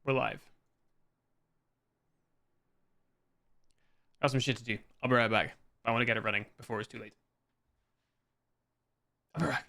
We're live. I got some shit to do. I'll be right back. I want to get it running before it's too late. I'll be right back.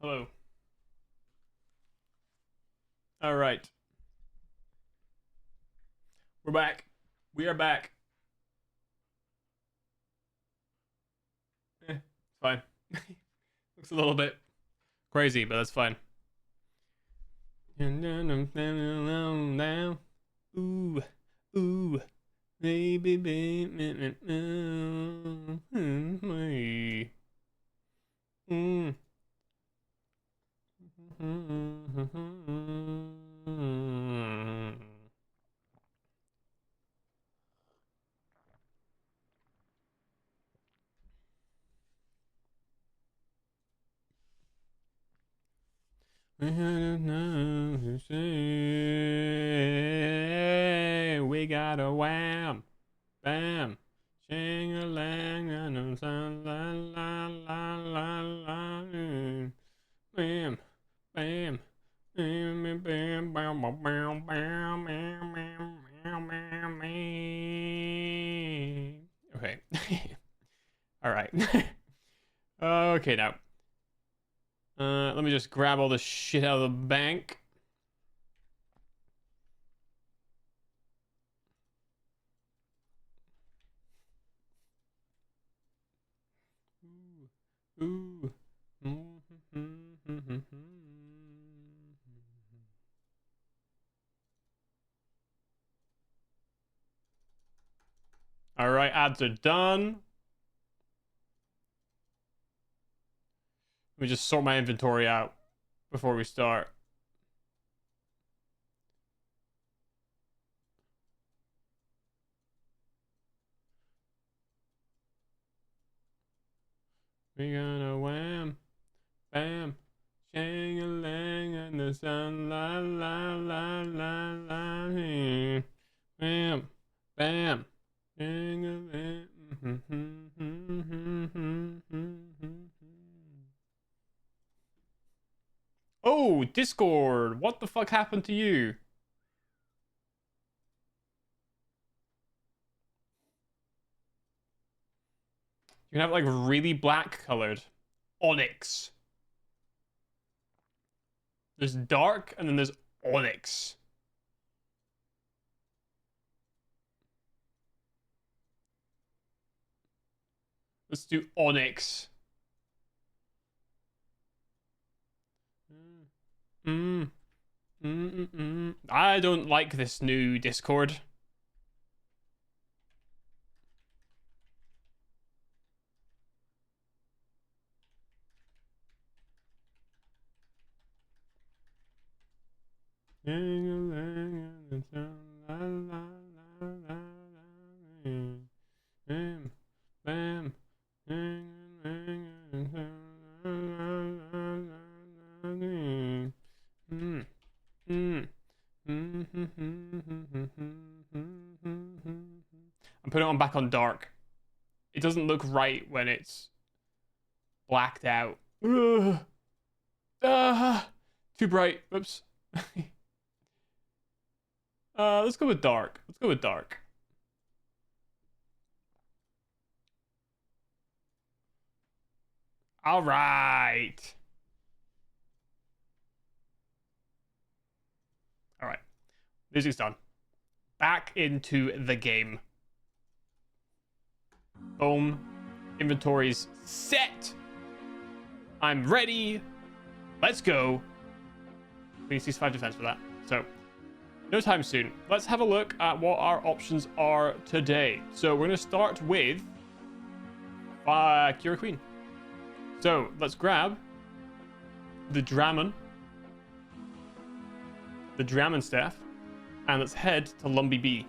Hello. All right. We're back. We are back. It's fine. Looks a little bit crazy, but that's fine. Ooh, ooh, baby, baby, I don't know to say. We got a wham, bam, shing a lang, la la la la la la, bam, bam, bam, bam, bam, bam, bam, bam, bam, bam, bam, bam. Okay. All right. Okay, now. Let me just grab all this shit out of the bank. Ooh. Ooh. All right, ads are done. Let me just sort my inventory out before we start. We got a wham, bam, shang-a-lang, and the sun, la la la la la, bam, bam, shang-a-lang. Oh, Discord, what the fuck happened to you? You can have it like really black colored. Onyx. There's dark and then there's onyx. Let's do onyx. I don't like this new Discord. I'm putting it on back on dark. It doesn't look right when it's blacked out. Too bright. Oops. Let's go with dark. Let's go with dark. All right. All right. Music's done. Back into the game. Boom. Inventory's set. I'm ready. Let's go. We need ceasefire defense for that. So, no time soon. Let's have a look at what our options are today. So, we're going to start with Cura Queen. So, let's grab the Drammon staff, and let's head to Lumbee B.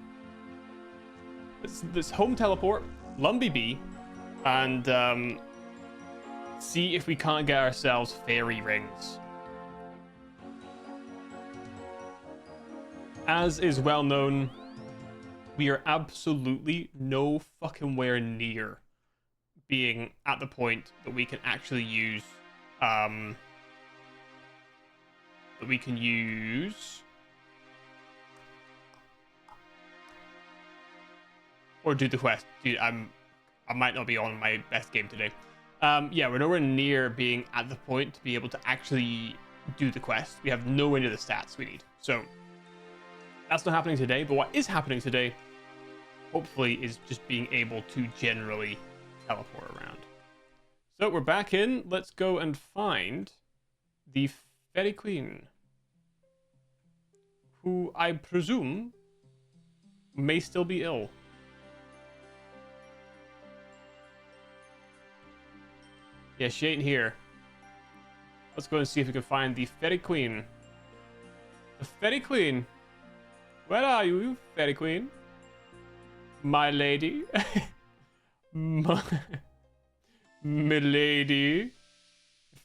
Let's home teleport Lumbee B and see if we can't get ourselves fairy rings. As is well known, we are absolutely no fucking where near being at the point that we can actually use or do the quest. Dude, I might not be on my best game today. Yeah, we're nowhere near being at the point to be able to actually do the quest. We have nowhere near the stats we need. So that's not happening today, but what is happening today, hopefully, is just being able to generally teleport around. So we're back in. Let's go and find the Fairy Queen, who I presume may still be ill. Yeah, she ain't here. Let's go and see if we can find the Fairy Queen. The Fairy Queen. Where are you, Fairy Queen? My lady. Milady.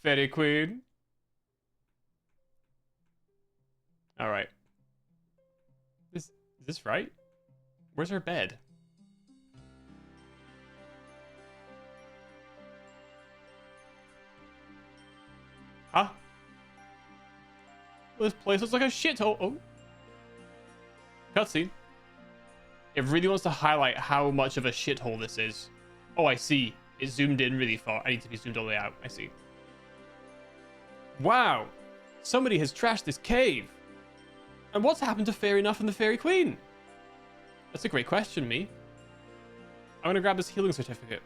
Fairy Queen. Alright. Is this right? Where's her bed? Huh? This place looks like a shithole. Oh. Cutscene. It really wants to highlight how much of a shithole this is. Oh, I see. It zoomed in really far. I need to be zoomed all the way out. I see. Wow. Somebody has trashed this cave. And what's happened to Fairy Enough and the Fairy Queen? That's a great question, me. I'm going to grab this healing certificate.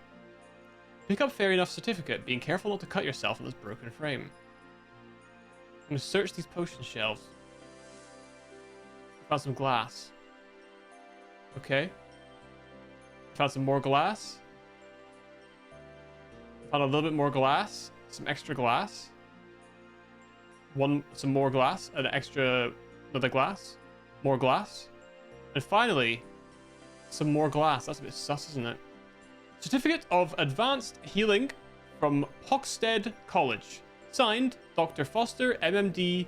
Pick up Fairy Enough certificate, being careful not to cut yourself on this broken frame. I'm going to search these potion shelves. Found some glass. Okay. Found some more glass. Found a little bit more glass. some extra glass. Some more glass, another glass, more glass, and finally, some more glass. That's a bit sus, isn't it? Certificate of Advanced Healing from Hoxted College. Signed, Dr. Foster, MMD,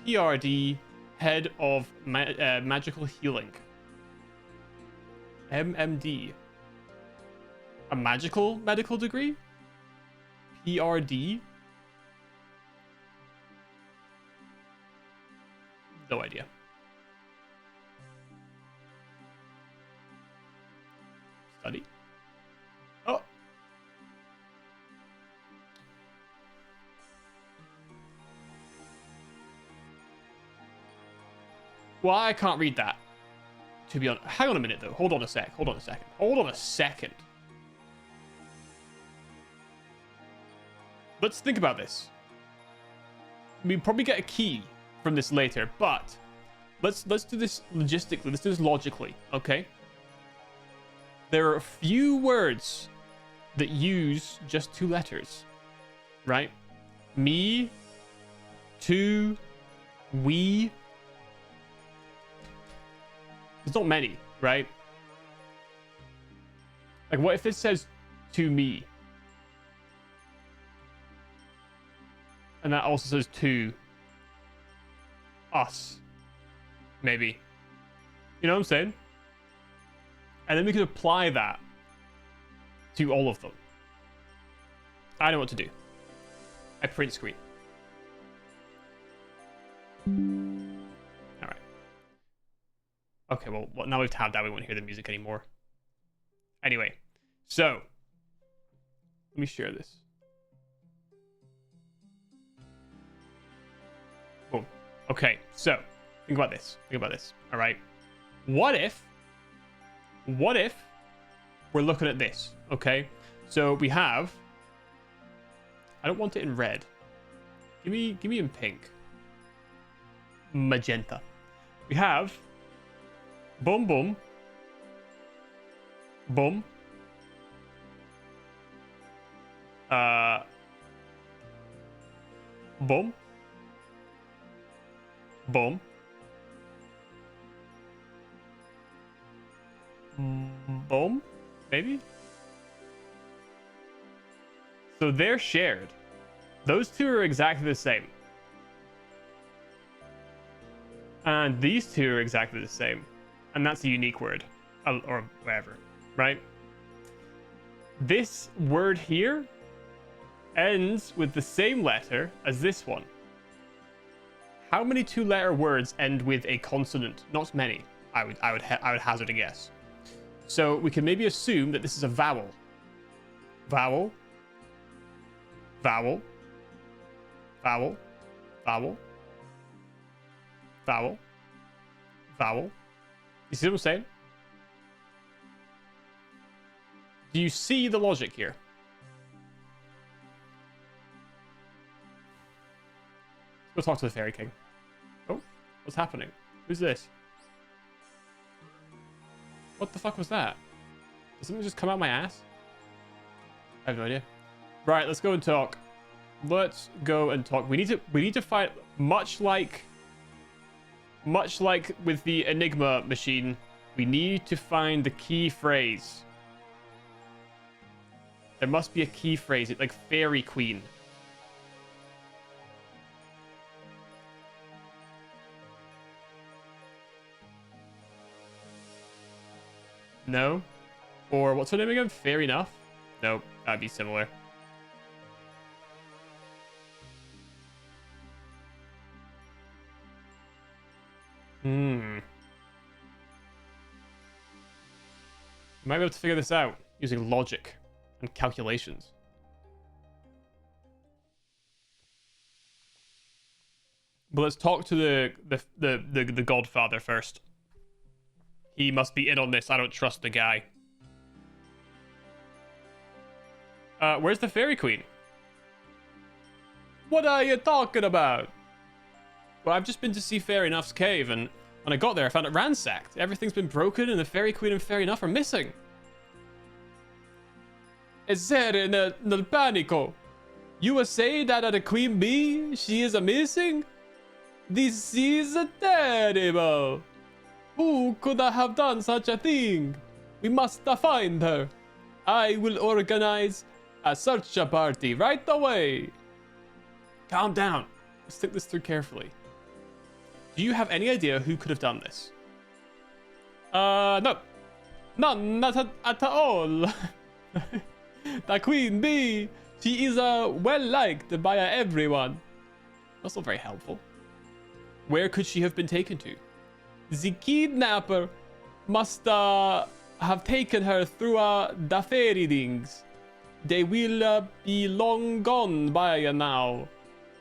PRD, Head of Magical Healing. MMD. A magical medical degree? PRD? No idea. Study. Oh. Well, I can't read that. To be honest. Hang on a minute, though. Hold on a second. Let's think about this. We probably get a key from this later, but let's do this logistically. Let's do this logically, okay? There are a few words that use just 2 letters, right? Me, to, we. There's not many, right? Like, what if this says to me? And that also says to us. Maybe. You know what I'm saying? And then we could apply that to all of them. I know what to do. I print screen. Alright. Okay, well, now we've tabbed out, we won't hear the music anymore. Anyway, so let me share this. Boom. Okay, so think about this. All right. What if we're looking at this? Okay. So we have. I don't want it in red. Give me in pink. Magenta. We have. Boom boom. Boom. Boom. Boom. Boom? Maybe? So they're shared. Those two are exactly the same. And these two are exactly the same. And that's a unique word. Or whatever. Right? This word here ends with the same letter as this one. How many 2-letter words end with a consonant? Not many. I would hazard a guess. So we can maybe assume that this is a vowel. Vowel. Vowel. Vowel. Vowel. Vowel. Vowel. You see what I'm saying? Do you see the logic here? Let's go talk to the Fairy King. Oh, what's happening? Who's this? What the fuck was that? Did something just come out my ass? I have no idea. Right, let's go and talk. Let's go and talk. We need to find, much like with the Enigma machine, we need to find the key phrase. There must be a key phrase. It's like Fairy Queen. No? Or what's her name again? Fair enough? Nope, that'd be similar. You might be able to figure this out using logic and calculations. But let's talk to the Godfather first. He must be in on this. I don't trust the guy. Where's the Fairy Queen? What are you talking about? Well, I've just been to see Fair Enough's cave, and when I got there, I found it ransacked. Everything's been broken, and the Fairy Queen and Fair Enough are missing. Essere nel panico. You were saying that the queen bee, she is missing? This is terrible. Who could have done such a thing? We must find her. I will organize a search party right away. Calm down. Let's think this through carefully. Do you have any idea who could have done this? No. None, not at all. The queen bee, she is well liked by everyone. That's not very helpful. Where could she have been taken to? The kidnapper must have taken her through the fairy rings. They will be long gone by now.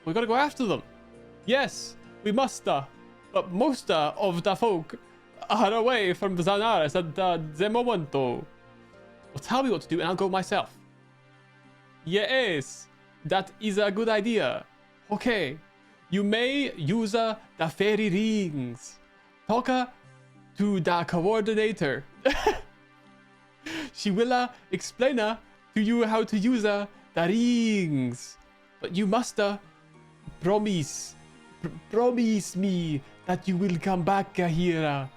We gotta go after them. Yes, we must. But most of the folk are away from Zanaris at the momento. Well, tell me what to do and I'll go myself. Yes, that is a good idea. Okay, you may use the fairy rings. Talk to the coordinator. She will explain to you how to use the rings. But you must promise me that you will come back here.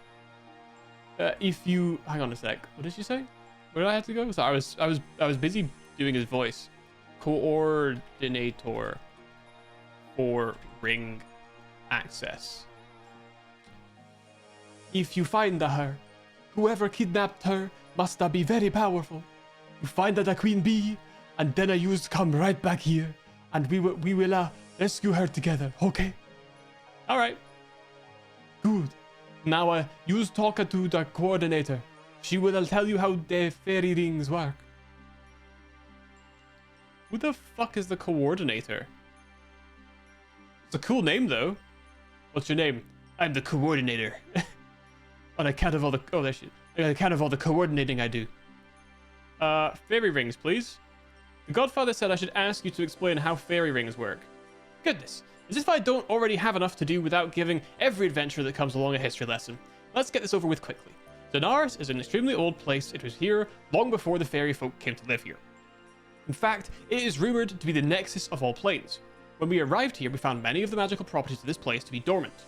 If you hang on a sec. What did she say? Where did I have to go? Sorry, I was busy doing his voice. Coordinator for ring access. If you find her, whoever kidnapped her must be very powerful. You find the queen bee, and then you come right back here, and we will rescue her together. Okay? All right. Good. Now use talk to the coordinator. She will tell you how the fairy rings work. Who the fuck is the coordinator? It's a cool name though. What's your name? I'm the coordinator. On account of all the there she is. On account of all the coordinating I do. Fairy rings, please. The Godfather said I should ask you to explain how fairy rings work. Goodness, as if I don't already have enough to do without giving every adventure that comes along a history lesson. Let's get this over with quickly. Zanaris is an extremely old place. It was here long before the fairy folk came to live here. In fact, it is rumored to be the nexus of all planes. When we arrived here, we found many of the magical properties of this place to be dormant.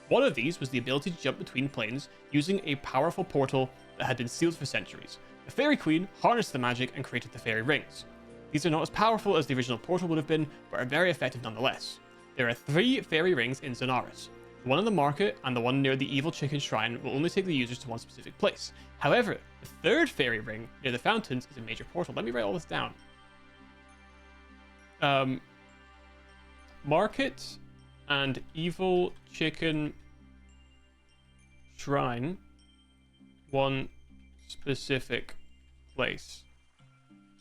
One of these was the ability to jump between planes using a powerful portal that had been sealed for centuries. The Fairy Queen harnessed the magic and created the fairy rings. These are not as powerful as the original portal would have been, but are very effective nonetheless. There are 3 fairy rings in Zanaris. The one in the market and the one near the evil chicken shrine will only take the users to one specific place. However, the 3rd fairy ring near the fountains is a major portal. Let me write all this down. Market and evil chicken shrine, one specific place.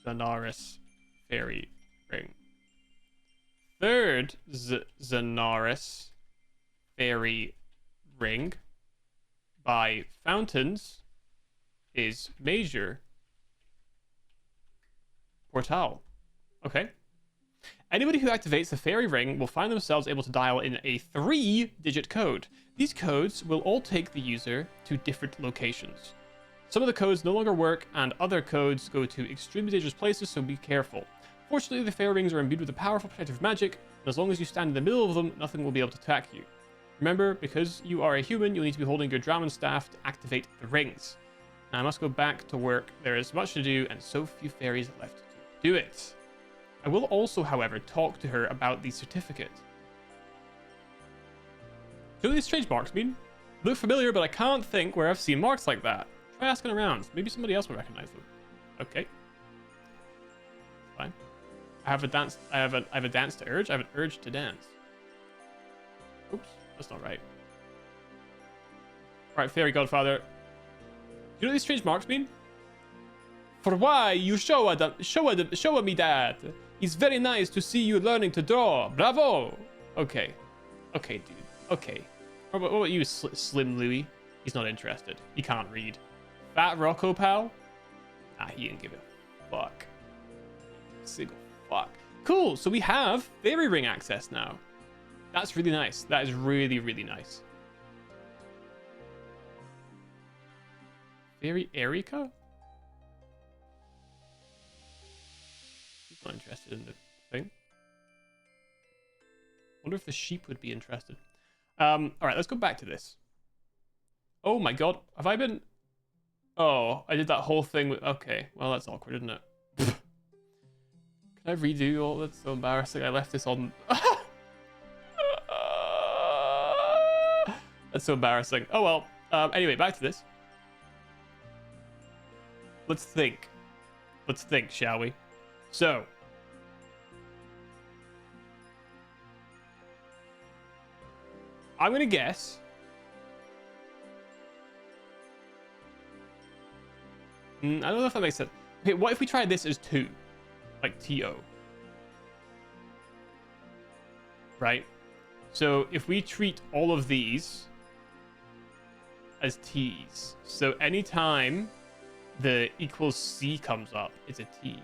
Zanaris fairy ring. 3rd Zanaris fairy ring by fountains is major portal. Okay. Anybody who activates the fairy ring will find themselves able to dial in a 3-digit code. These codes will all take the user to different locations. Some of the codes no longer work, and other codes go to extremely dangerous places, so be careful. Fortunately, the fairy rings are imbued with a powerful protective magic, and as long as you stand in the middle of them, nothing will be able to attack you. Remember, because you are a human, you'll need to be holding your Draman staff to activate the rings. Now I must go back to work. There is much to do, and so few fairies left to do it. I will also, however, talk to her about the certificate. Do you know what these strange marks mean? Look familiar, but I can't think where I've seen marks like that. Try asking around. Maybe somebody else will recognize them. Okay. Fine. I have a dance. I have a dance to urge. I have an urge to dance. Oops, that's not right. All right, fairy godfather. Do you know what these strange marks mean? For why you show me that? It's very nice to see you learning to draw. Bravo. Okay. Okay, dude. Okay. What about you, Slim Louie? He's not interested. He can't read. Fat Rocco pal? Nah, he didn't give a fuck. Single fuck. Cool. So we have fairy ring access now. That's really nice. That is really, really nice. Fairy Erica? Not interested in the thing. Wonder if the sheep would be interested. All right, let's go back to this. Oh my god, have I been... Oh, I did that whole thing with... Okay, well, that's awkward, isn't it? Can I redo all that's so embarrassing? I left this on... That's so embarrassing. Oh well. Anyway, back to this. Let's think. Let's think, shall we? So... I'm gonna guess... I don't know if that makes sense. Okay, what if we try this as 2? Like TO. Right? So if we treat all of these as T's, so anytime the equals C comes up, it's a T.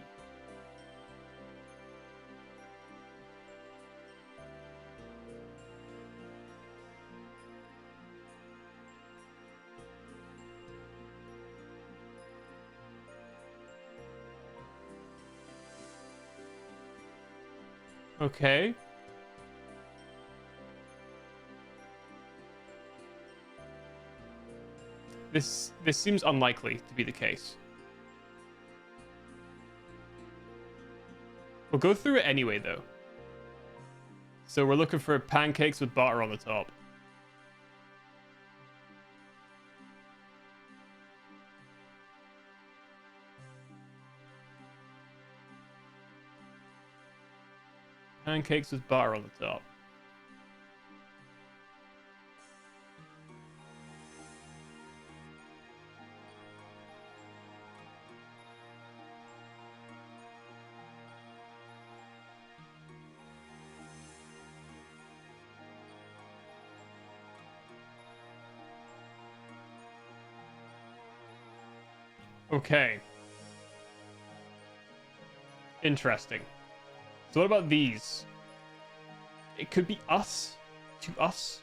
Okay. This seems unlikely to be the case. We'll go through it anyway, though. So we're looking for pancakes with butter on the top. Pancakes with butter on the top. Okay. Interesting. So what about these? It could be us. To us.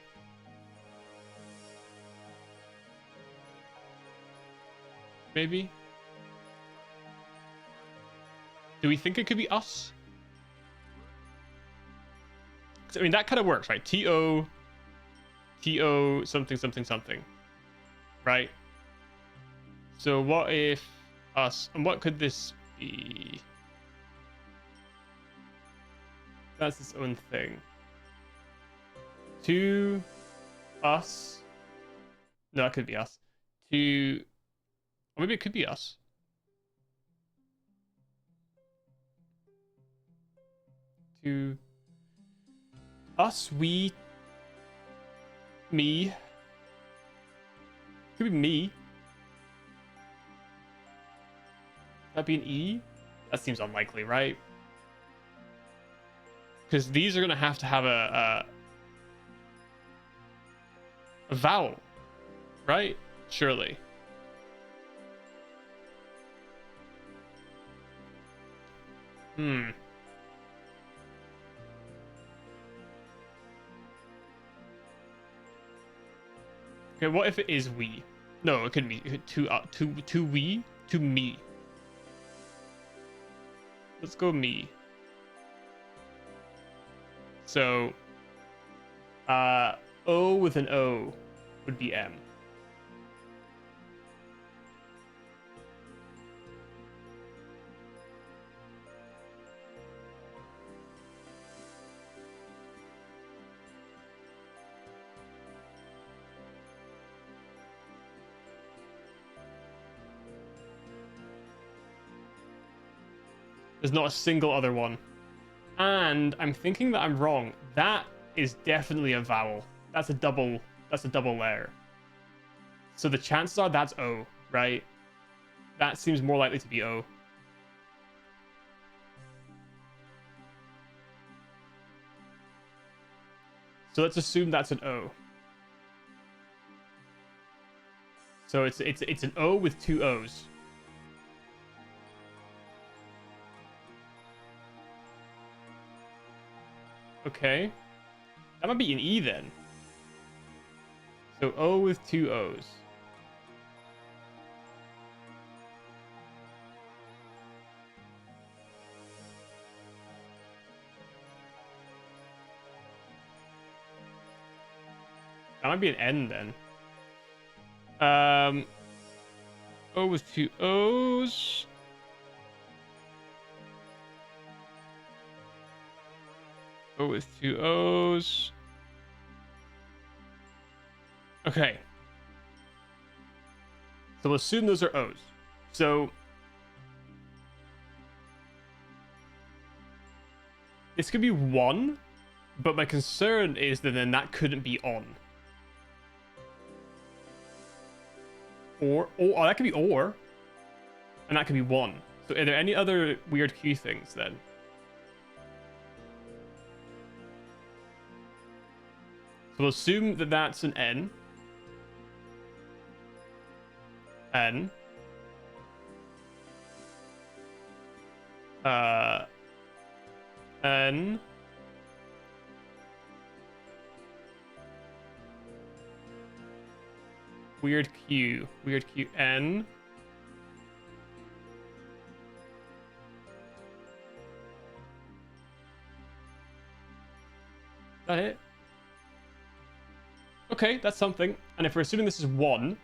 Maybe. Do we think it could be us? I mean, that kind of works, right? TO something something something. Right? So what if us, and what could this be? That's its own thing. To us. No, that could be us. To, or maybe it could be us. To us, we, me. Could be me. That'd be an E? That seems unlikely, right? Because these are going to have a vowel, right? Surely. Okay, what if it is we? No, it couldn't be to we, to me. Let's go me. So, O with an O would be M. There's not a single other one. And I'm thinking that I'm wrong. That is definitely a vowel. That's a double layer. So the chances are that's O, right? That seems more likely to be O. So let's assume that's an O. So it's an O with 2 O's. Okay. That might be an E then. So O with 2 O's. That might be an N then. O with two O's. O with two O's. Okay. So we'll assume those are O's. So this could be one, but my concern is that then that couldn't be on. Or, oh, that could be or. And that could be one. So are there any other weird Q things then? So we'll assume that that's an N. N. N. Weird Q. Weird Q. N. Is that it? Okay, that's something. And if we're assuming this is 1,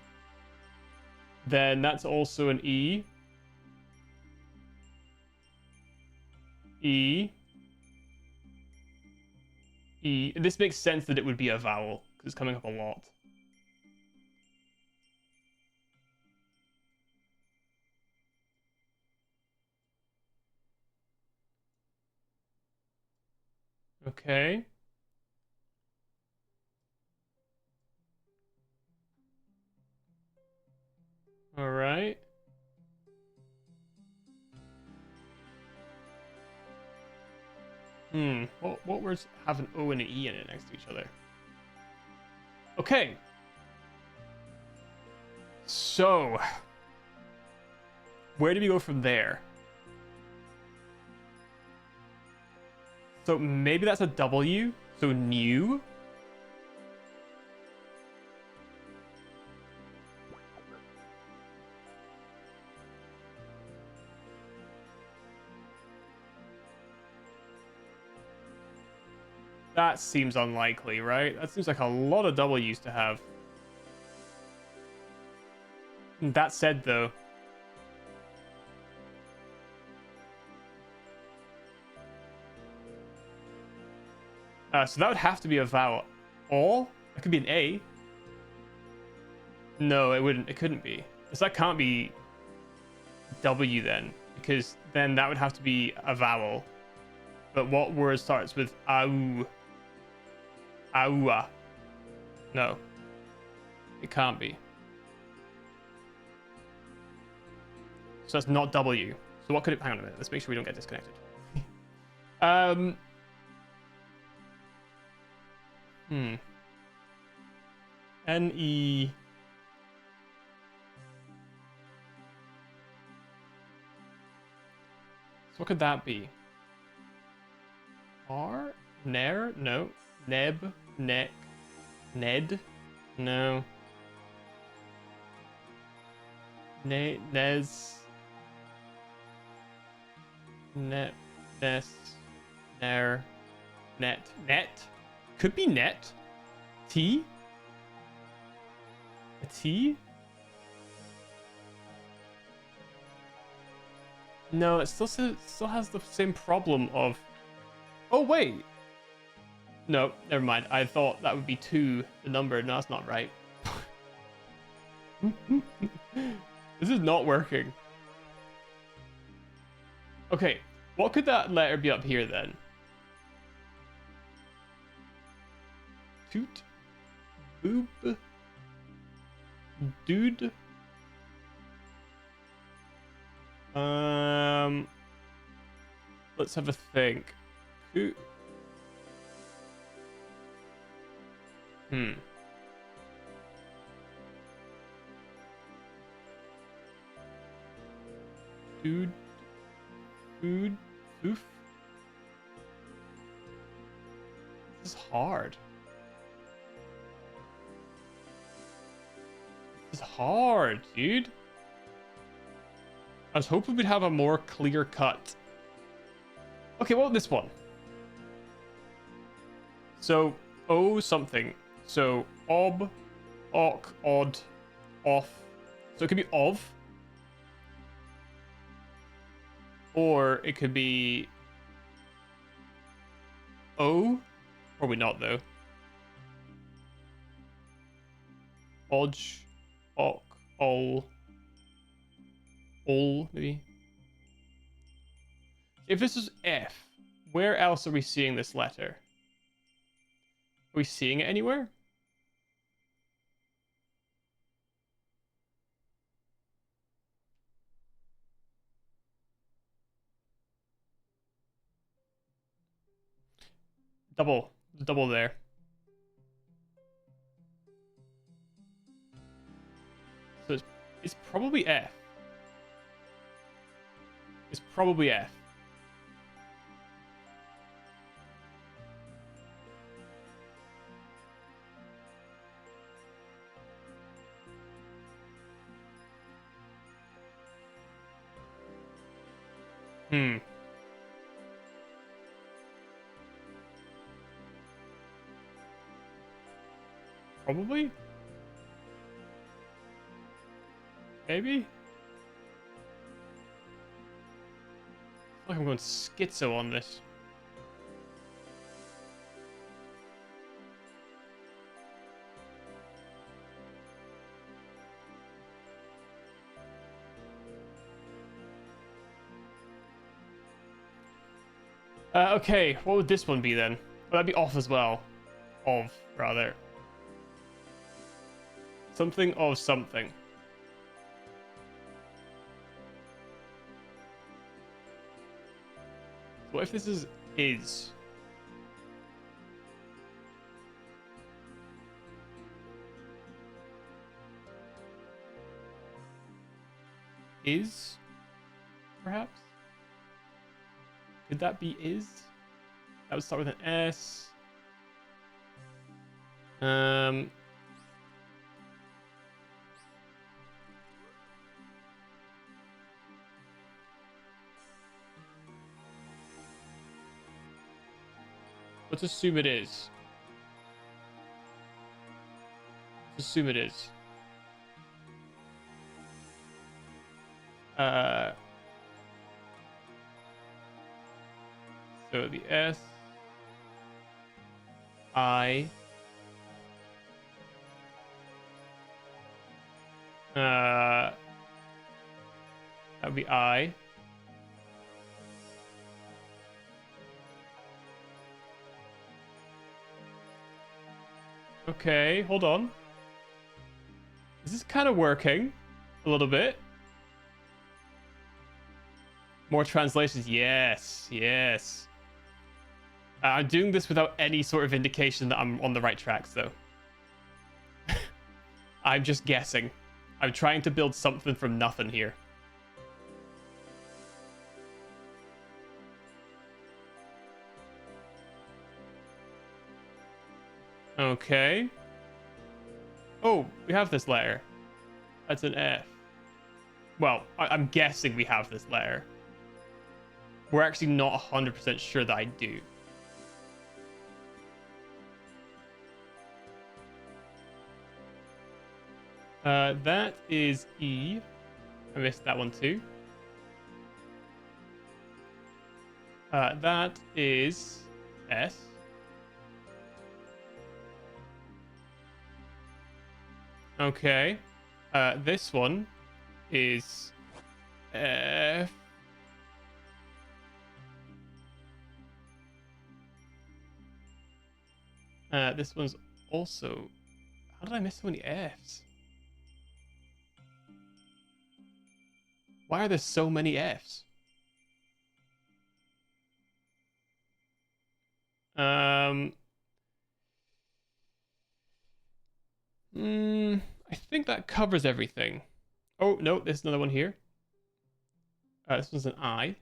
then that's also an E. E. E. This makes sense that it would be a vowel, because it's coming up a lot. Okay. All right. What words have an O and an E in it next to each other? Okay. So, where do we go from there? So maybe that's a W. So new. That seems unlikely, right? That seems like a lot of W's to have. That said, though, so that would have to be a vowel. Or it could be an A. No, it wouldn't. It couldn't be. So that can't be W then, because then that would have to be a vowel. But what word starts with au? Aua. No, it can't be. So that's not W. So what could it? Hang on a minute. Let's make sure we don't get disconnected. N-E. So what could that be? R? Nair? No. Neb? Neck? Ned? No. Nez? Net? Ness? Nair? Net? Net? Could be net. T? A T? No, it still has the same problem of... Oh, wait. No, never mind. I thought that would be 2, the number. No, that's not right. This is not working. Okay, what could that letter be up here then? Toot? Boob? Dude? Let's have a think. Who? Dude? Food? Oof? This is hard. This is hard, dude. I was hoping we'd have a more clear cut. Okay, well, this one. So, O something. So ob, ok, odd, off. So it could be of, or it could be o. Probably not though. Odge, ok, ol, ol, maybe. If this is F, where else are we seeing this letter? Are we seeing it anywhere? Double there. So it's probably F. It's probably F. Hmm. Probably? Maybe? I feel like I'm going schizo on this. Okay, what would this one be then? Would that be off as well? Of, rather. Something of something. What if this is? Is? Perhaps? Could that be is? That would start with an S. Let's assume it is. Let's assume it is. So it'd be S, I, that would be I. Okay, hold on. This is kind of working a little bit. More translations. Yes, yes. I'm doing this without any sort of indication that I'm on the right tracks, though. I'm just guessing. I'm trying to build something from nothing here. Okay. Oh, we have this letter. That's an F. Well, I'm guessing we have this letter. We're actually not 100% sure that I do. That is E. I missed that one too. That is S. Okay. This one is F. This one's also... How did I miss so many Fs? Why are there so many Fs? I think that covers everything. Oh, no, there's another one here. This one's an I.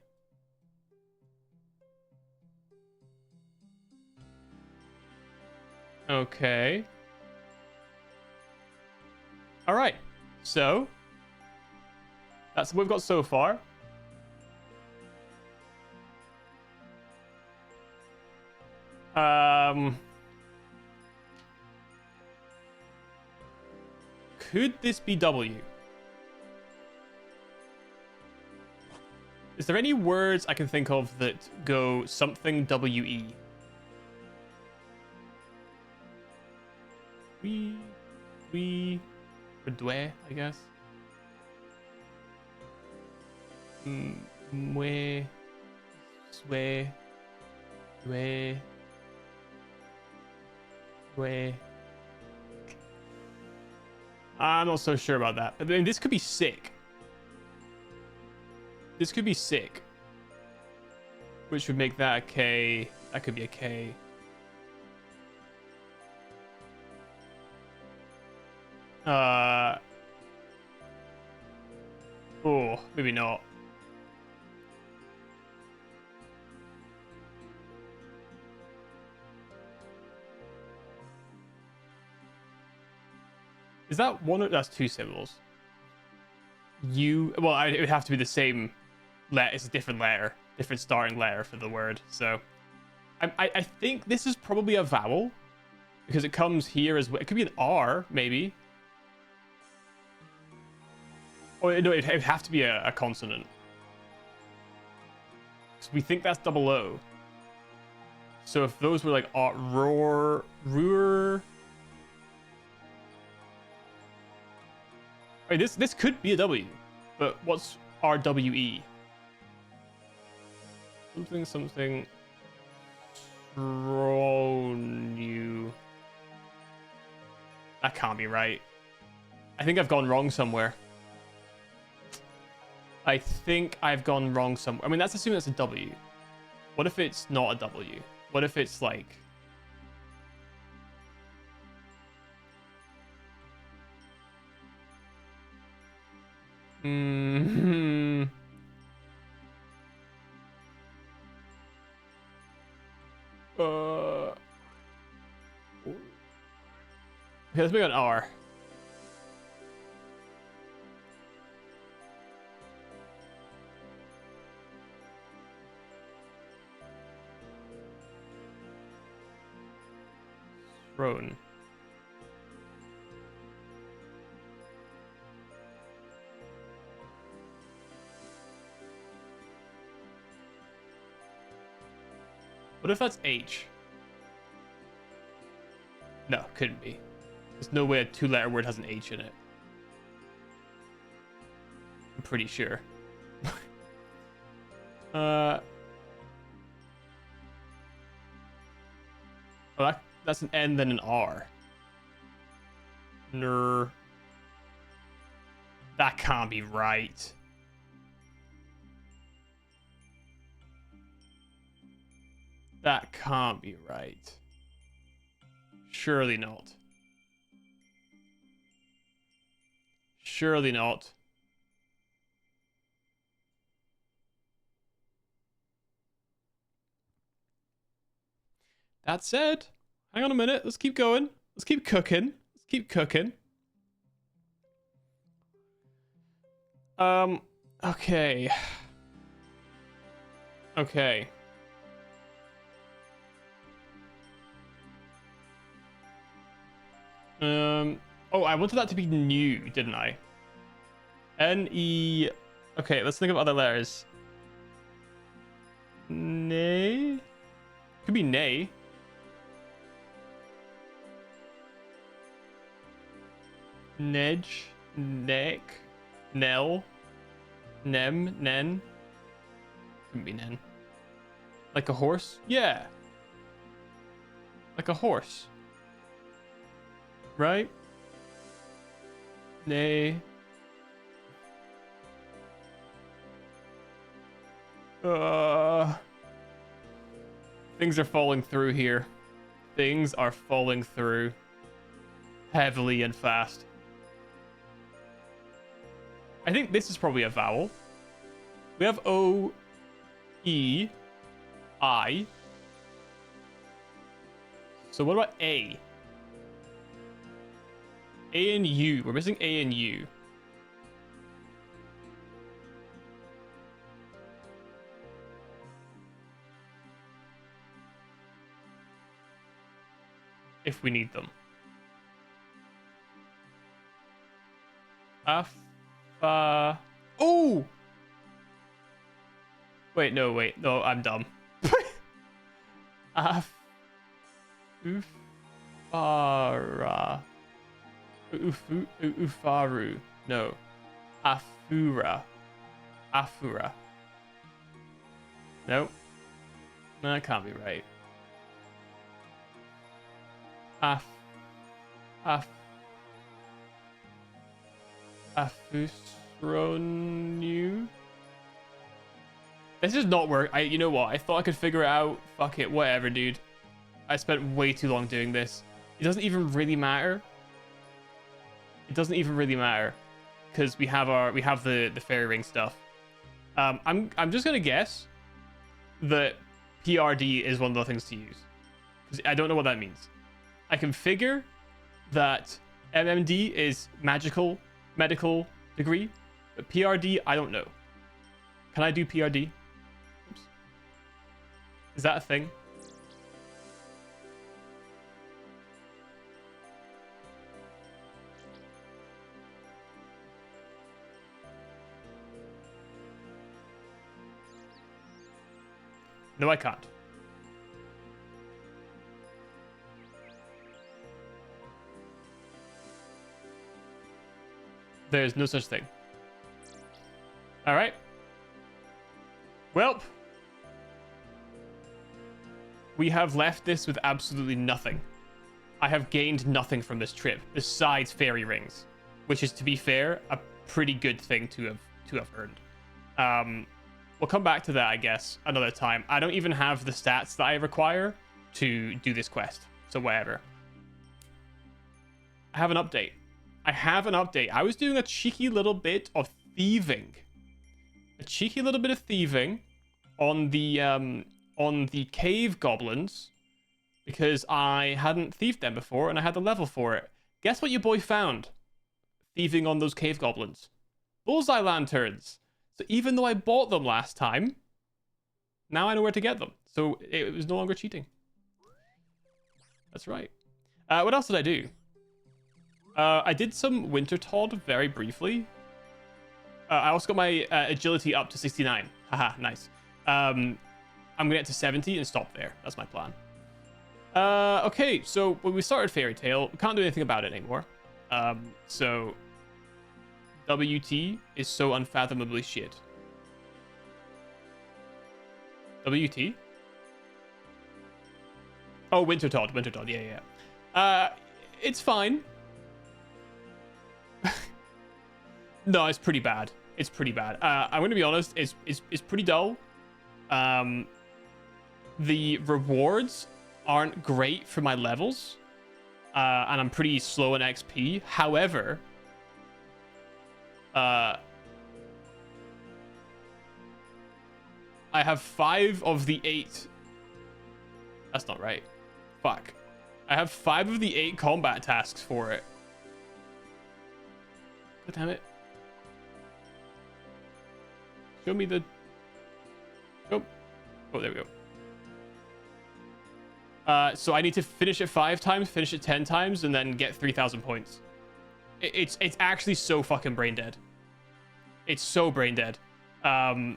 Okay. All right. So that's what we've got so far. Could this be W? Is there any words I can think of that go something W-E? We, or dwe, I guess. Mwe, swe, dwe, dwe. I'm not so sure about that. I mean, this could be sick. This could be sick. Which would make that a K. That could be a K. Oh, maybe not. Is that one? That's two syllables. Well, it would have to be the same letter. It's a different letter, different starting letter for the word. So, I think this is probably a vowel because it comes here as well. It could be an R, maybe. Or no, it would have to be a consonant. Because we think that's double O. So if those were like roar, roar. Wait, this could be a W, but what's RWE? Something. Thrown you. That can't be right. I think I've gone wrong somewhere. I think I've gone wrong somewhere. I mean, that's assuming that's a W. What if it's not a W? What if it's like... Okay, let's make an R. Throne. What if that's H? No, couldn't be. There's no way a two-letter word has an H in it. I'm pretty sure. Oh, that's an N, then an R. Ner. That can't be right. That can't be right. Surely not. Surely not. That said, hang on a minute. Let's keep going. Let's keep cooking. Let's keep cooking. Okay. Okay. Oh, I wanted that to be new, didn't I? N-E... Okay, let's think of other letters. Nay? Could be nay. Nedge. Neck. Nell. Nem. Nen. Couldn't be nen. Like a horse? Yeah. Like a horse. Right? Nay. Things are falling through here. Things are falling through. Heavily and fast. I think this is probably a vowel. We have O, E, I. So what about A? A and U. We're missing A and U. If we need them. Oh! Wait, no, I'm dumb. Ufara. Ufaru. No. Afura. Afura. Nope. That can't be right. Afusronu. This does not work. You know what? I thought I could figure it out. Fuck it. Whatever, dude. I spent way too long doing this. It doesn't even really matter. It doesn't even really matter because we have the fairy ring stuff. I'm just gonna guess that PRD is one of the things to use because I don't know what that means. I can figure that MMD is medical degree, but PRD I don't know. Can I do PRD? Oops. Is that a thing? No, I can't. There's no such thing. All right. Well, we have left this with absolutely nothing. I have gained nothing from this trip besides fairy rings, which is, to be fair, a pretty good thing to have earned. We'll come back to that, I guess, another time. I don't even have the stats that I require to do this quest, so whatever. I have an update. I was doing a cheeky little bit of thieving. On the cave goblins because I hadn't thieved them before and I had the level for it. Guess what your boy found? Thieving on those cave goblins. Bullseye lanterns. So even though I bought them last time, now I know where to get them. So it was no longer cheating. That's right. What else did I do? I did some Winter Todd very briefly. I also got my agility up to 69. Haha, nice. I'm going to get to 70 and stop there. That's my plan. Okay, so when we started Fairy Tail, we can't do anything about it anymore. So WT is so unfathomably shit. WT? Oh, Winter Todd, yeah. It's fine. No, it's pretty bad. I'm going to be honest, it's pretty dull. The rewards aren't great for my levels. And I'm pretty slow in XP. However, I have 5 of the 8. That's not right. Fuck. I have 5 of the 8 combat tasks for it. God damn it. Show me the... Oh, there we go. So I need to finish it 5 times, finish it 10 times, and then get 3,000 points. It's actually so fucking brain dead. It's so brain dead. But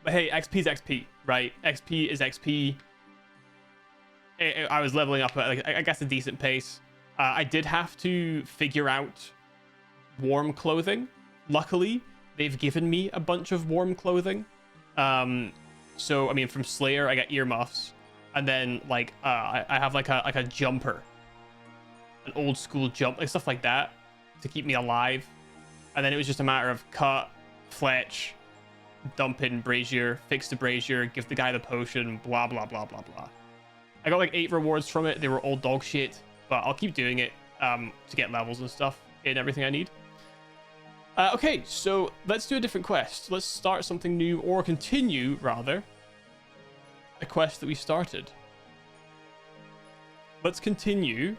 hey, XP is XP, right? XP is XP. I was leveling up at, like, I guess, a decent pace. I did have to figure out warm clothing. Luckily, they've given me a bunch of warm clothing. So I mean, from Slayer, I got earmuffs, and then like I have like a jumper, an old school jump, like stuff like that to keep me alive. And then it was just a matter of cut, fletch, dump in brazier, fix the brazier, give the guy the potion, blah blah blah blah blah. I got like 8 rewards from it. They were all dog shit, but I'll keep doing it to get levels and stuff and everything I need. Okay, so let's do a different quest. Let's start something new, or continue, rather, a quest that we started. Let's continue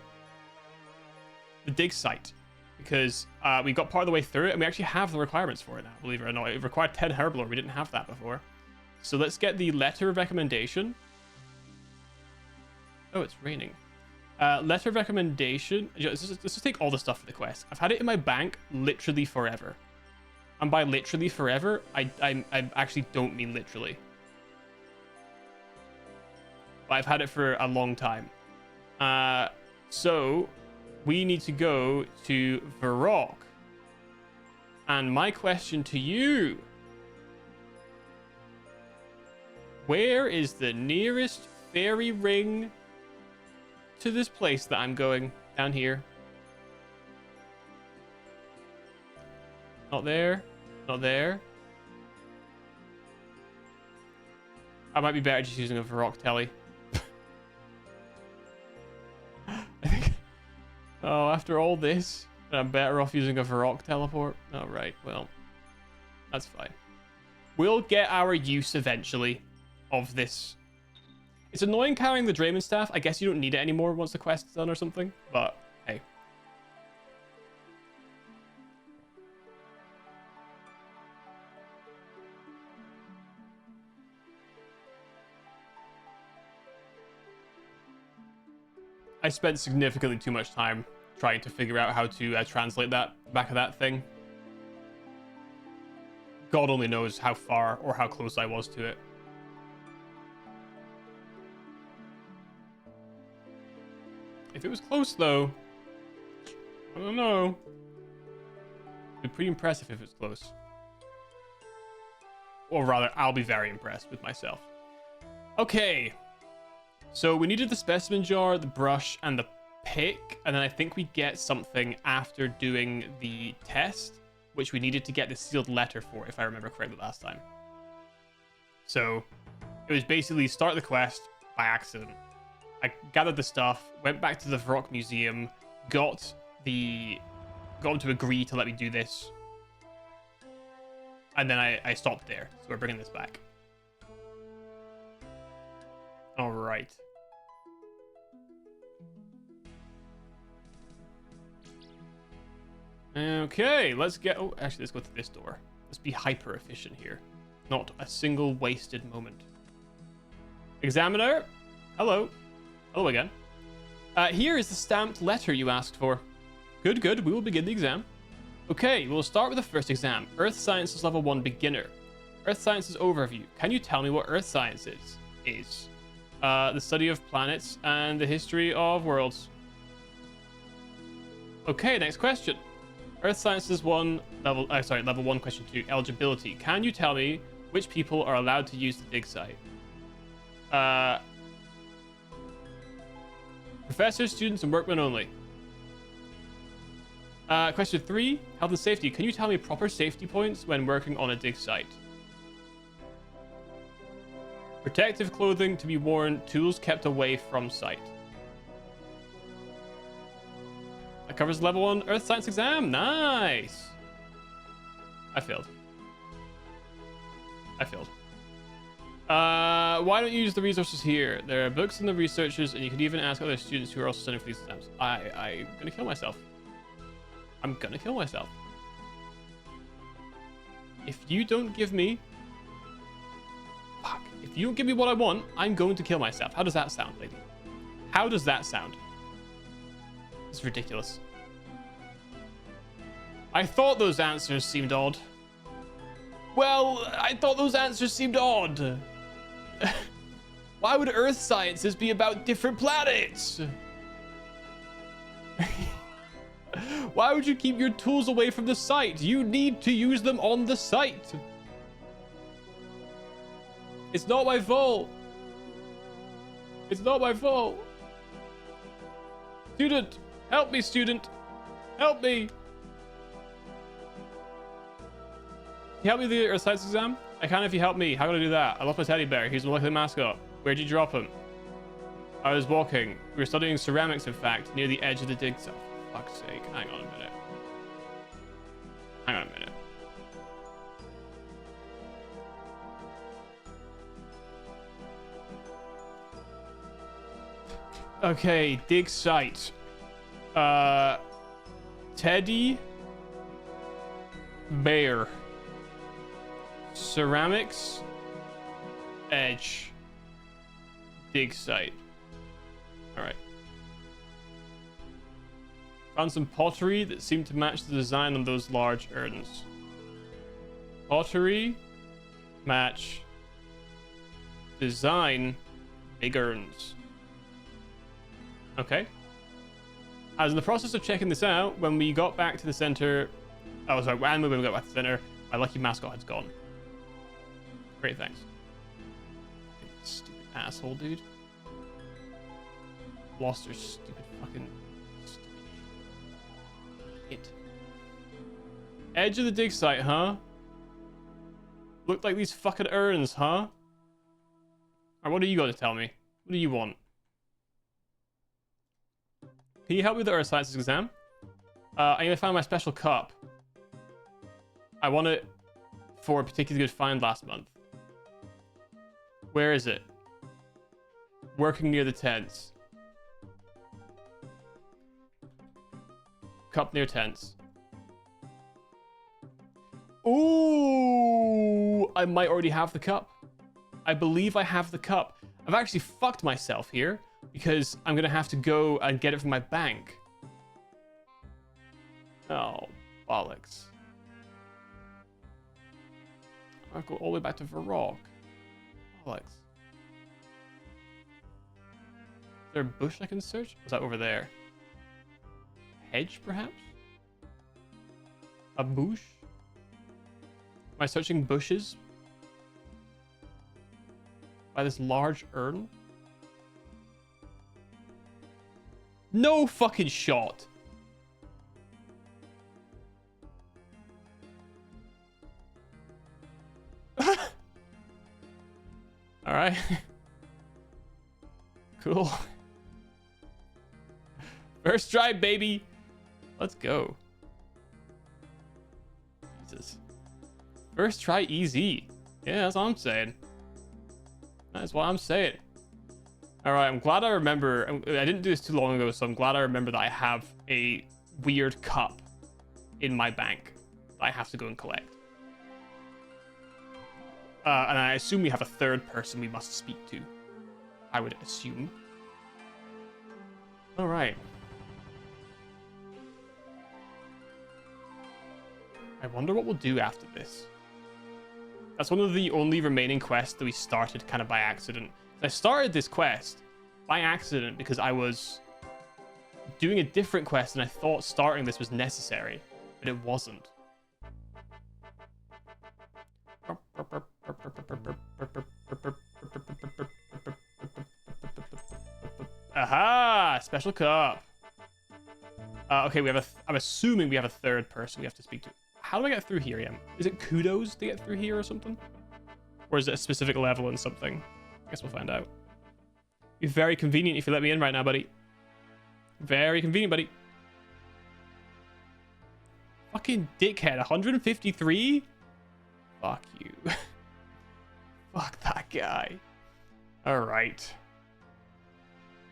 the dig site, because we got part of the way through it, and we actually have the requirements for it now, believe it or not. It required 10 herblore. We didn't have that before. So let's get the letter of recommendation. Oh, it's raining. Letter of recommendation. Let's just take all the stuff for the quest. I've had it in my bank literally forever. And by literally forever, I actually don't mean literally. But I've had it for a long time. So we need to go to Varrock. And my question to you: where is the nearest fairy ring to this place that I'm going? Down here. Not there. Not there. I might be better just using a Varrock telly. I think. Oh, after all this, I'm better off using a Varrock teleport. All right, well, that's fine. We'll get our use eventually of this. It's annoying carrying the Draymond staff. I guess you don't need it anymore once the quest is done or something, but hey. I spent significantly too much time trying to figure out how to translate that back of that thing. God only knows how far or how close I was to it. If it was close, though, I don't know. It'd be pretty impressive if it's close. Or rather, I'll be very impressed with myself. Okay. So we needed the specimen jar, the brush, and the pick. And then I think we get something after doing the test, which we needed to get the sealed letter for, if I remember correctly last time. So it was basically start the quest by accident. I gathered the stuff, went back to the Varrock Museum, got them to agree to let me do this. And then I stopped there. So we're bringing this back. All right. Okay, let's get... Oh, actually, let's go to this door. Let's be hyper efficient here. Not a single wasted moment. Examiner, hello. Hello again. Here is the stamped letter you asked for. Good, good. We will begin the exam. Okay, we'll start with the first exam. Earth Sciences Level 1 Beginner. Earth Sciences Overview. Can you tell me what Earth Science is? The study of planets and the history of worlds. Okay, next question. Earth Sciences Level 1, Question 2. Eligibility. Can you tell me which people are allowed to use the dig site? Professors, students, and workmen only. Question 3. Health and safety. Can you tell me proper safety points when working on a dig site? Protective clothing to be worn. Tools kept away from site. That covers level 1 Earth Science exam. Nice. I failed. Why don't you use the resources here? There are books and the researchers, and you could even ask other students who are also studying for these exams. I'm gonna kill myself. I'm gonna kill myself. If you don't give me... Fuck. If you don't give me what I want, I'm going to kill myself. How does that sound, lady? How does that sound? It's ridiculous. I thought those answers seemed odd. Well, I thought those answers seemed odd. Why would Earth Sciences be about different planets? Why would you keep your tools away from the site? You need to use them on the site. It's not my fault. It's not my fault. Student, help me, student. Help me. Can you help me with the Earth Science exam? I can if you help me. How can I do that? I lost my teddy bear. He's a molecular mascot. Where'd you drop him? I was walking. We were studying ceramics, in fact, near the edge of the dig site. For fuck's sake. Hang on a minute. Hang on a minute. Okay, dig site. Teddy bear. Ceramics edge dig site. All right. Found some pottery that seemed to match the design on those large urns. Pottery match design big urns. Okay. I was in the process of checking this out when we got back to the center. Oh, sorry, when we got back to the center, my lucky mascot had gone. Great, thanks. Stupid asshole, dude. Lost her stupid fucking shit. Edge of the dig site, huh? Looked like these fucking urns, huh? Alright, what do you got to tell me? What do you want? Can you help me with the Earth Sciences exam? I need to find my special cup. I want it for a particularly good find last month. Where is it? Working near the tents. Cup near tents. Ooh! I might already have the cup. I believe I have the cup. I've actually fucked myself here because I'm gonna have to go and get it from my bank. Oh, bollocks. I have to go all the way back to Varrock. Bollocks. Is there a bush I can search? Was that over there? Hedge, perhaps? A bush? Am I searching bushes? By this large urn? No fucking shot. All right. Cool. First try, baby. Let's go. Jesus. First try easy. Yeah, that's what I'm saying. That's what I'm saying. All right, I'm glad I remember. I didn't do this too long ago, so I'm glad I remember that I have a weird cup in my bank that I have to go and collect. And I assume we have a third person we must speak to. I would assume. All right. I wonder what we'll do after this. That's one of the only remaining quests that we started kind of by accident. I started this quest by accident because I was doing a different quest and I thought starting this was necessary, but it wasn't. Aha! Special cup. Okay, we have I'm assuming we have a third person we have to speak to. How do I get through here again? Is it kudos to get through here or something? Or is it a specific level in something? I guess we'll find out. Be very convenient if you let me in right now, buddy. Very convenient, buddy. Fucking dickhead. 153? Fuck you. Fuck that guy. Alright.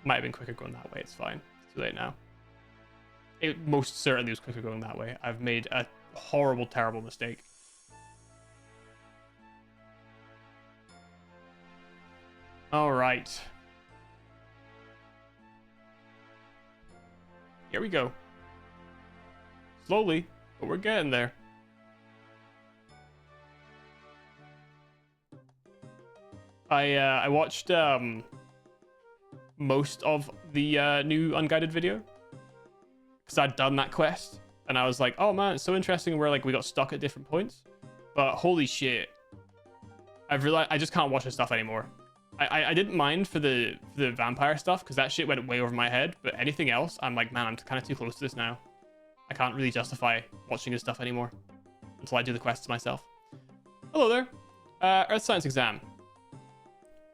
Might have been quicker going that way. It's fine. It's too late now. It most certainly was quicker going that way. I've made a horrible, terrible mistake. All right. Here we go. Slowly, but we're getting there. I watched most of the new unguided video because I'd done that quest and I was like, oh man, it's so interesting where like we got stuck at different points. But holy shit, I've realized I just can't watch this stuff anymore. I didn't mind for the vampire stuff because that shit went way over my head, but anything else, I'm like, man, I'm kind of too close to this now. I can't really justify watching this stuff anymore until I do the quests myself. Hello there. Earth Science exam.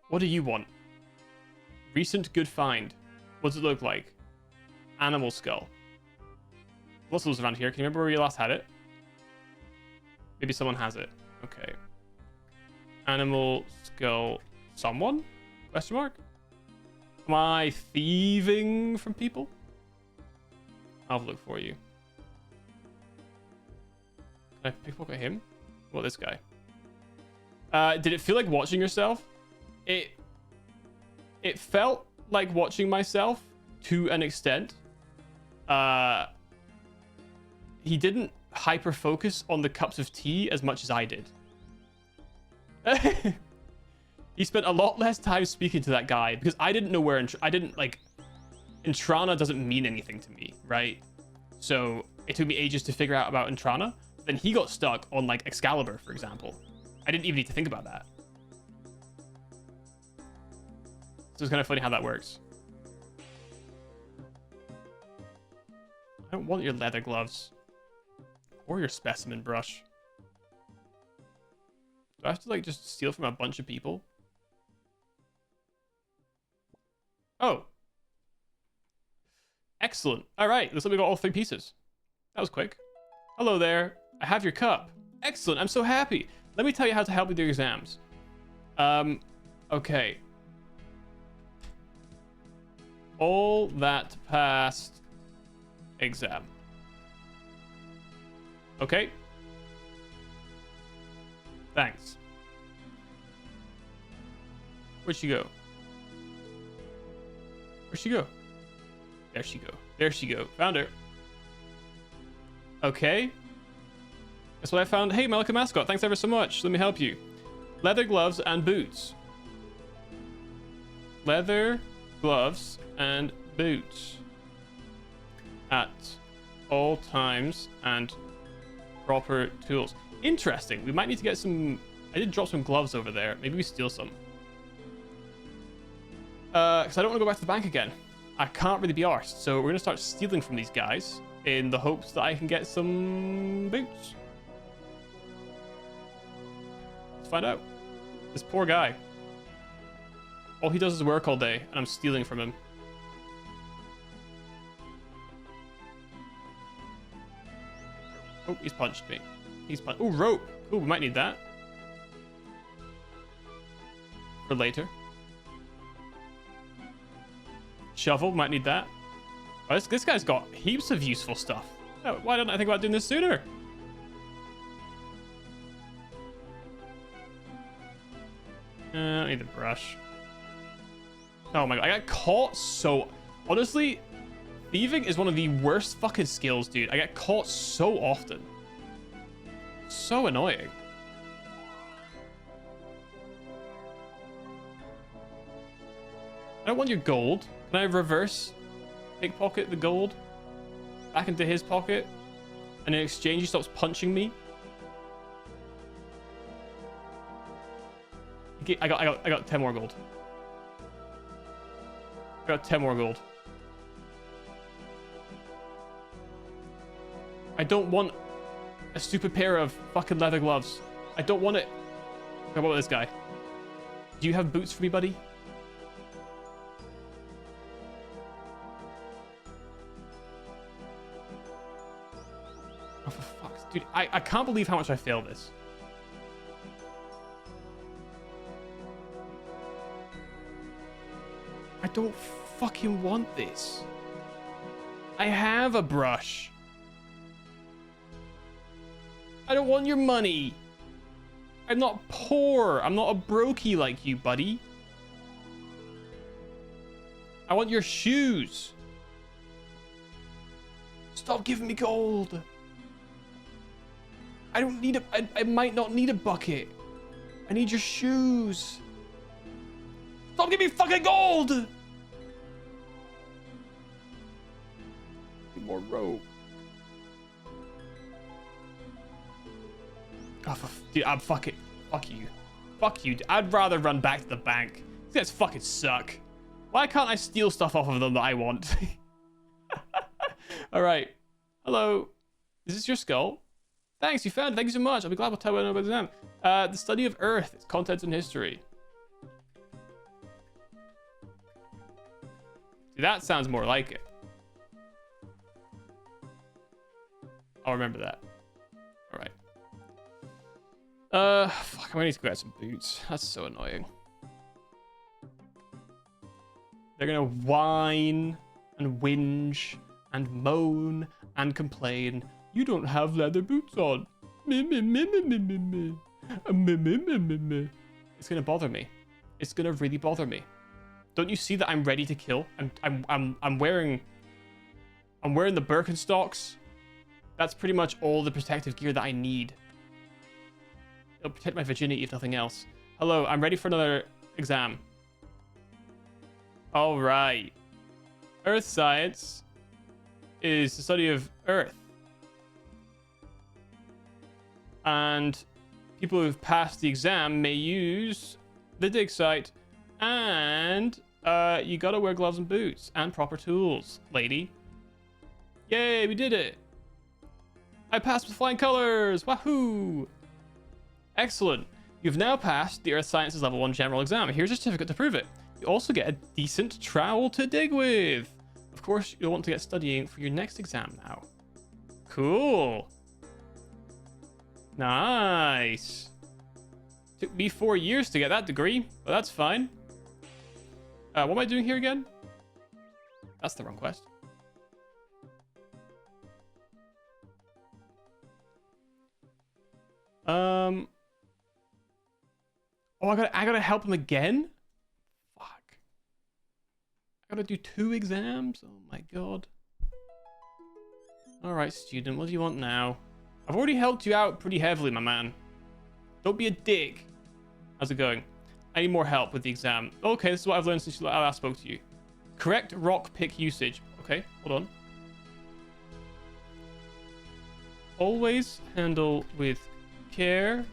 What do you want? Recent good find. What does it look like? Animal skull. What's those around here? Can you remember where you last had it? Maybe someone has it. Okay. Animal skull. Someone? Question mark? Am I thieving from people? I'll have a look for you. Can I pickpocket him? What, this guy? Did it feel like watching yourself? It felt like watching myself to an extent. he didn't hyper focus on the cups of tea as much as I did. He spent a lot less time speaking to that guy because I didn't know where I didn't like Intrana doesn't mean anything to me, right? So it took me ages to figure out about Intrana. Then he got stuck on like Excalibur, for example. I didn't even need to think about that. So it's kind of funny how that works. I don't want your leather gloves or your specimen brush. Do I have to like just steal from a bunch of people? Oh. Excellent. All right, looks like we got all 3 pieces. That was quick. Hello there. I have your cup. Excellent. I'm so happy. Let me tell you how to help with your exams. Okay. All that passed exam. Okay. Thanks. Where'd she go? Where'd she go? There she go. There she go. Found her. Okay. That's what I found. Hey, Malika Mascot. Thanks ever so much. Let me help you. Leather gloves and boots. Leather gloves and boots. At all times and proper tools. Interesting. We might need to get some... I did drop some gloves over there. Maybe we steal some. Because I don't want to go back to the bank again. I can't really be arsed. So we're going to start stealing from these guys in the hopes that I can get some boots. Let's find out. This poor guy. All he does is work all day, and I'm stealing from him. Oh, he's punched me. He's punched. Oh, rope. Oh, we might need that. For later. Shovel, might need that. Oh, this guy's got heaps of useful stuff. Oh, why didn't I think about doing this sooner? I need the brush. Oh my god, I got caught so... Honestly, thieving is one of the worst fucking skills, dude. I get caught so often. So annoying. I don't want your gold. Can I reverse pickpocket the gold back into his pocket? And in exchange, he stops punching me? Okay, I got 10 more gold. I got 10 more gold. I don't want a stupid pair of fucking leather gloves. I don't want it. How about this guy? Do you have boots for me, buddy? Oh, for fuck's... Dude, I can't believe how much I failed this. I don't fucking want this. I have a brush. I don't want your money. I'm not poor. I'm not a brokey like you, buddy. I want your shoes. Stop giving me gold. I don't need a... I might not need a bucket. I need your shoes. Stop giving me fucking gold! Need more rope. Oh, dude, I'm fucking... Fuck you. Fuck you. I'd rather run back to the bank. These guys fucking suck. Why can't I steal stuff off of them that I want? Alright. Hello. Is this your skull? Thanks, you found it. Thank you so much. I'll be glad we'll tell you about them. The study of Earth, its contents and history. See, that sounds more like it. I'll remember that. Alright. Fuck, I'm gonna need to grab some boots. That's so annoying. They're gonna whine and whinge and moan and complain. You don't have leather boots on. It's gonna bother me. It's gonna really bother me. Don't you see that I'm ready to kill? I'm wearing the Birkenstocks That's pretty much all the protective gear that I need. It'll protect my virginity if nothing else. Hello, I'm ready for another exam. All right. Earth science is the study of Earth. And people who've passed the exam may use the dig site. And you gotta wear gloves and boots and proper tools, lady. Yay, we did it. I passed with flying colors. Wahoo! Excellent. You've now passed the Earth Sciences Level 1 General Exam. Here's a certificate to prove it. You also get a decent trowel to dig with. Of course, you'll want to get studying for your next exam now. Cool. Nice. Took me 4 years to get that degree, but that's fine. What am I doing here again? That's the wrong quest. Oh, I gotta help him again? Fuck. I gotta do 2 exams? Oh my god. Alright, student, what do you want now? I've already helped you out pretty heavily, my man. Don't be a dick. How's it going? I need more help with the exam. Okay, this is what I've learned since I last spoke to you. Correct rock pick usage. Okay, hold on. Always handle with care.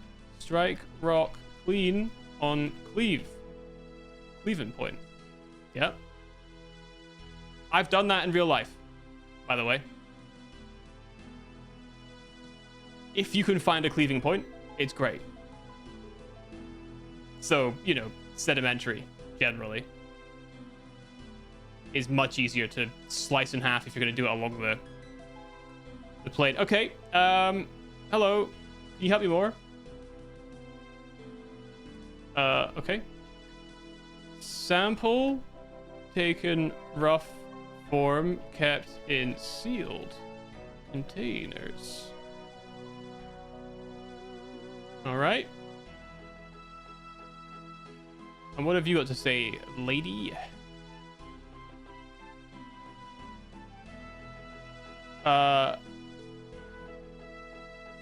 Strike rock clean on cleaving point. Yep. I've done that in real life, by the way. If you can find a cleaving point, it's great. So, you know, sedimentary, generally, is much easier to slice in half if you're going to do it along the plane. Okay, hello. Can you help me more? Okay. Sample taken rough form kept in sealed containers. All right. And what have you got to say, lady?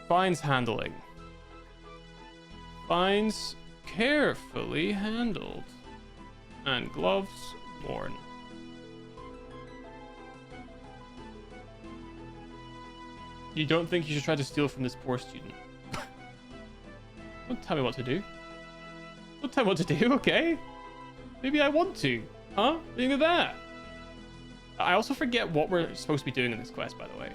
Fines handling. Fines carefully handled. And gloves worn. You don't think you should try to steal from this poor student? Don't tell me what to do. Don't tell me what to do, okay? Maybe I want to. Huh? Look at that. I also forget what we're supposed to be doing in this quest, by the way.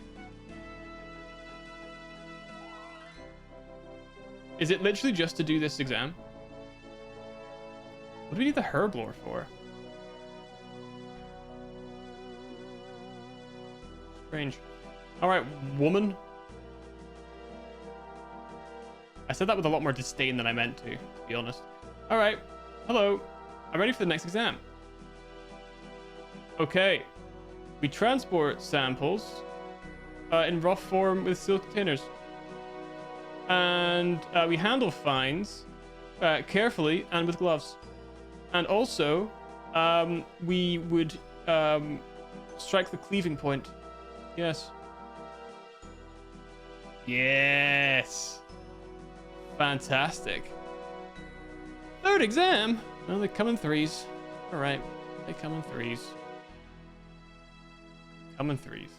Is it literally just to do this exam? What do we need the herb lore for? Strange. Alright, woman. I said that with a lot more disdain than I meant to be honest. Alright, hello. I'm ready for the next exam. Okay. We transport samples in rough form with sealed containers. And we handle fines carefully and with gloves. And also, we would strike the cleaving point. Yes. Yes. Fantastic. 3rd exam? Well, they come in 3s. All right. They come in 3s. Come in 3s.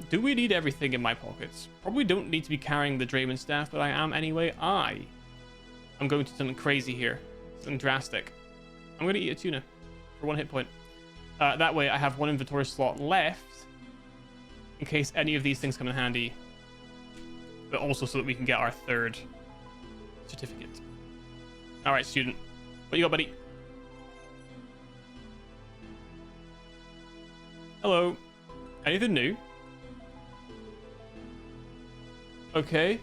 Do we need everything in my pockets? Probably don't need to be carrying the Draymond staff, but I am anyway. I'm going to do something crazy here. Something drastic. I'm going to eat a tuna for 1 hit point. That way I have 1 inventory slot left in case any of these things come in handy. But also so that we can get our 3rd certificate. All right, student. What you got, buddy? Hello. Anything new? Okay.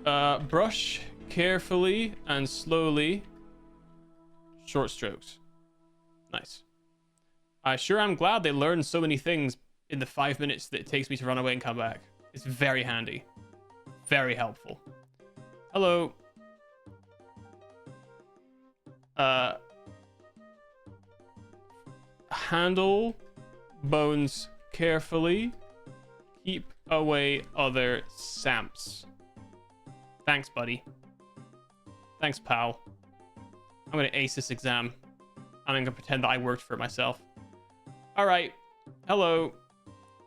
Brush carefully and slowly. Short strokes. Nice. I sure am glad they learned so many things in the 5 minutes that it takes me to run away and come back. It's very handy. Very helpful. Hello. Handle bones carefully Keep away other Samps. Thanks, buddy. Thanks, pal. I'm gonna ace this exam. I'm gonna pretend that I worked for it myself. All right. Hello.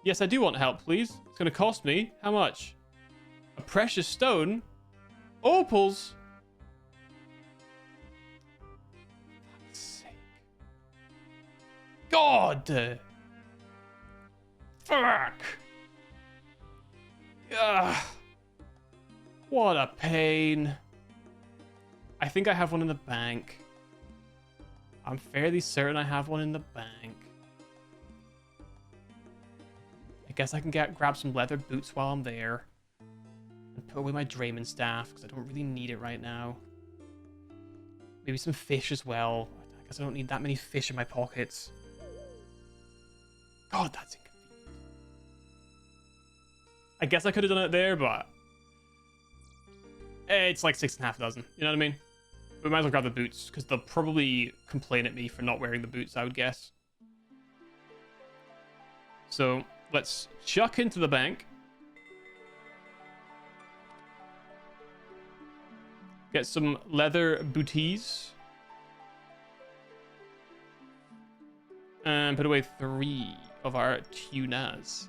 Yes, I do want help, please. It's gonna cost me. How much? A precious stone? Opals? For fuck's sake. God! Fuck! Ugh. What a pain. I think I have one in the bank. I'm fairly certain I have one in the bank. I guess I can grab some leather boots while I'm there. And put away my Drayman staff, because I don't really need it right now. Maybe some fish as well. I guess I don't need that many fish in my pockets. God, that's inconvenient. I guess I could have done it there, but... it's like 6.5 dozen. You know what I mean? We might as well grab the boots, because they'll probably complain at me for not wearing the boots, I would guess. So, let's chuck into the bank. Get some leather booties. And put away 3 of our tunas.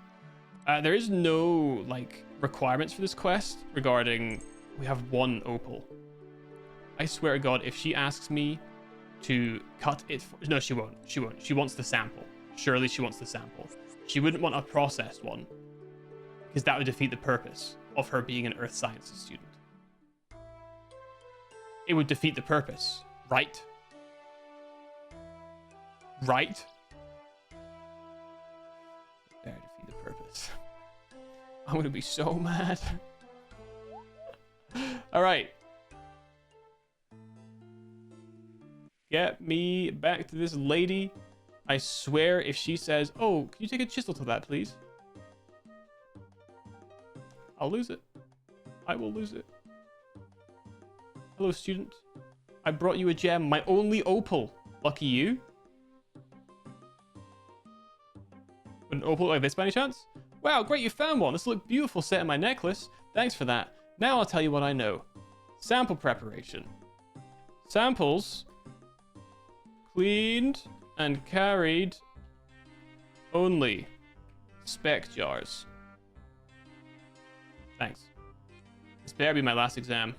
There is no, like, requirements for this quest regarding... We have 1 opal. I swear to God, if she asks me to cut it... No, she won't. She won't. She wants the sample. Surely she wants the sample. She wouldn't want a processed one. Because that would defeat the purpose of her being an earth sciences student. It would defeat the purpose, right? Right? There, defeat the purpose. I'm going to be so mad. All right. Get me back to this lady. I swear if she says, oh, can you take a chisel to that, please? I'll lose it. I will lose it. Hello, student. I brought you a gem. My only opal. Lucky you. An opal like this by any chance? Wow, great, you found one. This will look beautiful set in my necklace. Thanks for that. Now I'll tell you what I know. Sample preparation. Samples cleaned and carried only. Spec jars. Thanks. This better be my last exam.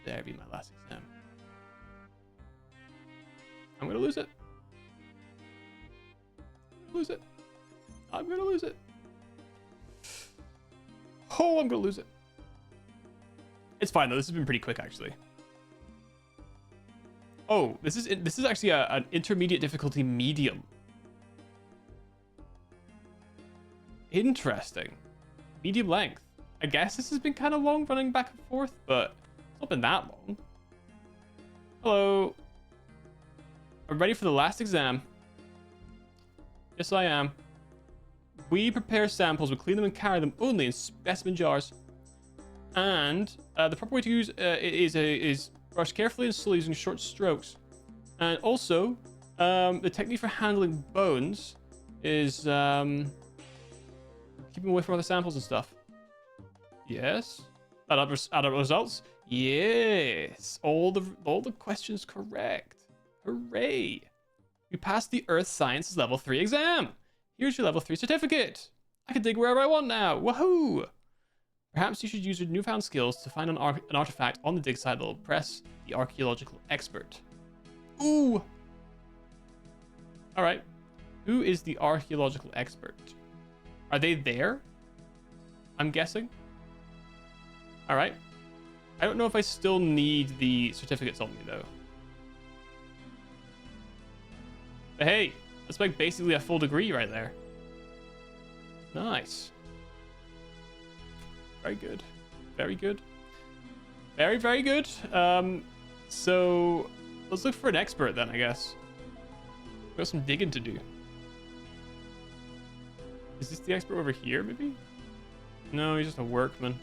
Better be my last exam. I'm gonna lose it. Lose it. I'm gonna lose it. Oh, I'm gonna lose it. It's fine though. This has been pretty quick actually. Oh, this is actually an intermediate difficulty medium. Interesting. Medium length. I guess this has been kind of long running back and forth, but it's not been that long. Hello. I'm ready for the last exam. Yes, I am. We prepare samples, we clean them and carry them only in specimen jars. And the proper way to use is brush carefully and slowly using short strokes. And also, the technique for handling bones is keep them away from other samples and stuff. Yes. Add up results. Yes. All the questions correct. Hooray. You passed the Earth Sciences Level 3 exam. Here's your Level 3 certificate. I can dig wherever I want now. Woohoo! Perhaps you should use your newfound skills to find an artifact on the dig site that will impress the archaeological expert. Ooh! Alright. Who is the archaeological expert? Are they there? I'm guessing. Alright. I don't know if I still need the certificates on me, though. But hey, that's like basically a full degree right there. Nice. Very good. Very good. Very, very good. So let's look for an expert then, I guess. We've got some digging to do. Is this the expert over here, maybe? No, he's just a workman.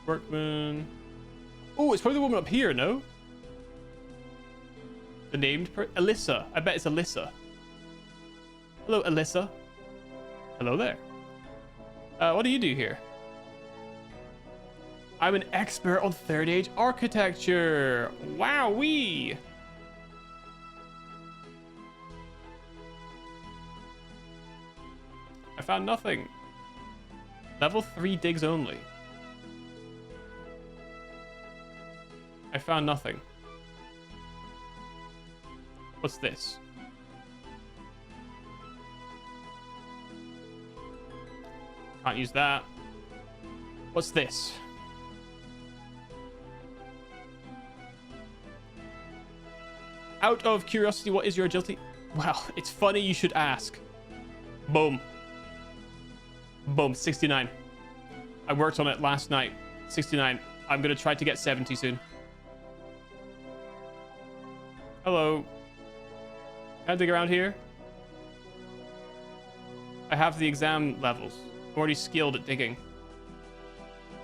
Workman. Oh, it's probably the woman up here, no? The named Alyssa. I bet it's Alyssa. Hello, Alyssa. Hello there. What do you do here? I'm an expert on Third Age architecture. Wowee. I found nothing. Level 3 digs only. I found nothing. What's this? Can't use that. What's this? Out of curiosity, what is your agility? Well, it's funny you should ask. Boom. Boom, 69. I worked on it last night. 69. I'm going to try to get 70 soon. Hello. Can I dig around here? I have the exam levels. I'm already skilled at digging.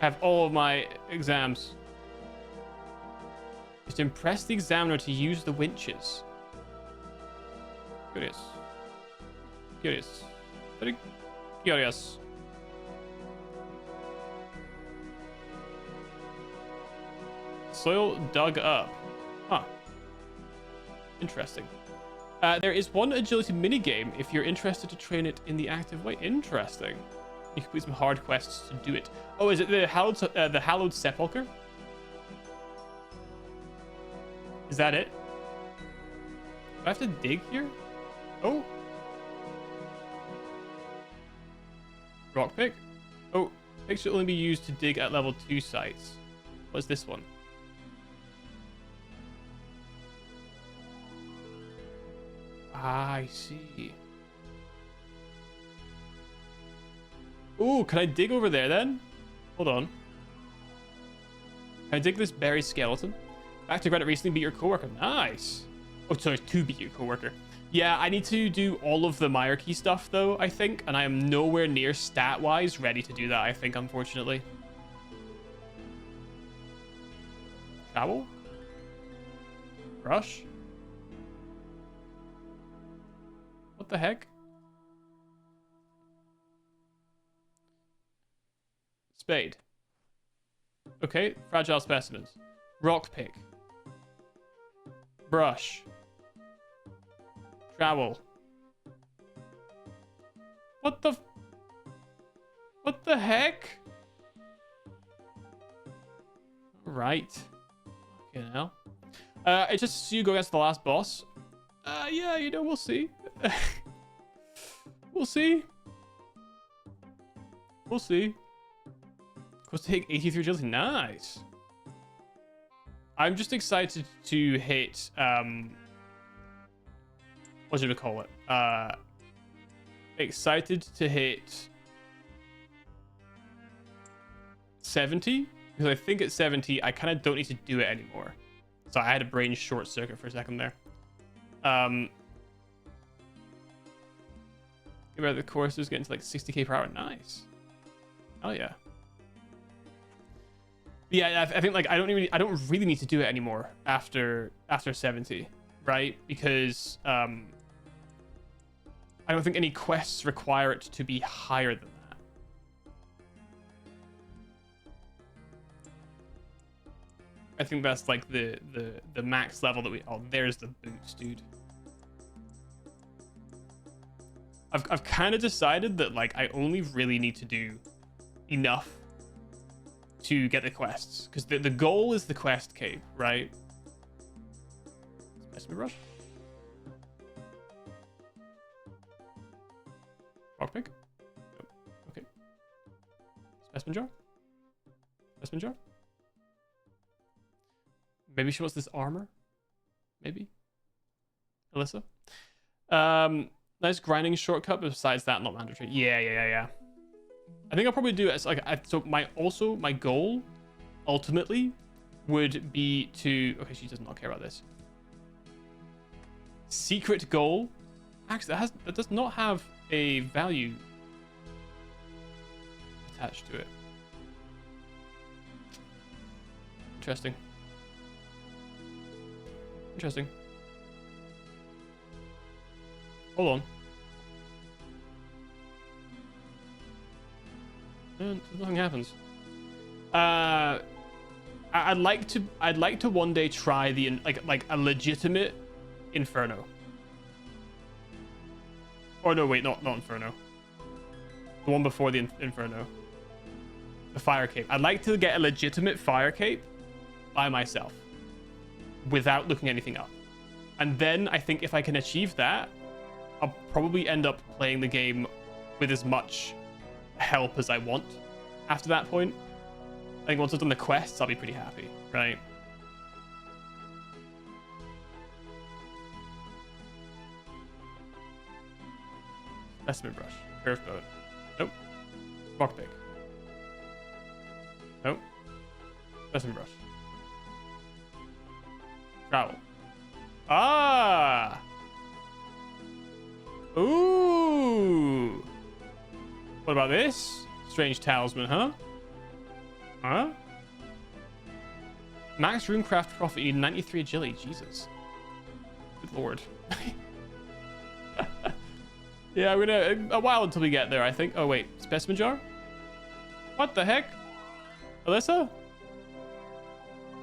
I have all of my exams. Just impress the examiner to use the winches. Curious. Curious. Very curious. Soil dug up. Huh. Interesting. There is one agility minigame if you're interested to train it in the active way. Interesting. You can complete some hard quests to do it. Oh, is it the Hallowed Sepulchre? Is that it? Do I have to dig here? Oh. Rock pick? Oh, pick should only be used to dig at level 2 sites. What's this one? Ah, I see. Ooh, can I dig over there then? Hold on. Can I dig this berry skeleton? Back to Granite recently beat your coworker. Nice. Oh, sorry, to beat your coworker. Yeah, I need to do all of the hierarchy stuff though, I think, and I am nowhere near stat-wise ready to do that, I think, unfortunately. Trowel? Brush? What the heck? Spade. Okay, fragile specimens. Rock pick. Brush. Trowel. What the heck? Right. Okay, now. It's just you go against the last boss. Yeah, you know, we'll see. We'll see. We'll see. Goes to hit 83 agility. Nice. I'm just excited to hit what should we call it? Excited to hit 70 because I think at 70 I kind of don't need to do it anymore. So I had a brain short circuit for a second there. About the course is getting to like 60k per hour. Nice. Oh yeah. But yeah, I think like I don't really need to do it anymore after 70, right? Because I don't think any quests require it to be higher than that. I think that's like the max level that we. Oh, there's the boots, dude. I've kind of decided that like I only really need to do enough to get the quests, because the goal is the quest cape, right? Specimen brush. Rock pick. Nope. Okay. Specimen jar. Specimen jar. Maybe she wants this armor. Maybe. Alyssa. Nice grinding shortcut, but besides that, not mandatory. Yeah. I think I'll probably do it as like so my goal ultimately would be to okay, she does not care about this. Secret goal. Actually, that does not have a value attached to it. Interesting. Hold on. Nothing happens. I'd like to one day try the like a legitimate Inferno. Or no, wait, not Inferno. The one before the Inferno. The Fire Cape. I'd like to get a legitimate Fire Cape by myself without looking anything up. And then I think if I can achieve that, I'll probably end up playing the game with as much help as I want after that point. I think once I've done the quests, I'll be pretty happy, right? Specimen brush. Curved bone. Nope. Rock pick. Nope. Specimen brush. Trowel. Ah! Ooh! What about this? Strange talisman, huh? Huh? Max runecraft profit, you need 93 agility. Jesus. Good lord. Yeah, we're gonna... A while until we get there, I think. Oh, wait. Specimen jar? What the heck? Alyssa?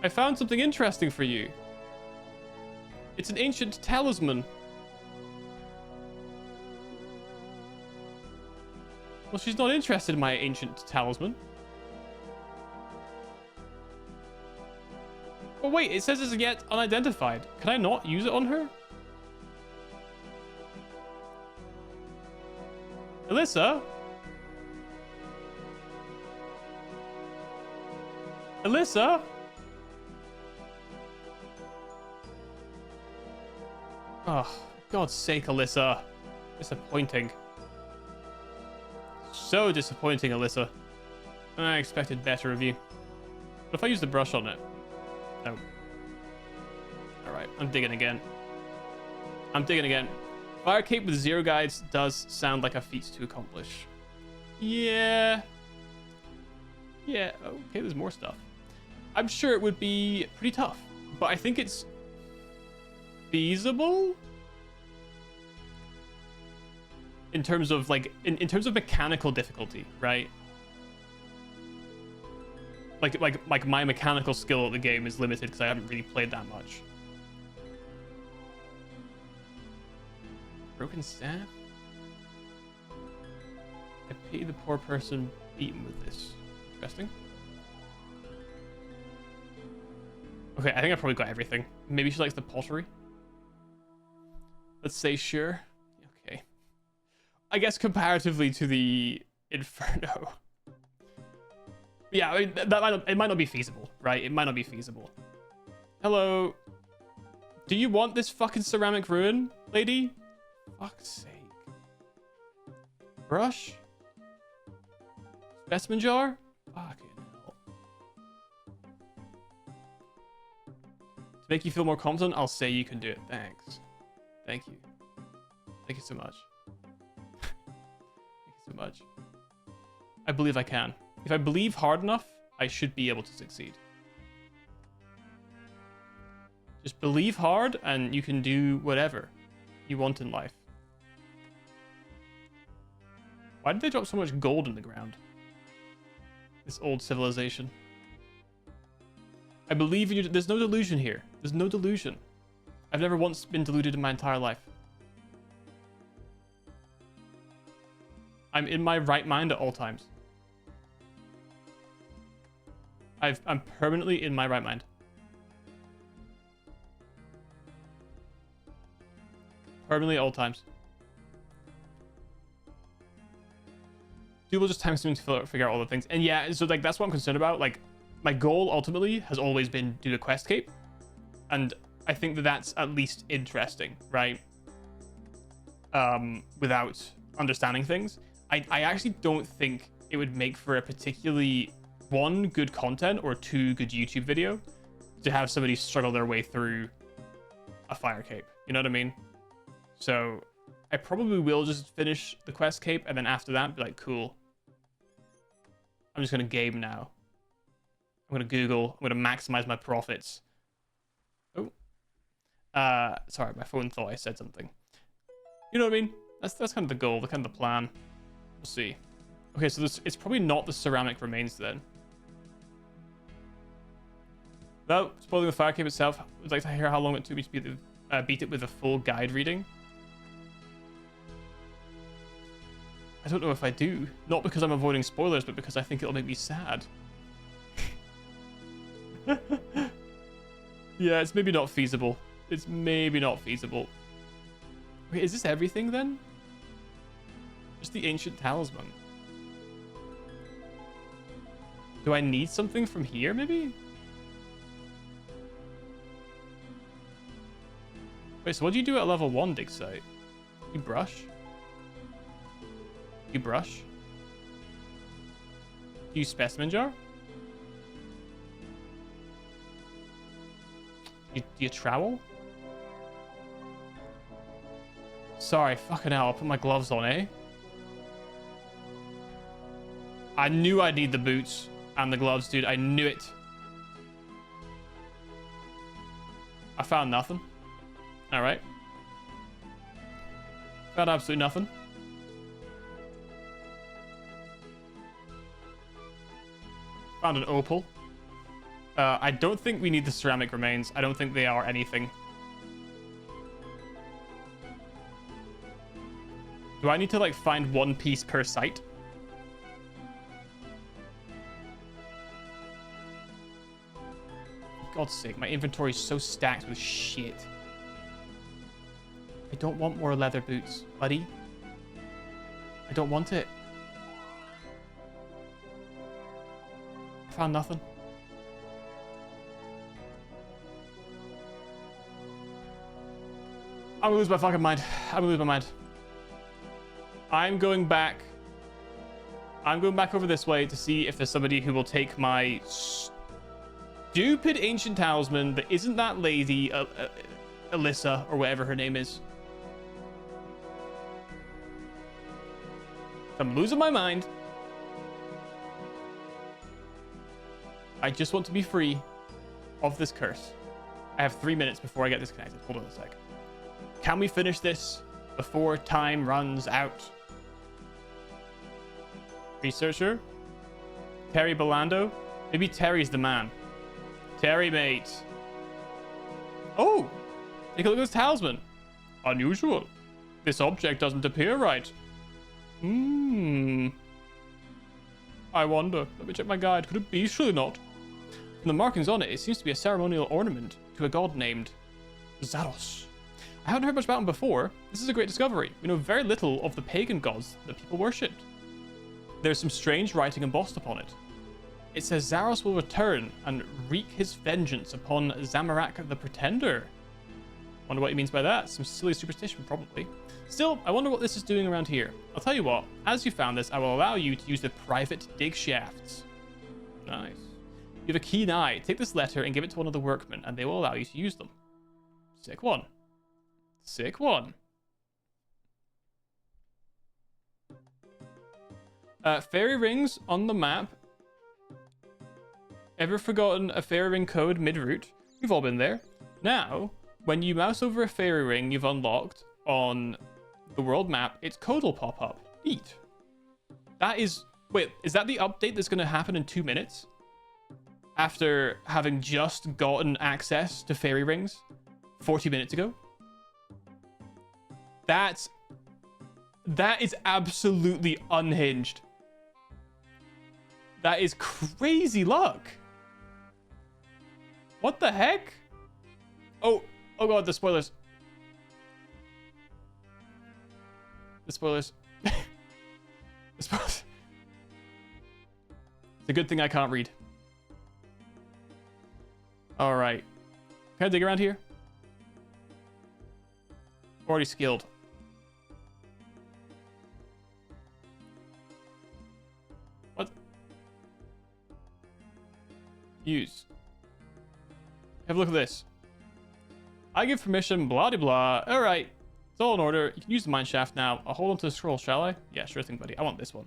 I found something interesting for you. It's an ancient talisman. Well, she's not interested in my ancient talisman. Oh, wait. It says it's yet unidentified. Can I not use it on her? Alyssa? Alyssa? Oh, God's sake, Alyssa. Disappointing. So disappointing, Alyssa. I expected better of you. What if I use the brush on it? No. Alright, I'm digging again. I'm digging again. Fire Cape with 0 guides does sound like a feat to accomplish. Yeah. Yeah, okay, there's more stuff. I'm sure it would be pretty tough, but I think it's feasible in terms of like in terms of mechanical difficulty, right? Like my mechanical skill at the game is limited because I haven't really played that much. Broken staff? I pity the poor person beaten with this. Interesting. Okay, I think I probably got everything. Maybe she likes the pottery. Let's say sure. Okay. I guess comparatively to the Inferno. Yeah, I mean, it might not be feasible, right? It might not be feasible. Hello. Do you want this fucking ceramic ruin, lady? Fuck's sake. Brush? Specimen jar? Fucking hell. To make you feel more confident, I'll say you can do it. Thanks. Thank you. Thank you so much. Thank you so much. I believe I can. If I believe hard enough, I should be able to succeed. Just believe hard and you can do whatever you want in life. Why did they drop so much gold in the ground? This old civilization. I believe in you. There's no delusion here. There's no delusion. I've never once been deluded in my entire life. I'm in my right mind at all times. I'm permanently in my right mind. Permanently at all times. Dude will just time consuming to figure out all the things. And yeah, so like that's what I'm concerned about. Like my goal ultimately has always been do the quest cape. And I think that that's at least interesting, right? Without understanding things. I actually don't think it would make for a particularly, one, good content or two, good YouTube video to have somebody struggle their way through a fire cape. You know what I mean? So I probably will just finish the quest cape and then after that be like, cool. I'm just going to game now. I'm going to Google. I'm going to maximize my profits. Oh. Sorry, my phone thought I said something. You know what I mean? That's kind of the goal, the kind of the plan. We'll see. Okay, so it's probably not the ceramic remains then. Without spoiling the fire cave itself, I'd like to hear how long it took me to beat it with a full guide reading. I don't know if I do. Not because I'm avoiding spoilers, but because I think it'll make me sad. Yeah, it's maybe not feasible. It's maybe not feasible. Okay, is this everything then? Just the ancient talisman. Do I need something from here, maybe? Wait, so what do you do at level 1 dig site? You brush? You brush? Do you specimen jar? Do you trowel? Sorry, fucking hell, I'll put my gloves on, eh? I knew I'd need the boots and the gloves, dude. I knew it. I found nothing. Alright. Found absolutely nothing. Found an opal. I don't think we need the ceramic remains. I don't think they are anything. Do I need to, like, find one piece per site? For God's sake, my inventory is so stacked with shit. I don't want more leather boots, buddy. I don't want it. I found nothing. I'm gonna lose my fucking mind. I'm gonna lose my mind. I'm going back over this way to see if there's somebody who will take my stupid ancient talisman that isn't that lady, Alyssa, or whatever her name is. I'm losing my mind. I just want to be free of this curse. I have 3 minutes before I get disconnected. Hold on a sec. Can we finish this before time runs out? Researcher? Terry Belando? Maybe Terry's the man. Terry, mate. Oh! Take a look at this talisman. Unusual. This object doesn't appear right. I wonder. Let me check my guide. Could it be? Surely not. From the markings on it, it seems to be a ceremonial ornament to a god named Zaros. I haven't heard much about him before. This is a great discovery. We know very little of the pagan gods that people worshipped. There's some strange writing embossed upon it. It says Zaros will return and wreak his vengeance upon Zamorak the Pretender. Wonder what he means by that. Some silly superstition, probably. Still, I wonder what this is doing around here. I'll tell you what, as you found this, I will allow you to use the private dig shafts. Nice. You have a keen eye. Take this letter and give it to one of the workmen, and they will allow you to use them. Sick one. Sick one. Fairy rings on the map. Ever forgotten a fairy ring code mid-route? We've all been there. Now, when you mouse over a fairy ring you've unlocked on the world map, its code will pop up. Neat. That is... Wait, is that the update that's going to happen in 2 minutes? After having just gotten access to fairy rings 40 minutes ago? That is absolutely unhinged. That is crazy luck. What the heck? Oh god, the spoilers. The spoilers. The spoilers. It's a good thing I can't read. Alright. Can I dig around here? Already skilled. What? Use. Have a look at this. I give permission, blah de blah. Alright. It's all in order. You can use the mine shaft now. I'll hold on to the scroll, shall I? Yeah, sure thing, buddy. I want this one.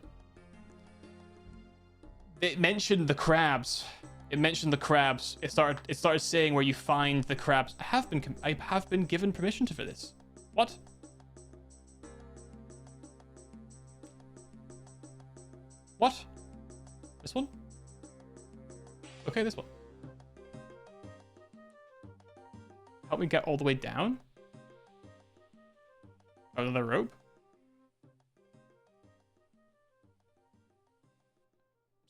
It mentioned the crabs. It mentioned the crabs. It started saying where you find the crabs. I have been given permission for this. What? What? This one? Okay, this one. Help me get all the way down? Another rope?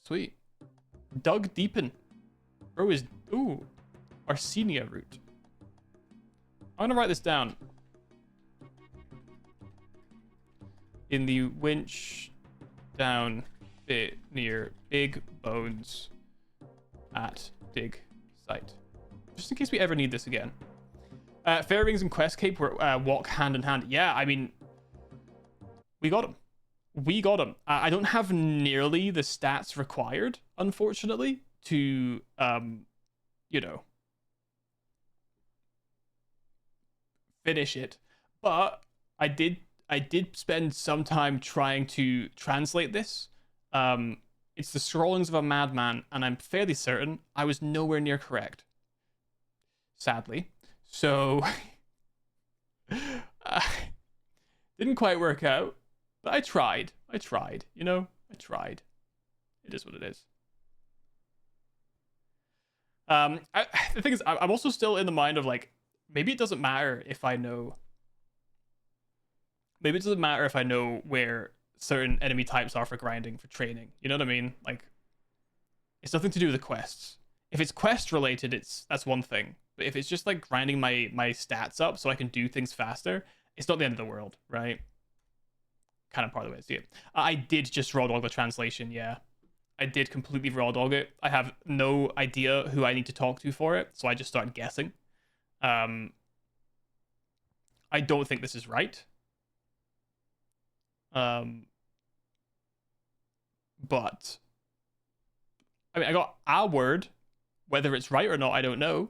Sweet. Dug deepen. Bro is... Ooh. Arsenia root. I'm gonna write this down. In the winch down bit near big bones at dig site. Just in case we ever need this again. Fairy rings and quest cape walk hand in hand. Yeah, I mean, we got them. We got them. I don't have nearly the stats required, unfortunately, to, you know, finish it. But I did spend some time trying to translate this. It's the scrollings of a madman, and I'm fairly certain I was nowhere near correct. Sadly. So, didn't quite work out, but I tried, you know, I tried. It is what it is. The thing is, I'm also still in the mind of, like, maybe it doesn't matter if I know, where certain enemy types are for grinding, for training, you know what I mean? Like, it's nothing to do with the quests. If it's quest related, that's one thing. But if it's just like grinding my stats up so I can do things faster, it's not the end of the world, right? Kind of part of the way I see it. I did just raw dog the translation, yeah. I did completely raw dog it. I have no idea who I need to talk to for it, so I just started guessing. I don't think this is right. But I mean, I got a word. Whether it's right or not, I don't know.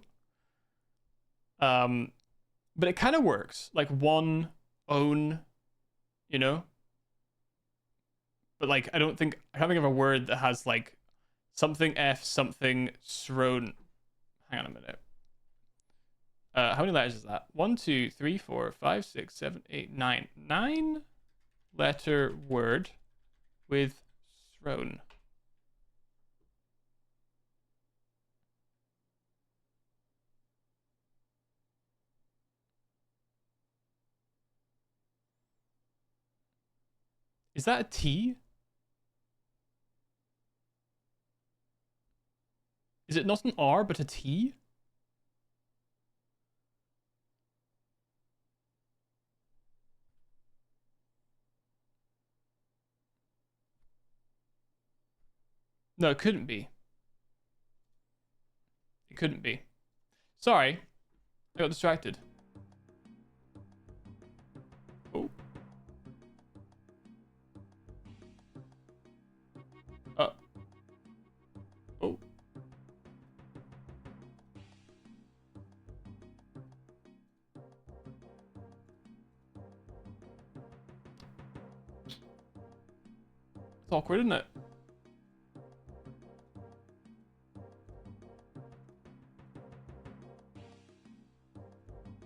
But it kind of works. Like one, own, you know? But like, I can't think of a word that has like something F, something thrown. Hang on a minute. How many letters is that? 1, 2, 3, 4, 5, 6, 7, 8, 9. 9 letter word with thrown. Is that a T? Is it not an R, but a T? No, it couldn't be. It couldn't be. Sorry. I got distracted. Oh. Oh. It's awkward, isn't it?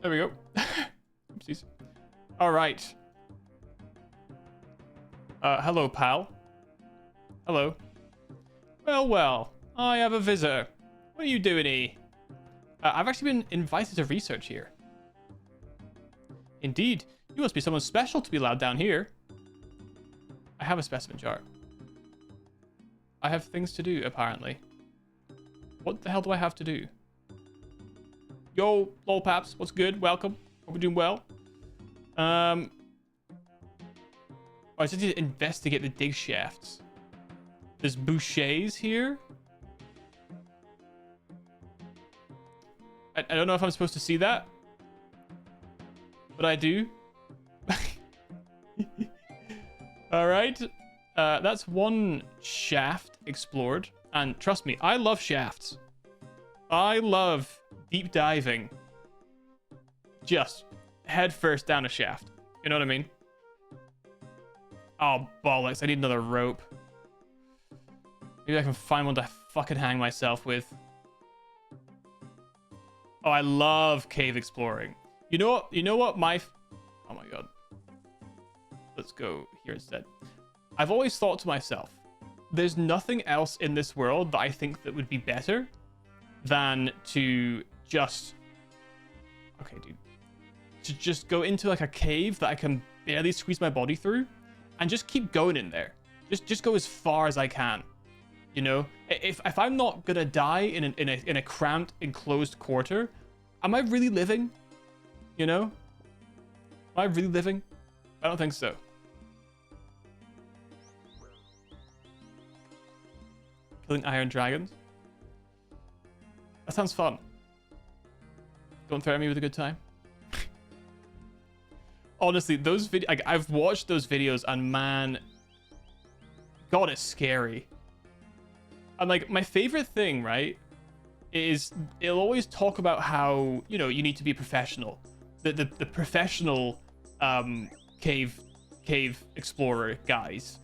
There we go. Oopsies. All right. Hello, pal. Hello. Well. I have a visitor. What are you doing here? I've actually been invited to research here. Indeed. You must be someone special to be allowed down here. I have a specimen jar. I have things to do, apparently. What the hell do I have to do? Yo, lol paps, what's good? Welcome. Hope we're doing well. I just need to investigate the dig shafts. There's bouchers here. I don't know if I'm supposed to see that, but I do. All right. That's one shaft explored. And trust me, I love shafts. I love deep diving. Just head first down a shaft. You know what I mean? Oh, bollocks. I need another rope. Maybe I can find one to fucking hang myself with. Oh, I love cave exploring. You know what? Oh my god. Let's go here instead. I've always thought to myself, there's nothing else in this world that I think that would be better than to just... Okay, dude. To just go into like a cave that I can barely squeeze my body through and just keep going in there. Just go as far as I can. You know? If I'm not gonna die in a cramped, enclosed quarter, am I really living? You know? Am I really living? I don't think so. Killing iron dragons. That sounds fun. Don't threaten me with a good time. Honestly, those videos, like, I've watched those videos and man, God, it's scary. And like, my favorite thing, right, is it'll always talk about how, you know, you need to be a professional. The professional cave explorer guys,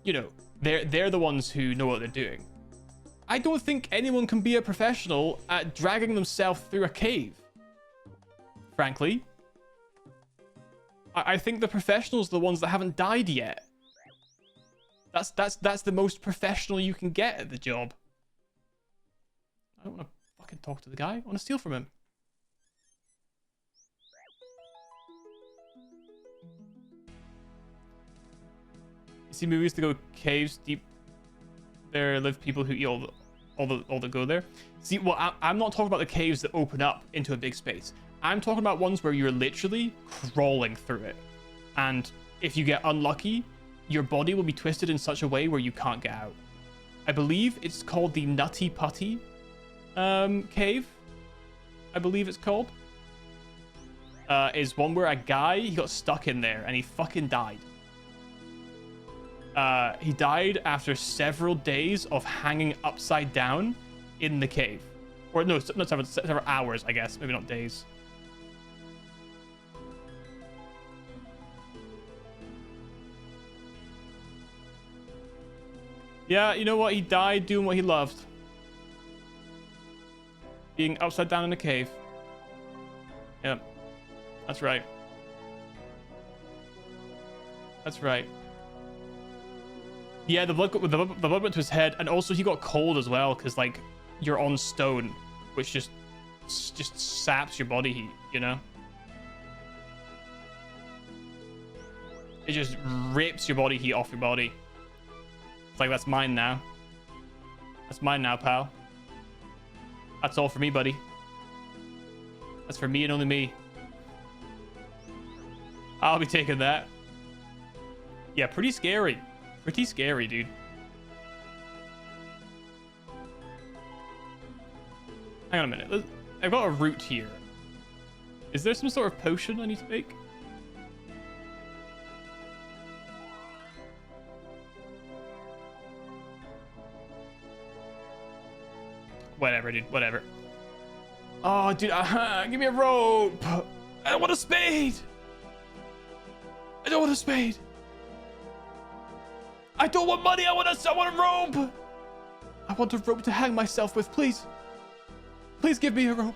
you know, they're the ones who know what they're doing. I don't think anyone can be a professional at dragging themselves through a cave. Frankly, I think the professionals are the ones that haven't died yet. That's the most professional you can get at the job. I don't want to fucking talk to the guy. I want to steal from him. You see movies that go caves deep. There live people who eat all that go there. See, well, I'm not talking about the caves that open up into a big space. I'm talking about ones where you're literally crawling through it, and if you get unlucky, your body will be twisted in such a way where you can't get out. I believe it's called the Nutty Putty cave. I believe it's called. Is one where a guy, he got stuck in there and he fucking died. He died after several days of hanging upside down in the cave. Or no, not several hours, I guess. Maybe not days. Yeah, you know what? He died doing what he loved. Being upside down in a cave. Yep. That's right. That's right. Yeah, the blood went to his head, and also he got cold as well, because like you're on stone, which just saps your body heat, you know? It just rips your body heat off your body. It's like, that's mine now. That's mine now, pal. That's all for me, buddy. That's for me and only me. I'll be taking that. Yeah, pretty scary. Pretty scary, dude. Hang on a minute. I've got a route here. Is there some sort of potion I need to make? Whatever, dude. Whatever. Oh, dude. Give me a rope. I don't want a spade. I don't want a spade. I don't want money. I want a rope. I want a rope to hang myself with, please. Please give me a rope.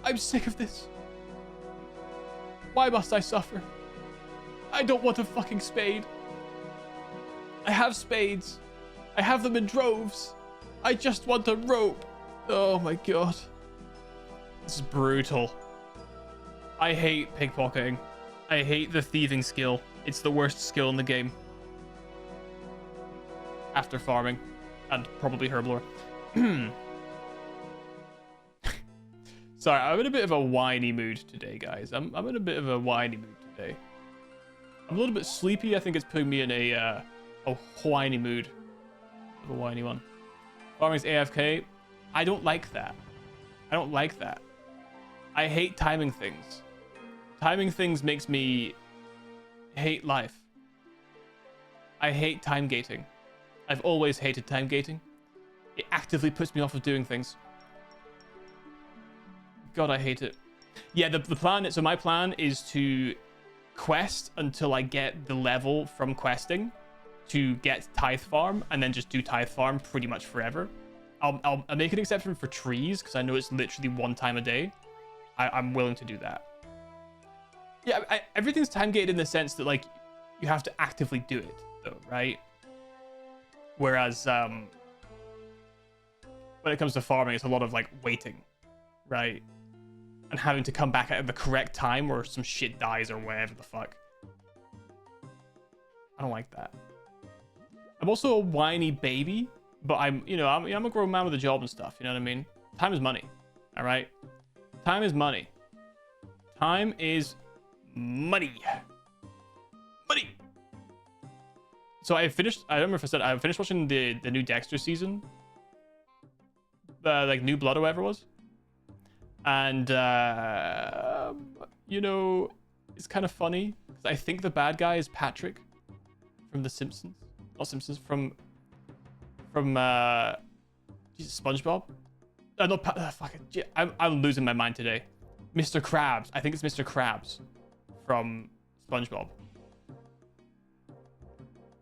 I'm sick of this. Why must I suffer? I don't want a fucking spade. I have spades. I have them in droves. I just want a rope. Oh my god. This is brutal. I hate pickpocketing. I hate the thieving skill. It's the worst skill in the game. After farming. And probably herblore. Sorry, I'm in a bit of a whiny mood today, guys. I'm in a bit of a whiny mood today. I'm a little bit sleepy. I think it's putting me in a whiny mood. A whiny one. Farming's AFK. I don't like that. I don't like that. I hate timing things. Timing things makes me hate life. I hate time gating. I've always hated time gating. It actively puts me off of doing things. God, I hate it. Yeah, the plan, so my plan is to quest until I get the level from questing to get tithe farm, and then just do tithe farm pretty much forever. I'll make an exception for trees, because I know it's literally one time a day. I'm willing to do that. Yeah, everything's time gated in the sense that, like, you have to actively do it, though, right? Whereas when it comes to farming, it's a lot of like waiting, right? And having to come back at the correct time or some shit dies or whatever the fuck. I don't like that. I'm also a whiny baby, but I'm a grown man with a job and stuff, you know what I mean? Time is money, all right? Time is money. Time is money. Money! So I don't remember if I said, I finished watching the new Dexter season. Like New Blood or whatever it was. And, you know, it's kind of funny. Because I think the bad guy is Patrick from The Simpsons. Not Simpsons, from Jesus, SpongeBob? No, fuck it. I'm losing my mind today. Mr. Krabs. I think it's Mr. Krabs from SpongeBob.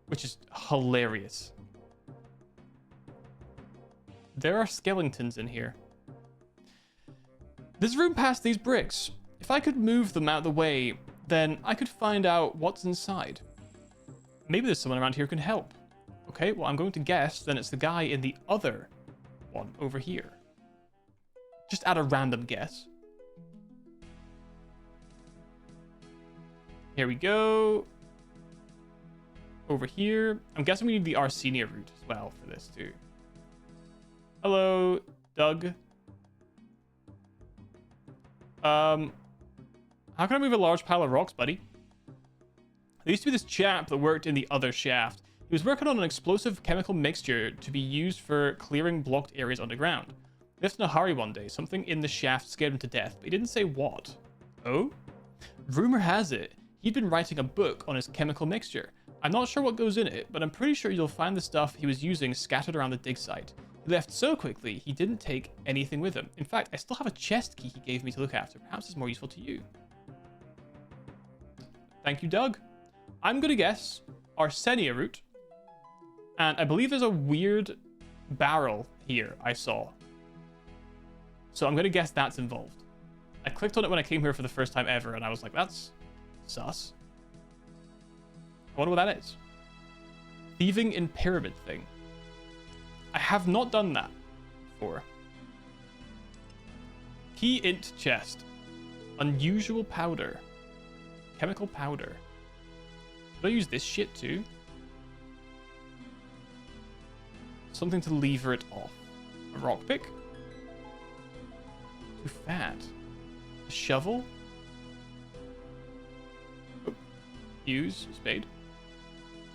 Which is hilarious. There are skeletons in here. This room past these bricks. If I could move them out of the way, then I could find out what's inside. Maybe there's someone around here who can help. Okay, well, I'm going to guess then it's the guy in the other one over here. Just add a random guess. Here we go. Over here. I'm guessing we need the Arsenia route as well for this too. Hello, Doug. How can I move a large pile of rocks, buddy? There used to be this chap that worked in the other shaft. He was working on an explosive chemical mixture to be used for clearing blocked areas underground. He left in a hurry one day. Something in the shaft scared him to death, but he didn't say what. Oh? Rumor has it he'd been writing a book on his chemical mixture. I'm not sure what goes in it, but I'm pretty sure you'll find the stuff he was using scattered around the dig site. He left so quickly, he didn't take anything with him. In fact, I still have a chest key he gave me to look after. Perhaps it's more useful to you. Thank you, Doug. I'm going to guess Arsenia route. And I believe there's a weird barrel here I saw. So I'm going to guess that's involved. I clicked on it when I came here for the first time ever, and I was like, that's sus. I wonder what that is. Thieving in pyramid thing. I have not done that before. Key int chest. Unusual powder. Chemical powder. Should I use this shit too? Something to lever it off. A rock pick? Too fat. A shovel? Oh. Use spade.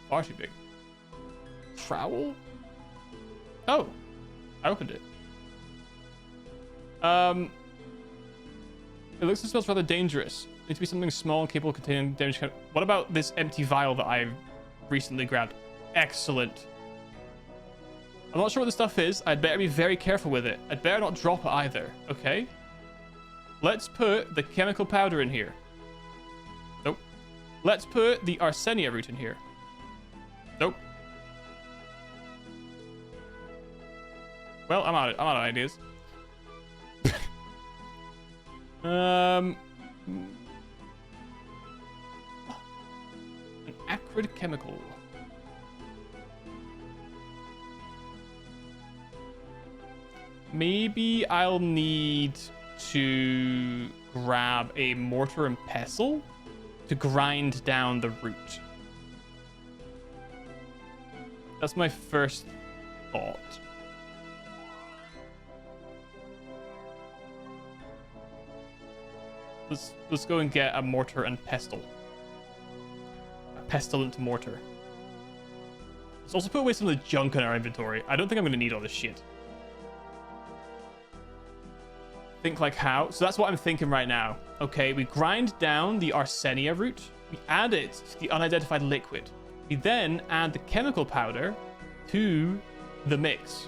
Far too big. Trowel? Oh, I opened it. It looks and smells rather dangerous. Needs to be something small, capable of containing damage. What about this empty vial that I recently grabbed? Excellent. I'm not sure what the stuff is. I'd better be very careful with it. I'd better not drop it either. Okay. Let's put the chemical powder in here. Nope. Let's put the Arsenia root in here. Nope. Well, I'm out of ideas. An acrid chemical. Maybe I'll need to grab a mortar and pestle to grind down the root. That's my first thought. Let's go and get a mortar and pestle. A pestilent mortar. Let's also put away some of the junk in our inventory. I don't think I'm going to need all this shit. Think like how? So that's what I'm thinking right now. Okay, we grind down the Arsenia root. We add it to the unidentified liquid. We then add the chemical powder to the mix.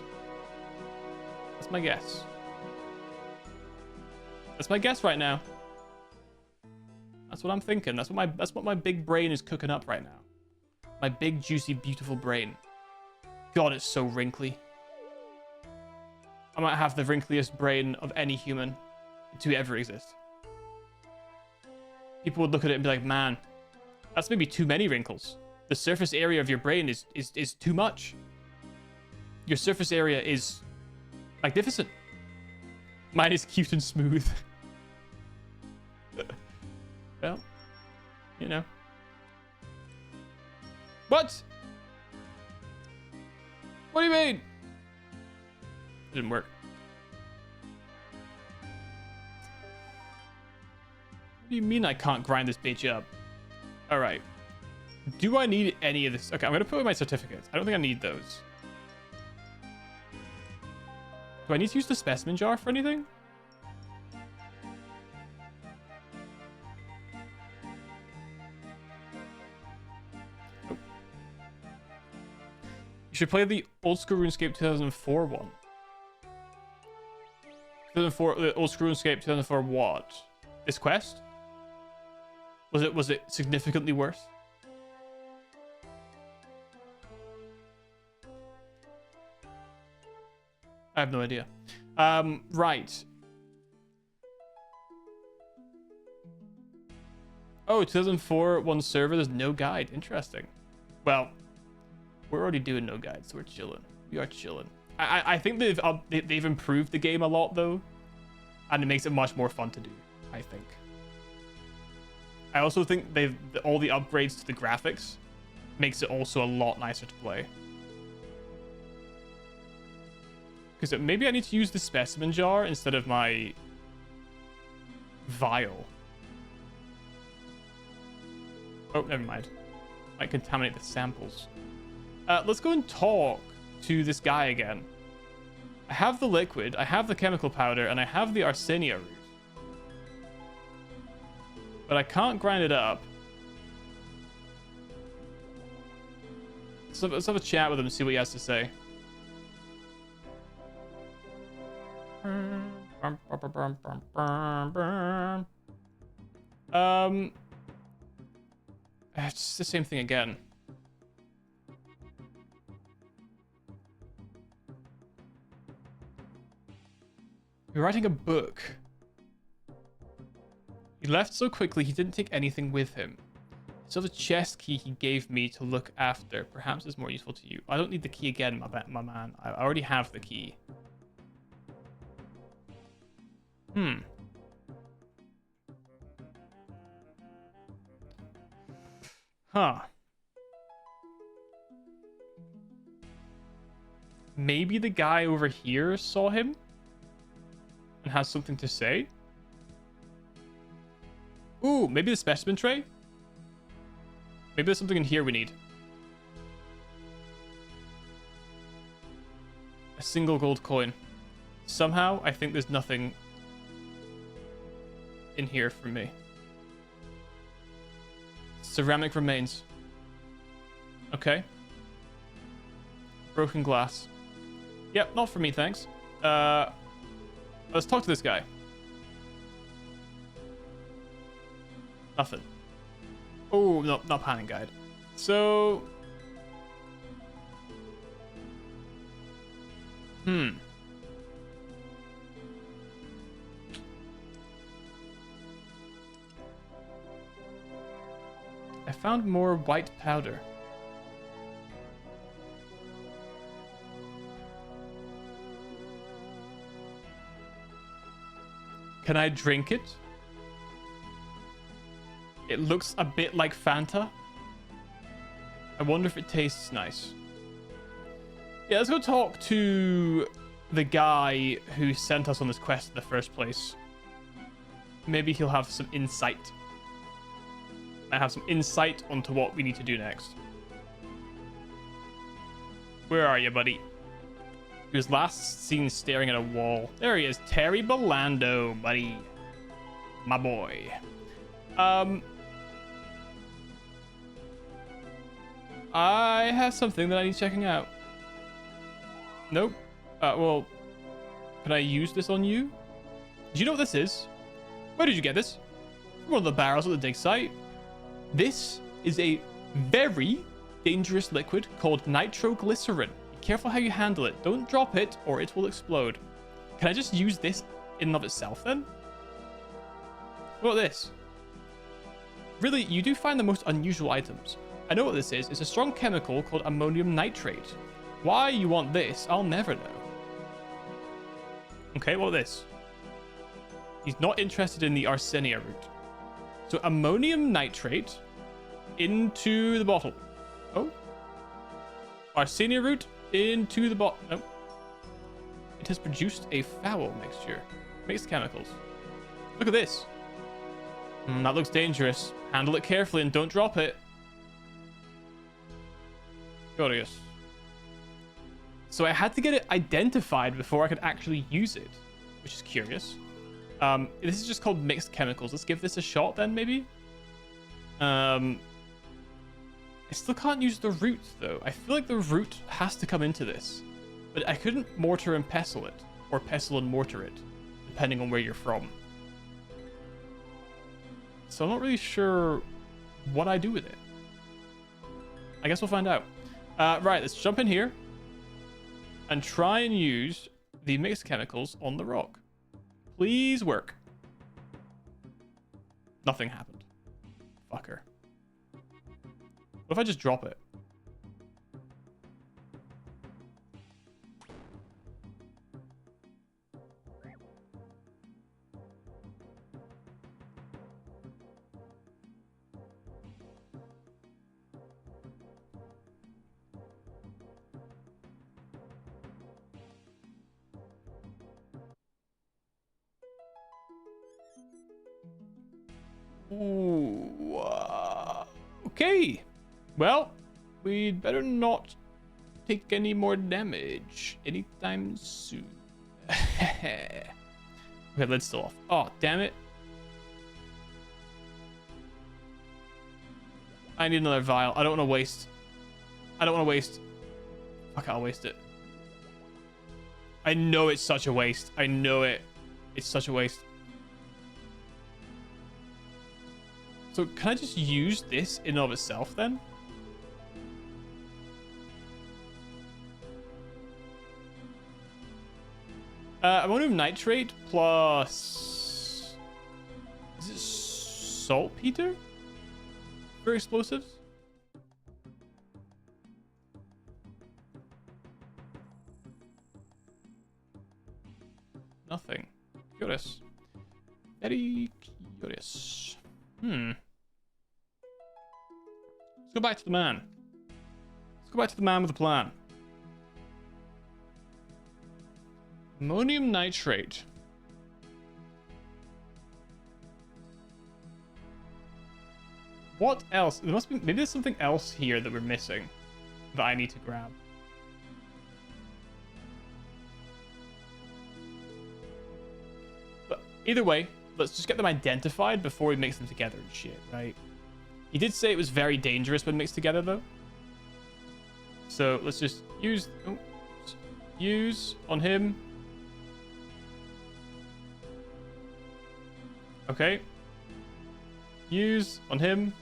That's my guess. That's my guess right now. That's what I'm thinking. That's what my big brain is cooking up right now. My big, juicy, beautiful brain. God, it's so wrinkly. I might have the wrinkliest brain of any human to ever exist. People would look at it and be like, man, that's maybe too many wrinkles. The surface area of your brain is too much. your surface area is magnificent. Mine is cute and smooth. Well, you know. What? What do you mean? It didn't work. What do you mean I can't grind this bitch up? All right. Do I need any of this? Okay, I'm going to put away my certificates. I don't think I need those. Do I need to use the specimen jar for anything? Nope. You should play the old school RuneScape 2004 one. 2004, the old school RuneScape 2004 what? This quest? Was it significantly worse? I have no idea. Right. Oh, 2004 one server. There's no guide. Interesting. Well, we're already doing no guide, so we're chilling. We are chilling. I think they've improved the game a lot though, and it makes it much more fun to do. I think. I also think all the upgrades to the graphics makes it also a lot nicer to play. Because maybe I need to use the specimen jar instead of my vial. Oh, never mind. Might contaminate the samples. Let's go and talk to this guy again. I have the liquid, I have the chemical powder, and I have the Arsenia root. But I can't grind it up. So let's have a chat with him and see what he has to say. It's the same thing again. You're writing a book. He left so quickly he didn't take anything with him. So the chest key he gave me to look after perhaps is more useful to you. I don't need the key again, my man. I already have the key. Huh. Maybe the guy over here saw him and has something to say? Ooh, maybe the specimen tray? Maybe there's something in here we need. A single gold coin. Somehow, I think there's nothing in here for me. Ceramic remains. Okay. Broken glass. Yep, not for me, thanks. Let's talk to this guy. Nothing. Oh, no, not panning guide. So... I found more white powder. Can I drink it? It looks a bit like Fanta. I wonder if it tastes nice. Yeah, let's go talk to the guy who sent us on this quest in the first place. Maybe he'll have some insight. I have some insight onto what we need to do next. Where are you, buddy? He was last seen staring at a wall. There he is. Terry Belando, buddy. My boy. I have something that I need checking out. Nope. Well, can I use this on you? Do you know what this is? Where did you get this? From one of the barrels at the dig site. This is a very dangerous liquid called nitroglycerin. Be careful how you handle it. Don't drop it or it will explode. Can I just use this in and of itself then? What about this? Really, you do find the most unusual items. I know what this is. It's a strong chemical called ammonium nitrate. Why you want this, I'll never know. Okay, what about this? He's not interested in the Arsenia route. So ammonium nitrate into the bottle. Oh. Arsenia root into the bottle. Nope. It has produced a foul mixture. Mixed chemicals. Look at this. That looks dangerous. Handle it carefully and don't drop it. Curious. So I had to get it identified before I could actually use it, which is curious. This is just called mixed chemicals. Let's give this a shot then, maybe. I still can't use the root though. I feel like the root has to come into this, but I couldn't mortar and pestle it, or pestle and mortar it, depending on where you're from. So I'm not really sure what I do with it. I guess we'll find out. Right, let's jump in here and try and use the mixed chemicals on the rock. Please work. Nothing happened. Fucker. What if I just drop it? Ooh, okay. Well, we'd better not take any more damage anytime soon. Okay, lid's still off. Oh, damn it. I need another vial. I don't want to waste. Fuck, I'll waste it. I know it's such a waste. I know it. It's such a waste. So can I just use this in and of itself then? Ammonium nitrate plus... Is it saltpeter for explosives? Nothing. Curious. Very curious. Let's go back to the man. Let's go back to the man with a plan. Ammonium nitrate. What else? There must be, maybe there's something else here that we're missing that I need to grab. But either way, let's just get them identified before we mix them together and shit, right? He did say it was very dangerous when mixed together, though. So let's just use... Oh, use on him. Okay. Use on him.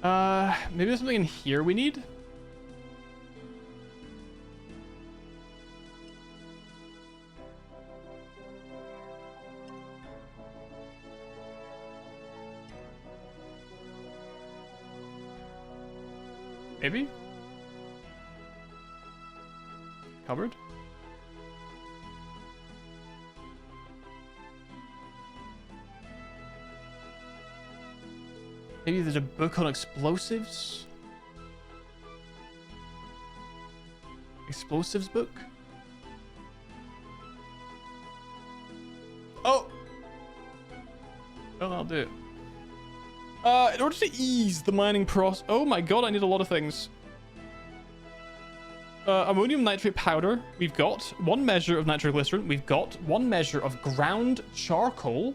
Maybe there's something in here we need? Maybe? Cupboard? Maybe there's a book on explosives? Explosives book? Oh! Well, I'll do it. In order to ease the mining process... Oh my god, I need a lot of things. Ammonium nitrate powder, we've got. 1 measure of nitroglycerin, we've got. 1 measure of ground charcoal.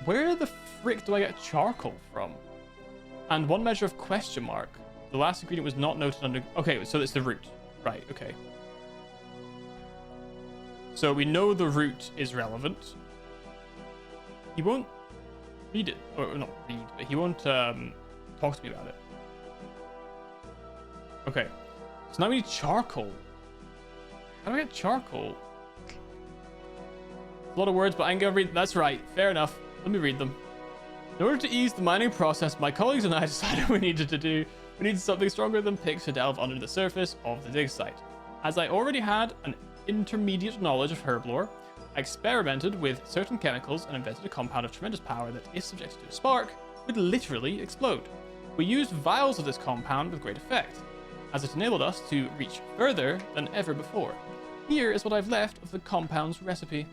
Where the frick do I get charcoal from? And 1 measure of question mark. The last ingredient was not noted under... Okay, so it's the root. Right, okay. So we know the root is relevant. He won't read it. Or not read, but he won't talk to me about it. Okay. So now we need charcoal. How do I get charcoal? A lot of words, but I ain't gonna read... That's right. Fair enough. Let me read them. In order to ease the mining process, my colleagues and I decided we needed something stronger than picks to delve under the surface of the dig site. As I already had an intermediate knowledge of herb lore, I experimented with certain chemicals and invented a compound of tremendous power that, if subjected to a spark, would literally explode. We used vials of this compound with great effect, as it enabled us to reach further than ever before. Here is what I've left of the compound's recipe.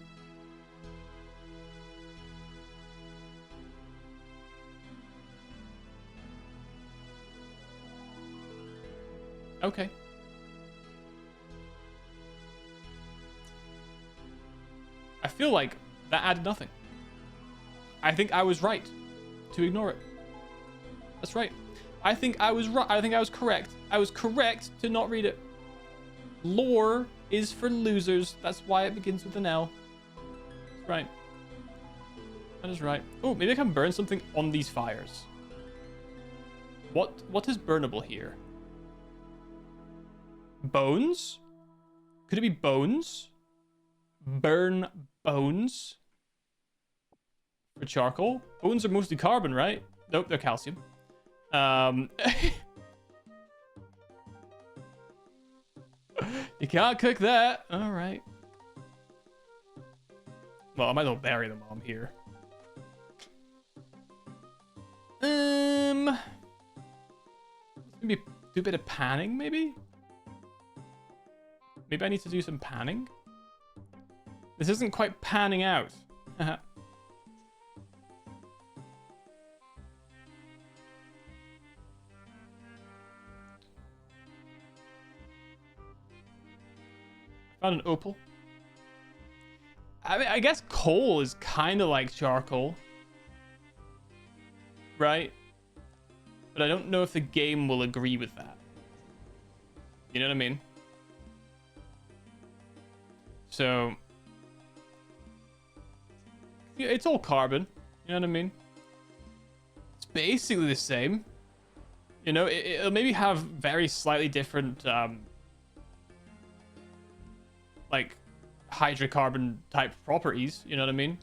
Okay. I feel like that added nothing. I think I was right to ignore it. That's right. I think I was right. I think I was correct. I was correct to not read it. Lore is for losers. That's why it begins with an L. That's right. That is right. Oh, maybe I can burn something on these fires. What is burnable here? Bones? Could it be bones? Burn bones for charcoal. Bones are mostly carbon, right? Nope, they're calcium. You can't cook that. All right. Well, I might as well bury them while I'm here. Maybe do a bit of panning, maybe? Maybe I need to do some panning? This isn't quite panning out. Found an opal. I mean, I guess coal is kind of like charcoal. Right? But I don't know if the game will agree with that. You know what I mean? So... yeah, it's all carbon. You know what I mean? It's basically the same. You know, it'll maybe have very slightly different... like hydrocarbon type properties, you know what I mean?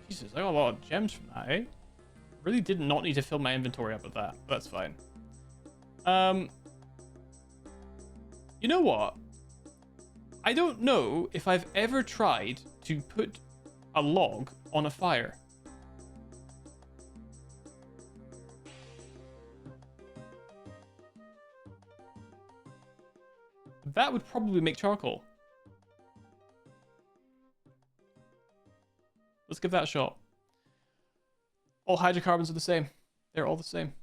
Jesus, I got a lot of gems from that, eh? Really did not need to fill my inventory up with that. That's fine. You know what? I don't know if I've ever tried to put a log on a fire. That would probably make charcoal. Let's give that a shot. All hydrocarbons are the same. They're all the same.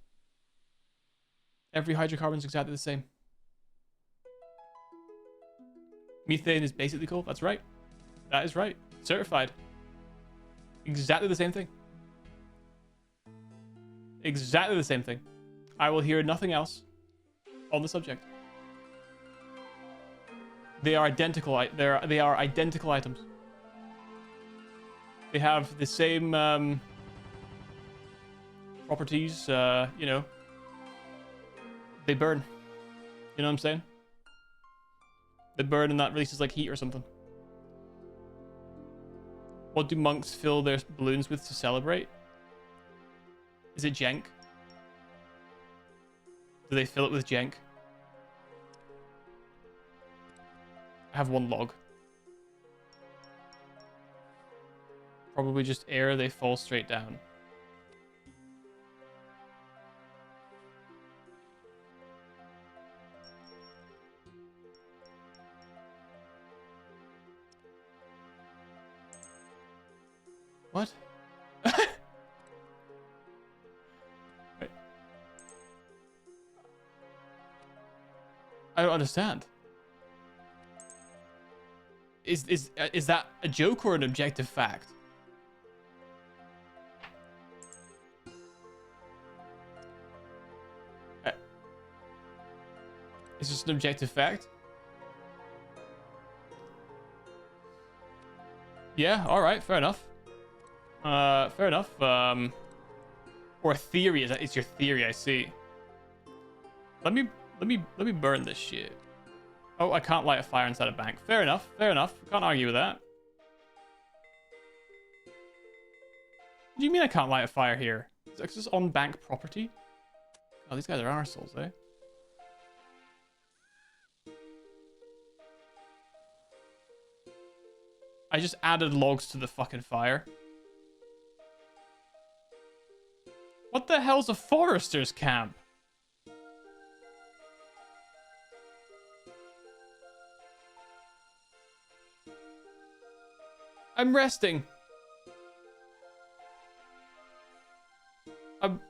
Every hydrocarbon is exactly the same. Methane is basically coal. That's right. That is right. Certified. Exactly the same thing. Exactly the same thing. I will hear nothing else on the subject. They are identical. They are identical items. They have the same properties. You know, they burn. You know what I'm saying? They burn, and that releases like heat or something. What do monks fill their balloons with to celebrate? Is it jank? Do they fill it with jank? I have one log. Probably just air, they fall straight down. What? Wait. I don't understand. Is that a joke or an objective fact? Is this an objective fact? Yeah, all right, fair enough. Fair enough. Or a theory. It's your theory, I see. Let me burn this shit. Oh, I can't light a fire inside a bank. Fair enough. Fair enough. Can't argue with that. do you mean I can't light a fire here? Is this on bank property? Oh, these guys are arseholes, eh? I just added logs to the fucking fire. What the hell's a forester's camp? I'm resting. I'm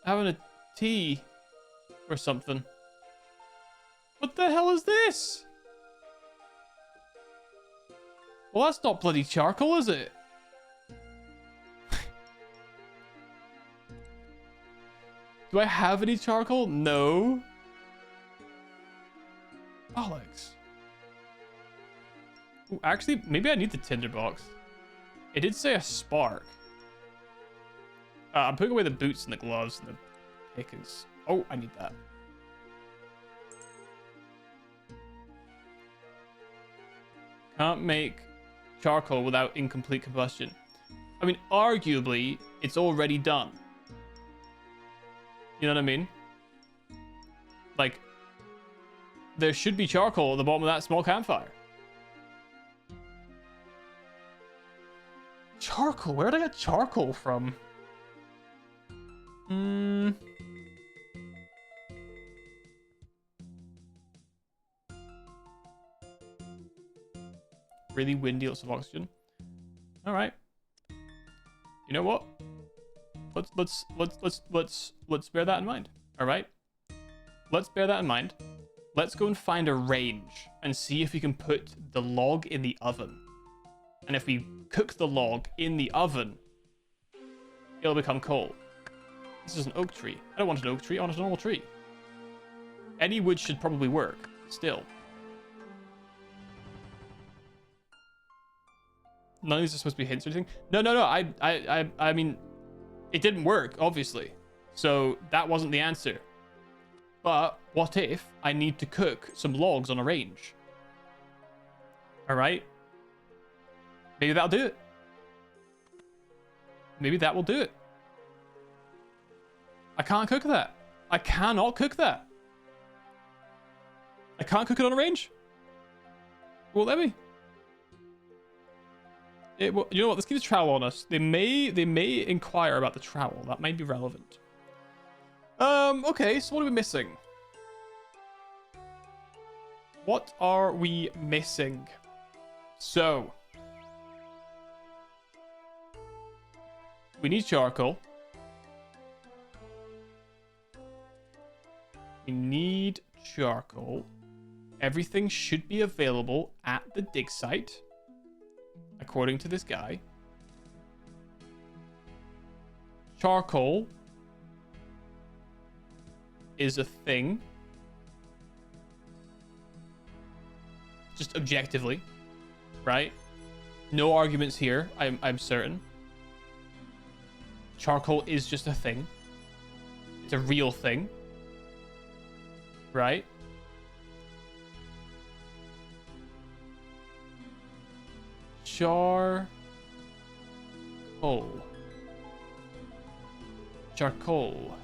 having a tea or something. What the hell is this? Well, that's not bloody charcoal, is it? Do I have any charcoal? No. Bollocks. Ooh, actually, maybe I need the tinderbox. It did say a spark. I'm putting away the boots and the gloves and the pickings. Oh, I need that. Can't make charcoal without incomplete combustion. I mean, arguably, it's already done. You know what I mean? Like, there should be charcoal at the bottom of that small campfire. Charcoal? Where did I get charcoal from? Really windy, lots of oxygen. All right. You know what? Let's bear that in mind. All right. Let's bear that in mind. Let's go and find a range and see if we can put the log in the oven. And if we cook the log in the oven, it'll become coal. This is an oak tree. I don't want an oak tree. I want a normal tree. Any wood should probably work. Still. None of these are supposed to be hints or anything. No. I mean, it didn't work, obviously. So that wasn't the answer. But what if I need to cook some logs on a range? All right. Maybe that'll do it. Maybe that will do it. I can't cook that. I cannot cook that. I can't cook it on a range. Well, let me. You know what? Let's keep the trowel on us. They may inquire about the trowel. That might be relevant. Okay, so what are we missing? What are we missing? So, we need charcoal. We need charcoal. Everything should be available at the dig site, according to this guy. Charcoal is a thing. Just objectively, right? No arguments here, I'm certain. Charcoal is just a thing. It's a real thing. Right? Charcoal. Charcoal.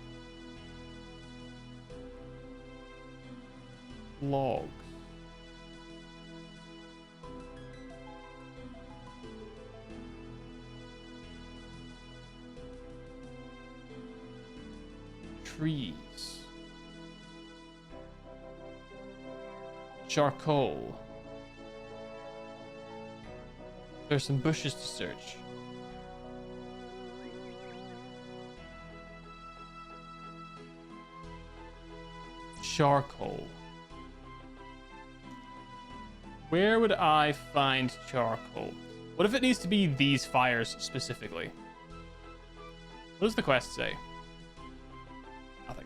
Logs. Trees. Charcoal. There's some bushes to search. Charcoal. Where would I find charcoal? What if it needs to be these fires specifically? What does the quest say? Nothing.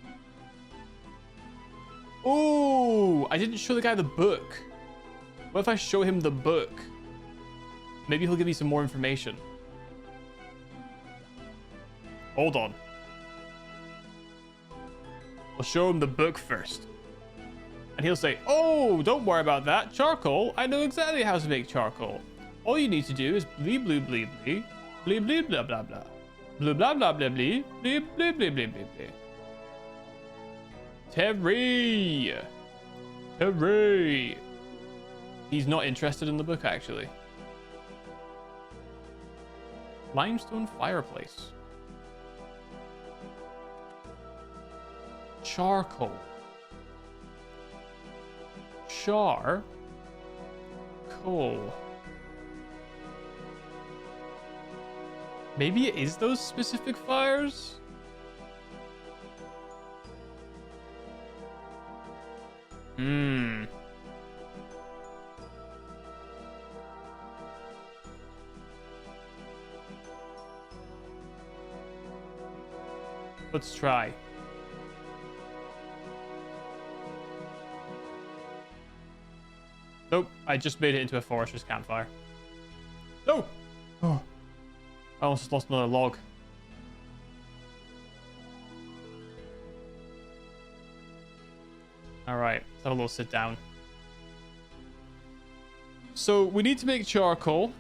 Oh, I didn't show the guy the book. What if I show him the book? Maybe he'll give me some more information. Hold on. We'll show him the book first. And he'll say, oh, don't worry about that. Charcoal? I know exactly how to make charcoal. All you need to do is bleep, bleep, bleep, bleep, bleep, bleep, blah, blah, blah. Blah blah blah blah blah blah blah blah blah blah. Terry. Terry. He's not interested in the book, actually. Limestone fireplace. Charcoal. Char. Coal. Maybe it is those specific fires? Hmm. Let's try. Nope, I just made it into a forester's campfire. No! Oh. I almost lost another log. Alright, let's have a little sit down. So, we need to make charcoal.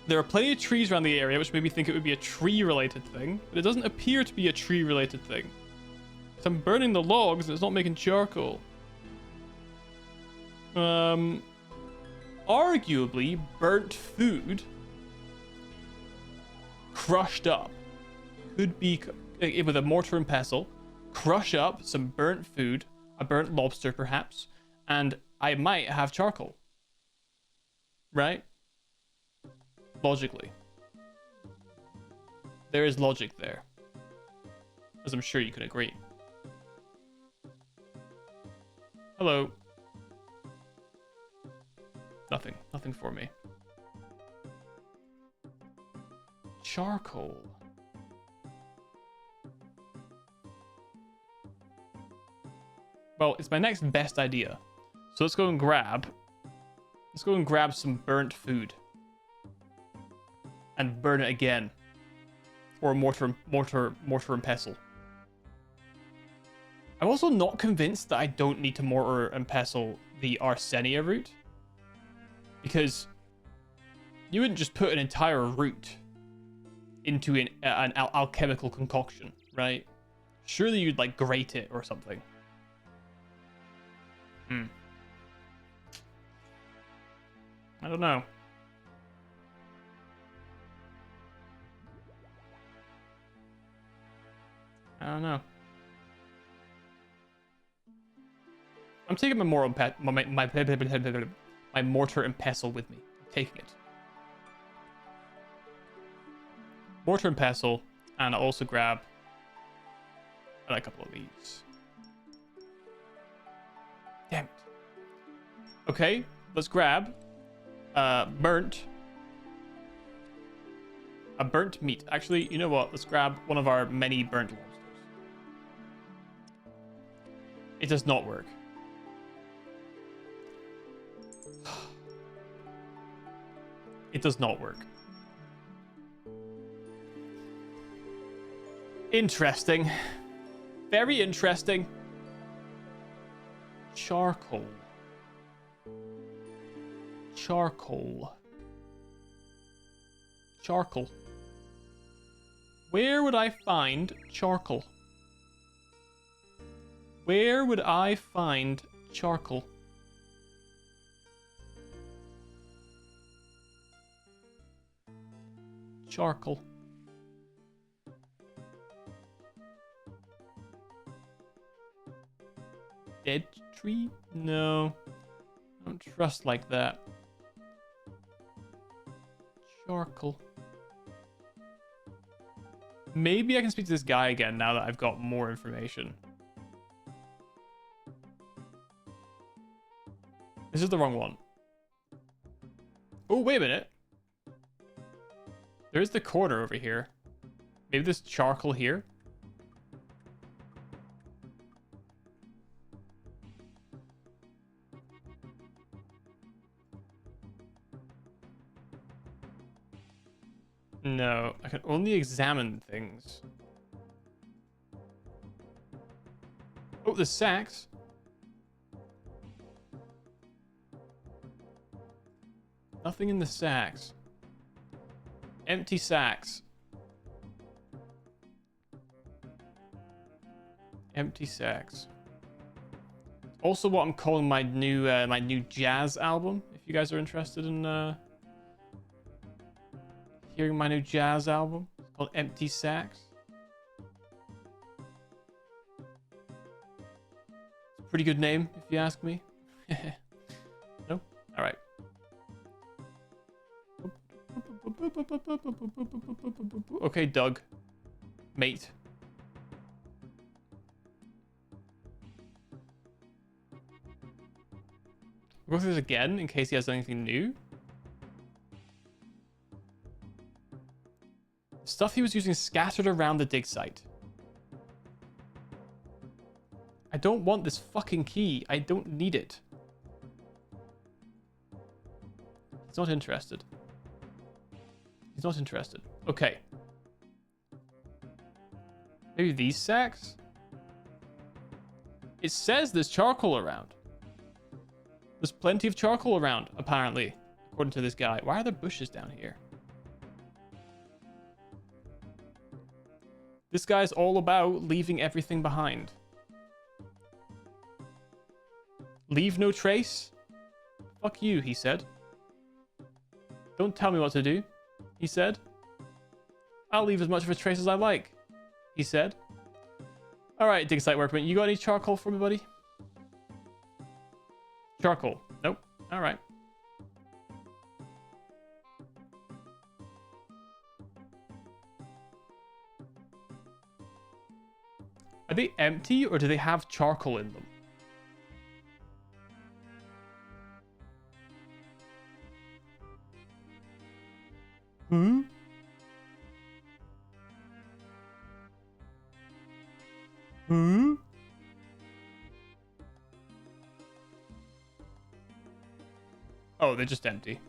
There are plenty of trees around the area, which made me think it would be a tree-related thing. But it doesn't appear to be a tree-related thing. So I'm burning the logs and it's not making charcoal. Arguably, burnt food crushed up could be with a mortar and pestle. Crush up some burnt food, a burnt lobster perhaps, and I might have charcoal. Right? Logically. There is logic there. As I'm sure you can agree. Hello. Nothing. Nothing for me. Charcoal. Well, it's my next best idea. So let's go and grab some burnt food. And burn it again. Or mortar and pestle. I'm also not convinced that I don't need to mortar and pestle the Arsenia root. Because you wouldn't just put an entire root into an alchemical concoction, right? Surely you'd like grate it or something. I don't know. I don't know. I'm taking my mortar and pestle with me. I'm taking it. Mortar and pestle, and I'll also grab a couple of these. Damn it. Okay, let's grab a burnt meat. Actually, you know what? Let's grab one of our many burnt lobsters. It does not work. It does not work. Interesting. Very interesting. Charcoal. Charcoal. Charcoal. Where would I find charcoal? Where would I find charcoal? Charcoal. Dead tree? No. I don't trust like that. Charcoal. Maybe I can speak to this guy again now that I've got more information. This is the wrong one. Oh, wait a minute. There's the corner over here. Maybe there's charcoal here. No, I can only examine things. Oh, the sacks. Nothing in the sacks. Empty sacks. Empty sacks. Also, what I'm calling my new jazz album. If you guys are interested in hearing my new jazz album, it's called Empty Sacks. It's a pretty good name, if you ask me. No? All right. Okay, Doug. Mate. We'll go through this again in case he has anything new. Stuff he was using scattered around the dig site. I don't want this fucking key. I don't need it. He's not interested. He's not interested. Okay. Maybe these sacks? It says there's charcoal around. There's plenty of charcoal around, apparently, according to this guy. Why are there bushes down here? This guy's all about leaving everything behind. Leave no trace? Fuck you, he said. Don't tell me what to do, he said. I'll leave as much of a trace as I like, he said. Alright, dig site workman, you got any charcoal for me, buddy? Charcoal. Nope. Alright. Are they empty or do they have charcoal in them? Hmm? Hmm? Oh, they're just empty.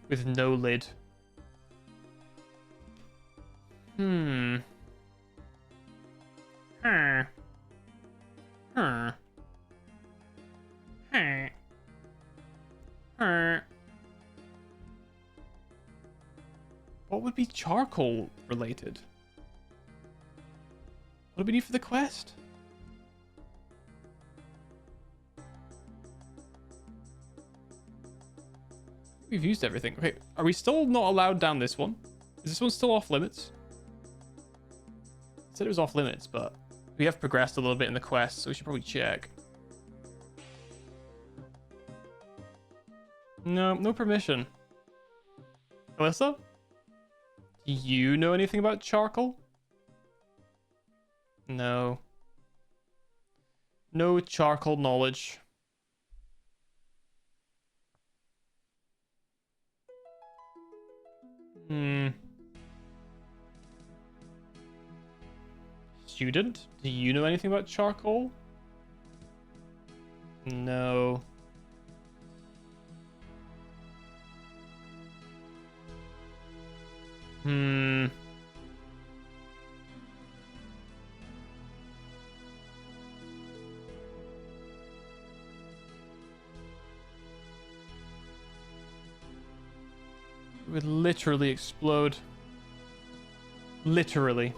With no lid. Hmm. Huh. Huh. Huh. Huh. What would be charcoal related? What do we need for the quest? We've used everything. Okay, are we still not allowed down this one? Is this one still off limits? It said it was off limits, but we have progressed a little bit in the quest, so we should probably check. No, no permission. Alyssa? Do you know anything about charcoal? No. No charcoal knowledge. Student, do you know anything about charcoal? No. It would literally explode. Literally.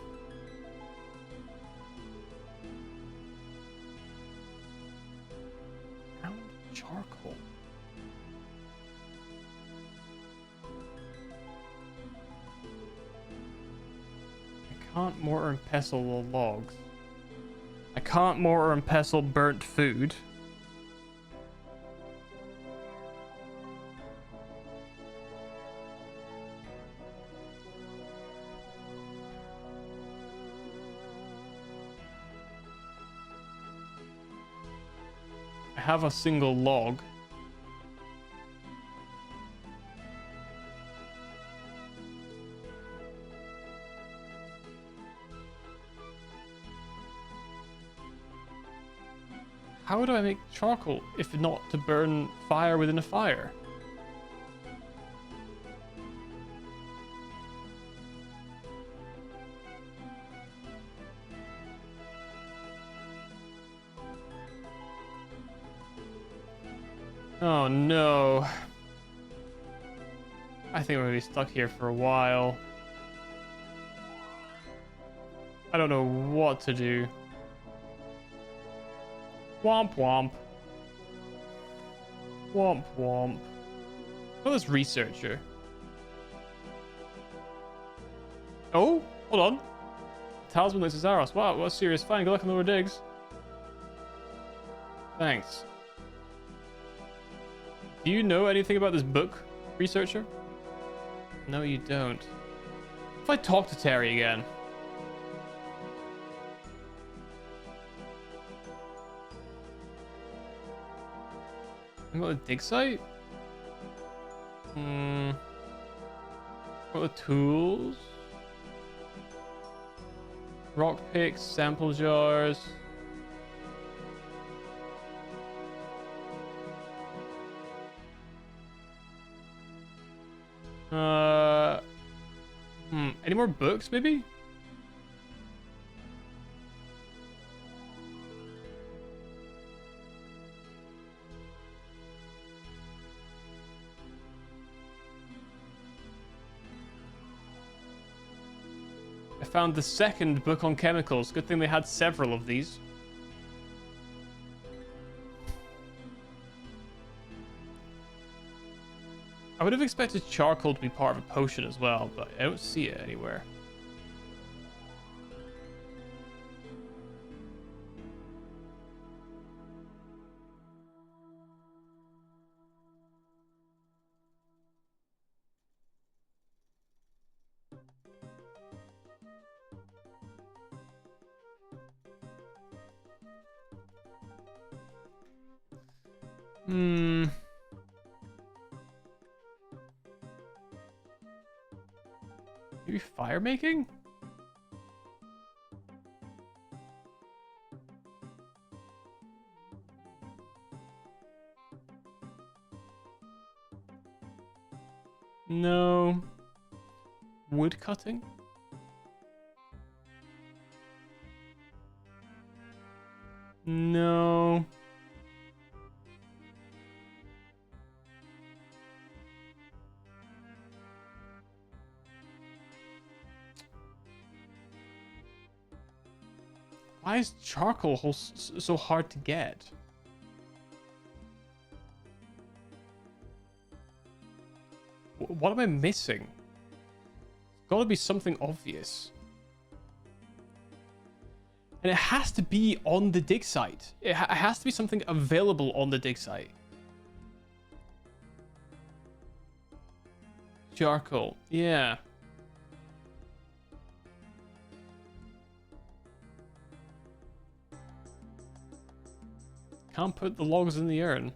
Found charcoal. I can't mortar and pestle the logs. I can't mortar and pestle burnt food. I have a single log. How do I make charcoal if not to burn fire within a fire? Oh no. I think we're gonna be stuck here for a while. I don't know what to do. Womp womp. Womp womp. Oh, this researcher. Oh, hold on. Talisman looks Zaros. Wow, what a serious find. Good luck on the lower digs. Thanks. Do you know anything about this book, researcher? No, you don't. If I talk to Terry again. I got a dig site? What are the tools? Rock picks, sample jars. Any more books, maybe? I found the second book on chemicals. Good thing they had several of these. I would have expected charcoal to be part of a potion as well, but I don't see it anywhere. Maybe fire making? No. Wood cutting? No. Why is charcoal so hard to get? What am I missing? There's gotta be something obvious. And it has to be on the dig site. It has to be something available on the dig site. Charcoal. Yeah. Can't put the logs in the urn.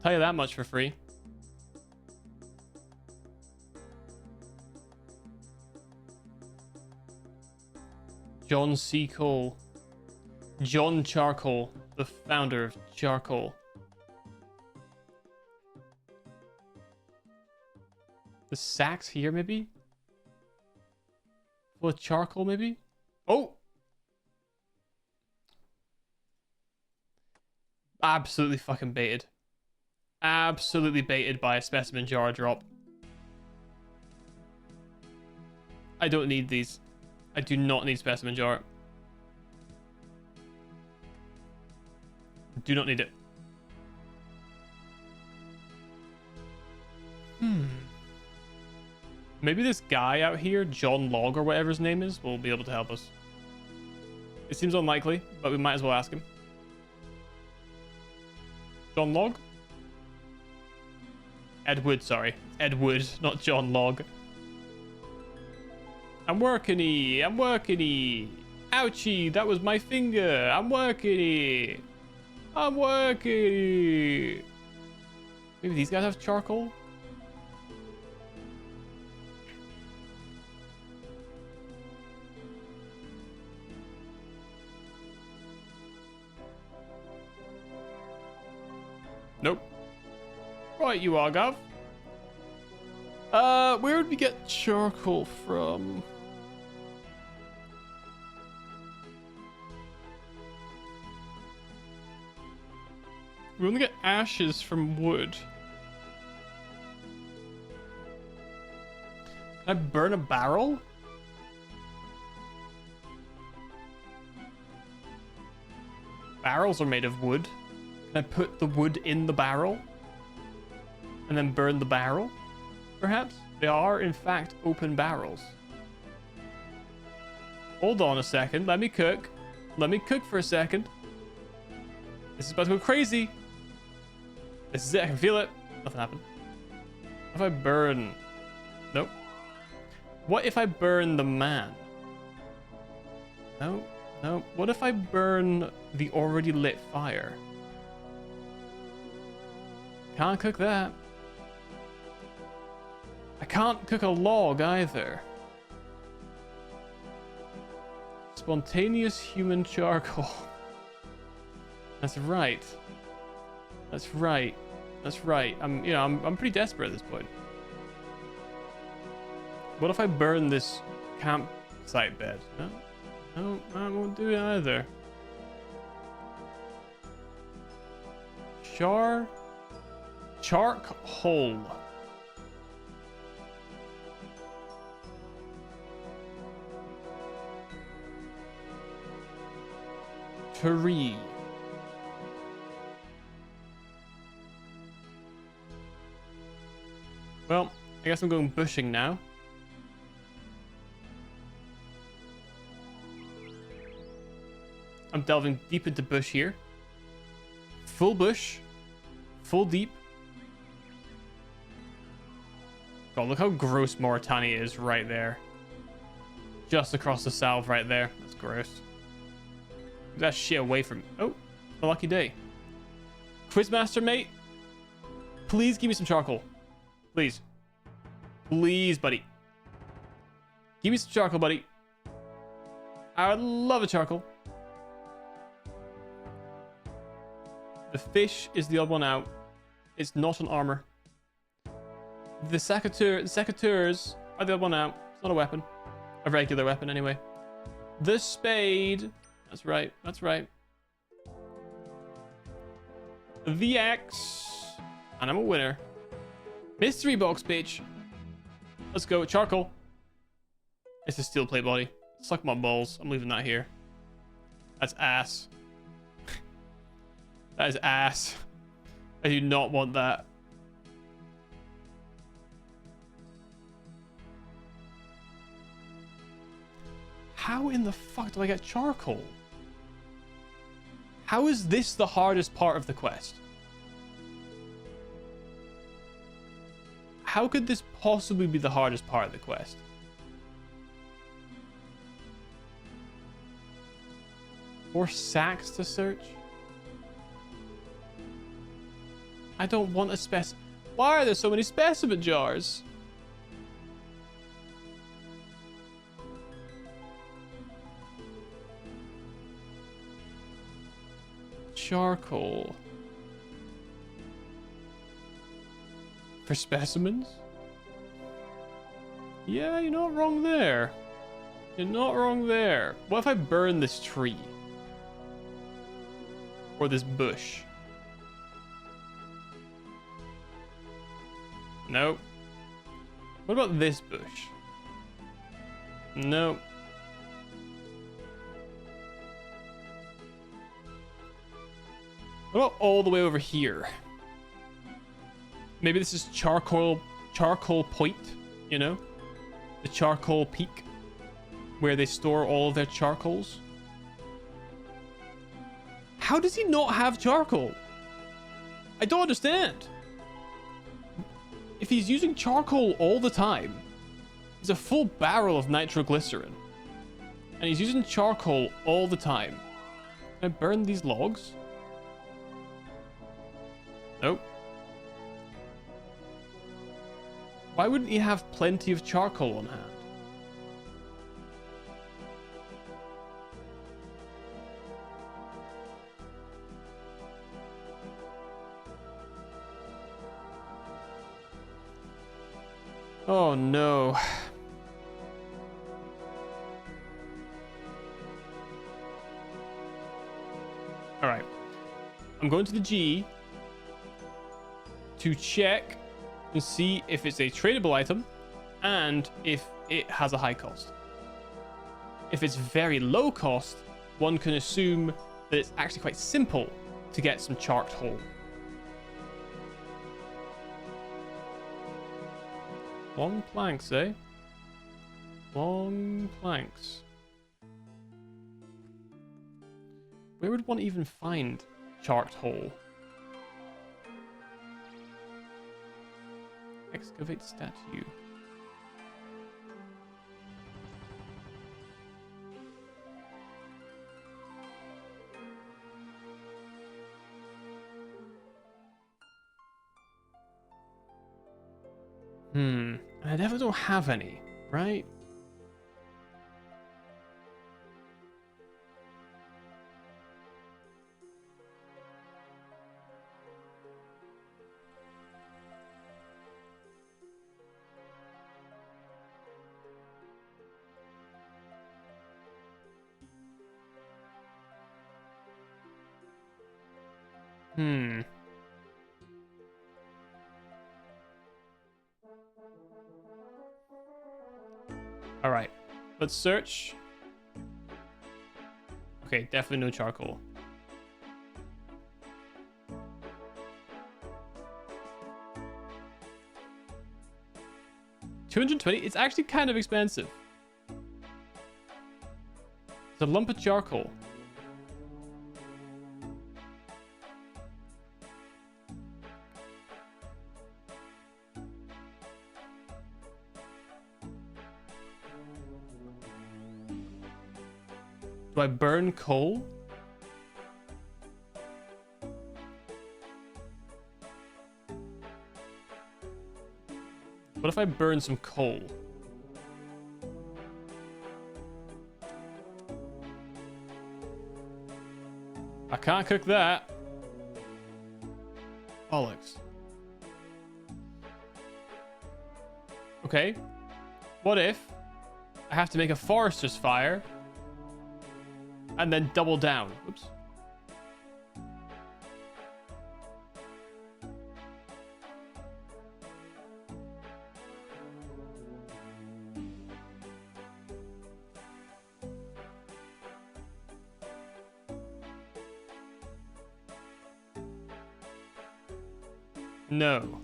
Tell you that much for free. John C. Cole. John Charcoal, the founder of charcoal. The sacks here, maybe? Full of charcoal, maybe? Oh! Absolutely fucking baited. Absolutely baited by a specimen jar drop. I don't need these. I do not need specimen jar. Do not need it. Maybe this guy out here, John Log or whatever his name is, will be able to help us. It seems unlikely, but we might as well ask him. John Log? Ed Wood, sorry. Ed Wood, not John Log. I'm working-y. I'm working-y. Ouchie, that was my finger. I'm working-y. I'm working-y. Maybe these guys have charcoal? Nope. Right, you are, Gov. Where would we get charcoal from? We only get ashes from wood. Can I burn a barrel? barrels are made of wood. Can I put the wood in the barrel? And then burn the barrel? Perhaps? They are, in fact, open barrels. Hold on a second. Let me cook. Let me cook for a second. This is about to go crazy. This is it. I can feel it. Nothing happened. What if I burn? Nope. What if I burn the man? No. No. What if I burn the already lit fire? Can't cook that. I can't cook a log either. Spontaneous human charcoal. That's right. That's right. That's right. I'm pretty desperate at this point. What if I burn this campsite bed? No, no, I won't do it either. Charcoal. Tree. Well, I guess I'm going bushing now. I'm delving deep into bush here. Full bush. Full deep. God, look how gross Mauritania is right there. Just across the south right there. That's gross. Get that shit away from me. Oh, a lucky day. Quizmaster, mate. Please give me some charcoal. Please. Please, buddy. Give me some charcoal, buddy. I would love a charcoal. The fish is the odd one out. It's not an armor. The secateurs are the odd one out. It's not a weapon. A regular weapon, anyway. The spade. That's right. That's right. The axe. And I'm a winner. Mystery box, bitch. Let's go. Charcoal. It's a steel plate body. Suck my balls. I'm leaving that here. That's ass. That is ass. I do not want that. How in the fuck do I get charcoal? How is this the hardest part of the quest? How could this possibly be the hardest part of the quest? More sacks to search? I don't want a specimen. Why are there so many specimen jars? Charcoal. For specimens? Yeah, you're not wrong there. You're not wrong there. What if I burn this tree? Or this bush? Nope. What about this bush? Nope. What about all the way over here? Maybe this is charcoal point, you know? The charcoal peak, where they store all of their charcoals. How does he not have charcoal? I don't understand. If he's using charcoal all the time, he's a full barrel of nitroglycerin, and he's using charcoal all the time. Can I burn these logs? Nope. Why wouldn't he have plenty of charcoal on hand? Oh no. Alright. I'm going to the G to check and see if it's a tradable item and if it has a high cost. If it's very low cost, one can assume that it's actually quite simple to get some charcoal. Long planks, eh? Long planks. Where would one even find charcoal? Excavate statue. I definitely don't have any, right? All right, let's search. Okay, definitely no charcoal. $220. It's actually kind of expensive. It's a lump of charcoal. Do I burn coal? What if I burn some coal? I can't cook that. Bollocks. Okay. What if I have to make a forester's fire and then double down? Oops. No.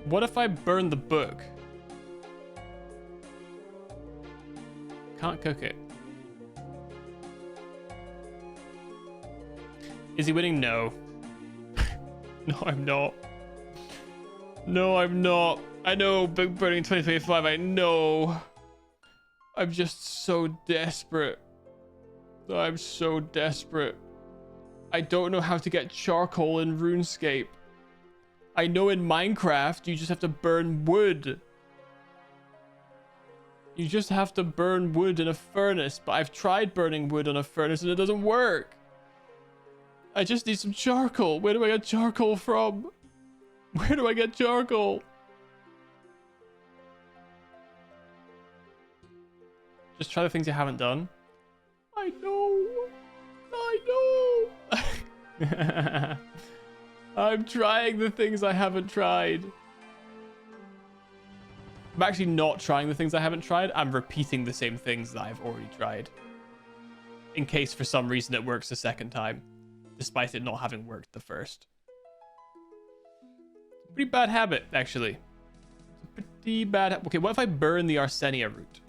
What if I burn the book? Can't cook it. Is he winning? No. No, I'm not. No, I'm not. I know, Big Burning 2025, I know. I'm just so desperate. I'm so desperate. I don't know how to get charcoal in RuneScape. I know in Minecraft, you just have to burn wood. You just have to burn wood in a furnace, but I've tried burning wood on a furnace and it doesn't work. I just need some charcoal. Where do I get charcoal from? Where do I get charcoal? Just try the things you haven't done. I know. I know. I'm trying the things I haven't tried. I'm actually not trying the things I haven't tried. I'm repeating the same things that I've already tried. In case for some reason it works the second time. Despite it not having worked the first. Pretty bad habit, actually. Pretty bad. Okay, what if I burn the Arsenia root?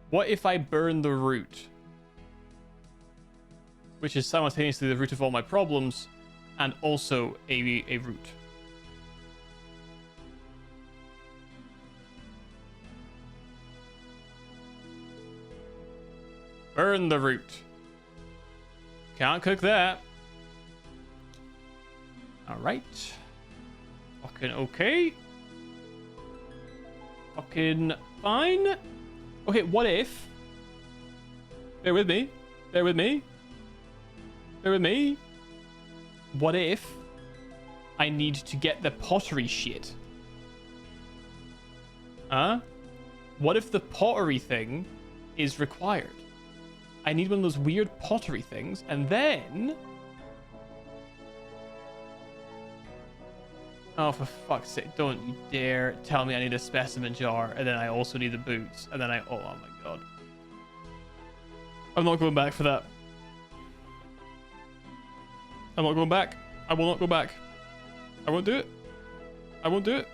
What if I burn the root? Which is simultaneously the root of all my problems and also a root. Burn the root. Can't cook that. Alright. Fucking okay. Fucking fine. Okay, what if... Bear with me. Bear with me. Bear with me. What if I need to get the pottery shit? Huh? What if the pottery thing is required? I need one of those weird pottery things, and then Oh, for fuck's sake, don't you dare tell me I need a specimen jar, and then I also need the boots, and then oh my god. I'm not going back for that. I'm not going back. I will not go back. I won't do it. I won't do it.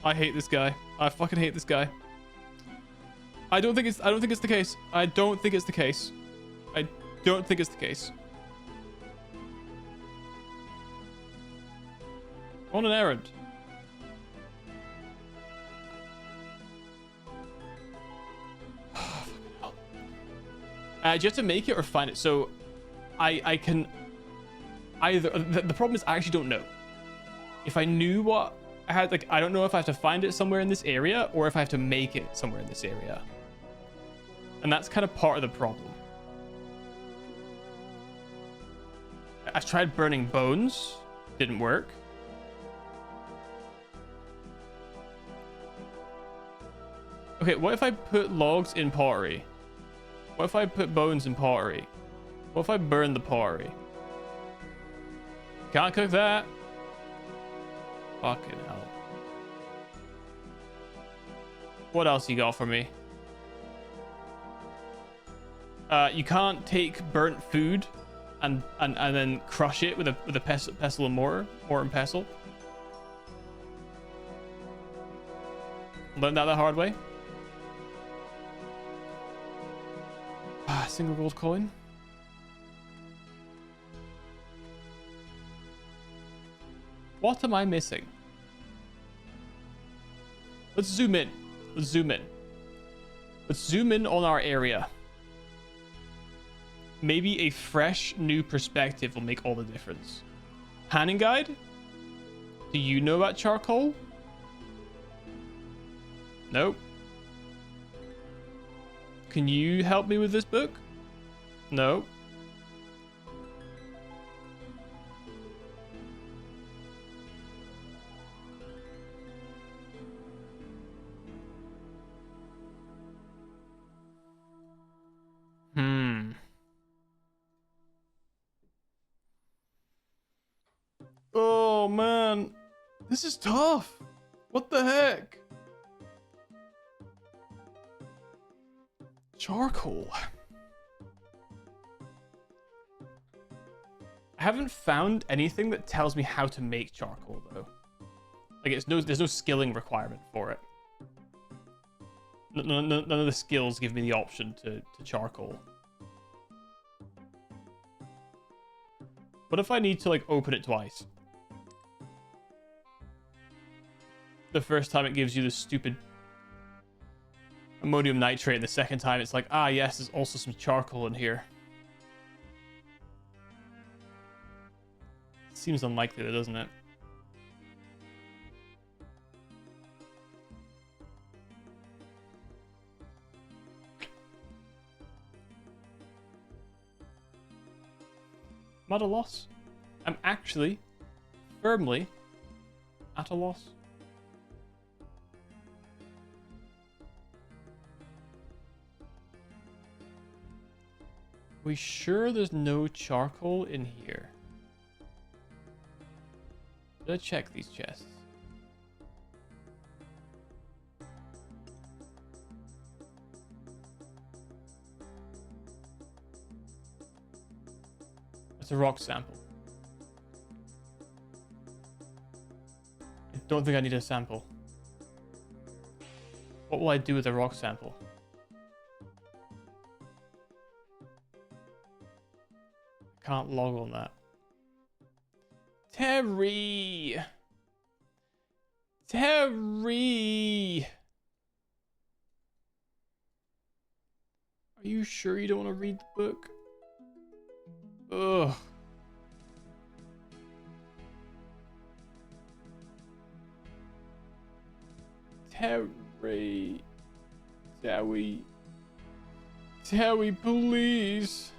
I hate this guy. I fucking hate this guy. I don't think it's the case. I don't think it's the case. I don't think it's the case. On an errand. Do you have to make it or find it? So I can either. The problem is I actually don't know. If I knew what I had, like, I don't know if I have to find it somewhere in this area or if I have to make it somewhere in this area. And that's kind of part of the problem. I've tried burning bones. Didn't work. Okay, what if I put logs in pottery? What if I put bones in pottery? What if I burn the pottery? Can't cook that. Fucking hell. What else you got for me? You can't take burnt food and then crush it with a pestle and mortar and pestle. Learned that the hard way. Single gold coin. What am I missing? Let's zoom in. Let's zoom in. Let's zoom in on our area. Maybe a fresh new perspective will make all the difference. Panning guide? Do you know about charcoal? Nope. Can you help me with this book? No. Oh man, this is tough. What the heck? Charcoal. I haven't found anything that tells me how to make charcoal though. Like there's no skilling requirement for it. None of the skills give me the option to charcoal. What if I need to like open it twice? The first time it gives you the stupid ammonium nitrate, and the second time it's like, ah yes, there's also some charcoal in here. Seems unlikely though, doesn't it? I'm at a loss. I'm actually firmly at a loss. We sure there's no charcoal in here? Let's check these chests. It's a rock sample. I don't think I need a sample. What will I do with a rock sample? Can't log on that. Terry! Terry! Are you sure you don't want to read the book? Ugh. Terry. Terry. Terry, please.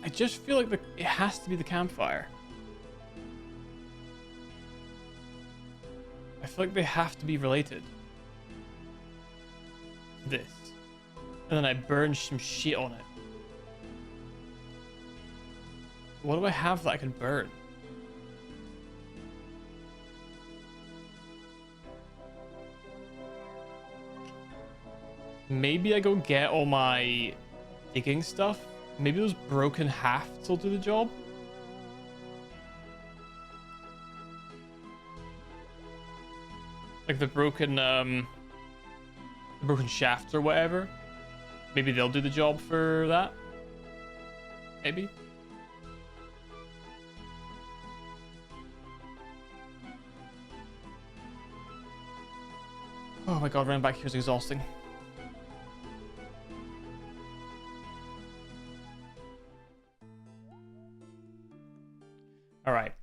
I just feel like it has to be the campfire. I feel like they have to be related. This. And then I burned some shit on it. What do I have that I can burn? Maybe I go get all my digging stuff. Maybe those broken hafts will do the job. Like the broken shafts or whatever. Maybe they'll do the job for that. Maybe. Oh my god, running back here is exhausting. Alright.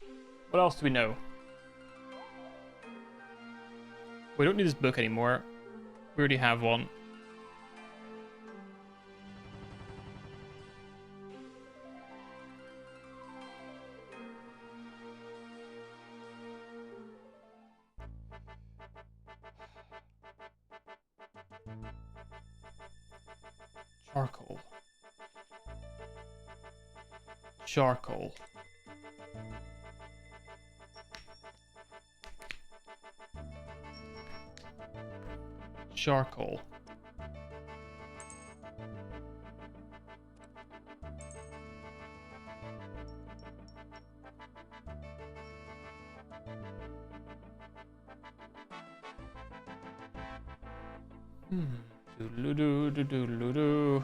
What else do we know? We don't need this book anymore. We already have one. Charcoal. Charcoal. Charcoal. Doodle-doo-doo-doo-doo-doo.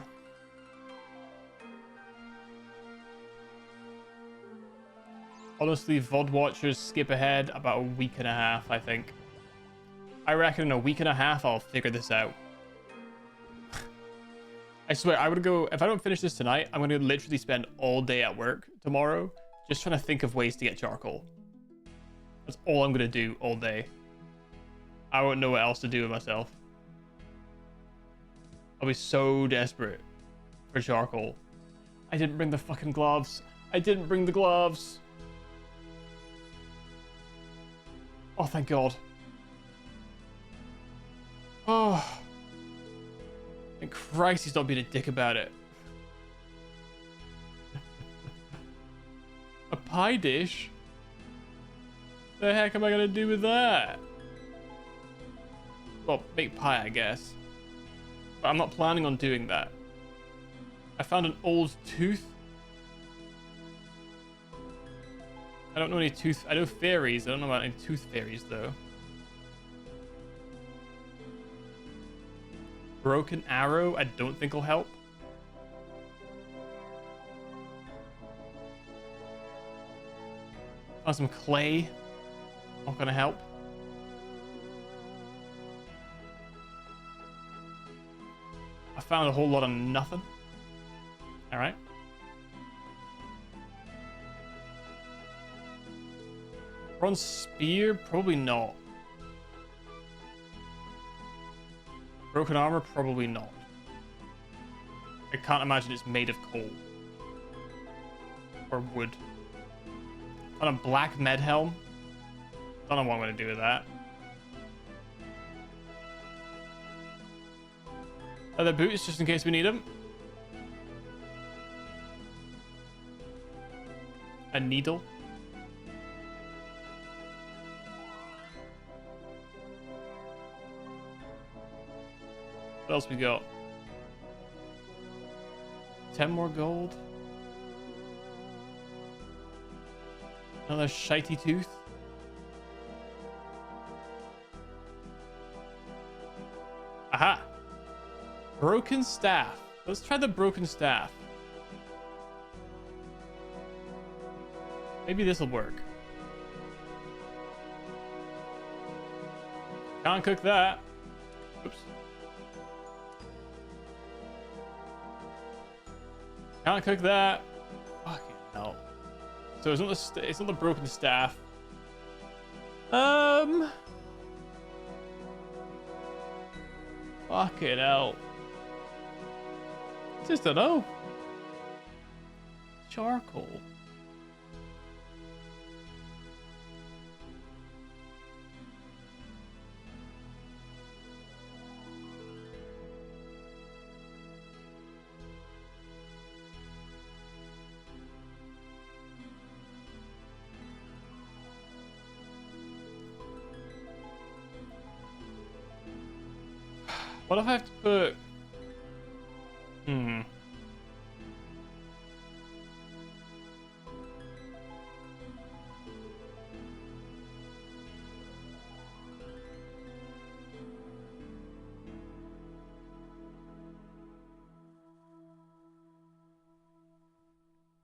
Honestly, VOD watchers skip ahead about a week and a half, I think. I reckon in a week and a half, I'll figure this out. I swear, I would go... If I don't finish this tonight, I'm going to literally spend all day at work tomorrow just trying to think of ways to get charcoal. That's all I'm going to do all day. I won't know what else to do with myself. I'll be so desperate for charcoal. I didn't bring the fucking gloves. I didn't bring the gloves. Oh, thank God. Oh. And Christ, he's not being a dick about it. A pie dish? The heck am I gonna do with that? Well, make pie, I guess. But I'm not planning on doing that. I found an old tooth. I don't know any tooth... I know fairies. I don't know about any tooth fairies, though. Broken arrow, I don't think will help. Found some clay. Not gonna help. I found a whole lot of nothing. Alright. Bronze spear? Probably not. Broken armor? Probably not. I can't imagine it's made of coal. Or wood. On a black med helm? Don't know what I'm going to do with that. Leather boots, just in case we need them. A needle. What else we got? 10 more gold. Another shitey tooth. Aha! Broken staff. Let's try the broken staff. Maybe this will work. Can't cook that. Oops. Can't cook that. Fucking hell. So it's not the broken staff. Fucking hell. Just don't know. charcoal? What if I have to put...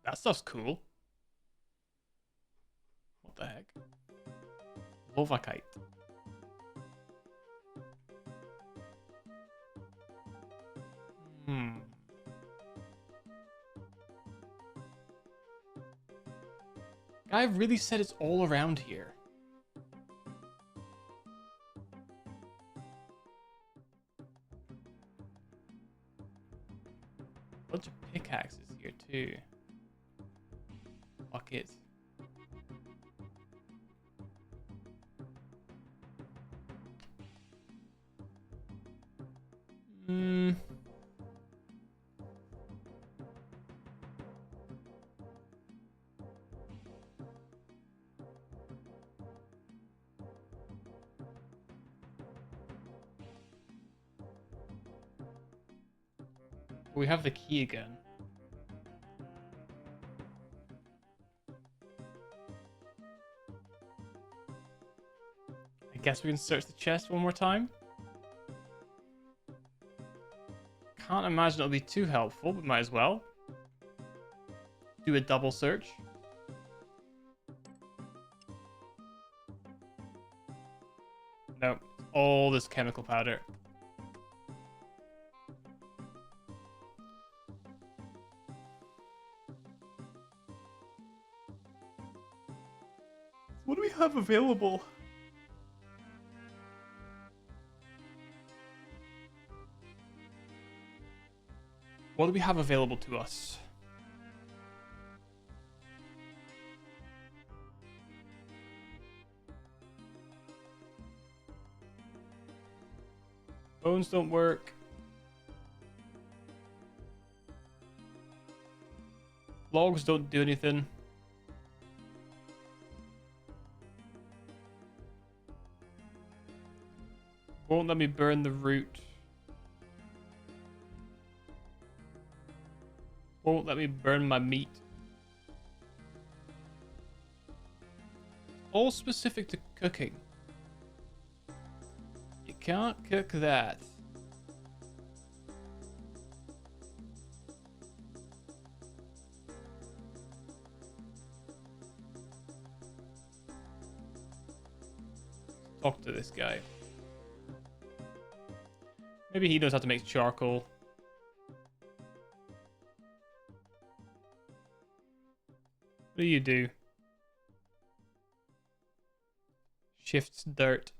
That stuff's cool. What the heck? Lovakite. Guy really said it's all around here. Bunch of pickaxes here too. Buckets. We have the key again. I guess we can search the chest one more time. Can't imagine it'll be too helpful, but might as well. Do a double search. Nope, all this chemical powder. What do we have available? What do we have available to us? Bones don't work. Logs don't do anything. Won't let me burn the root. Won't let me burn my meat. All specific to cooking. You can't cook that. Talk to this guy. Maybe he knows how to make charcoal. What do you do? Shifts dirt.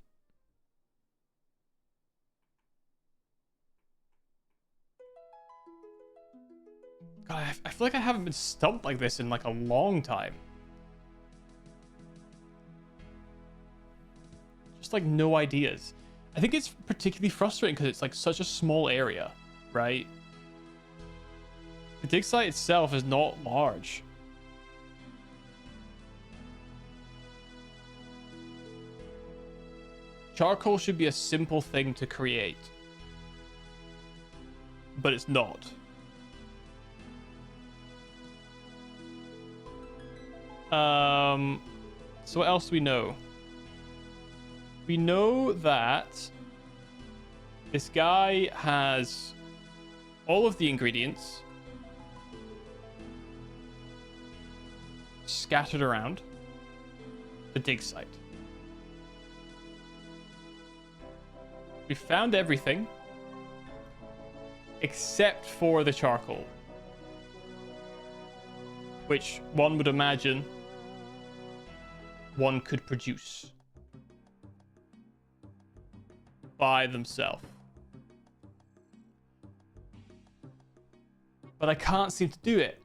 God, I feel like I haven't been stumped like this in like a long time. Just like no ideas. I think it's particularly frustrating because it's like such a small area, right? The dig site itself is not large. Charcoal should be a simple thing to create. But it's not. So what else do we know? We know that this guy has all of the ingredients scattered around the dig site. We found everything except for the charcoal, which one would imagine one could produce by themselves. But I can't seem to do it.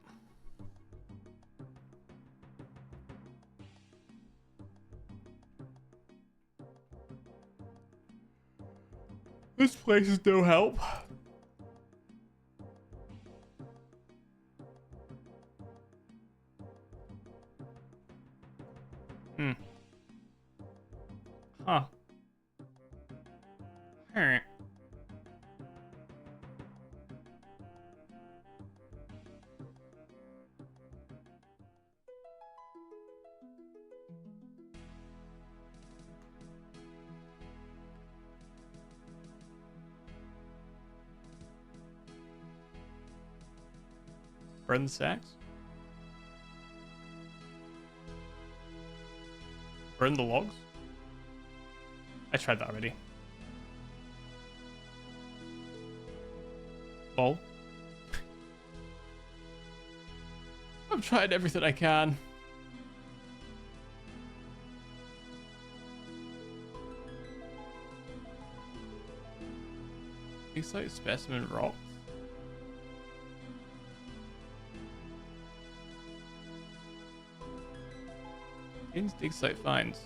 place is no help. Huh. Burn the sacks? Burn the logs? I tried that already. Lol. I've tried everything I can. Looks like specimen rocks. Dig site finds.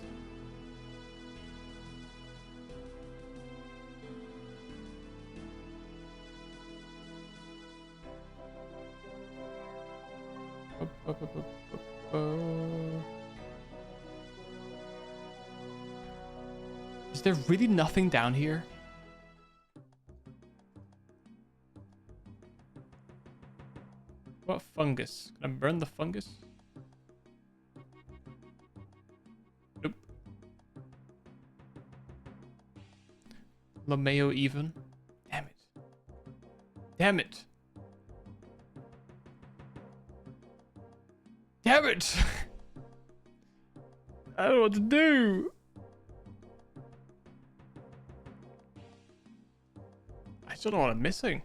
Is there really nothing down here? What fungus? Can I burn the fungus? Nope. Lameo even. Damn it. Damn it. Damn it! I don't know what to do. I still don't know what I'm missing.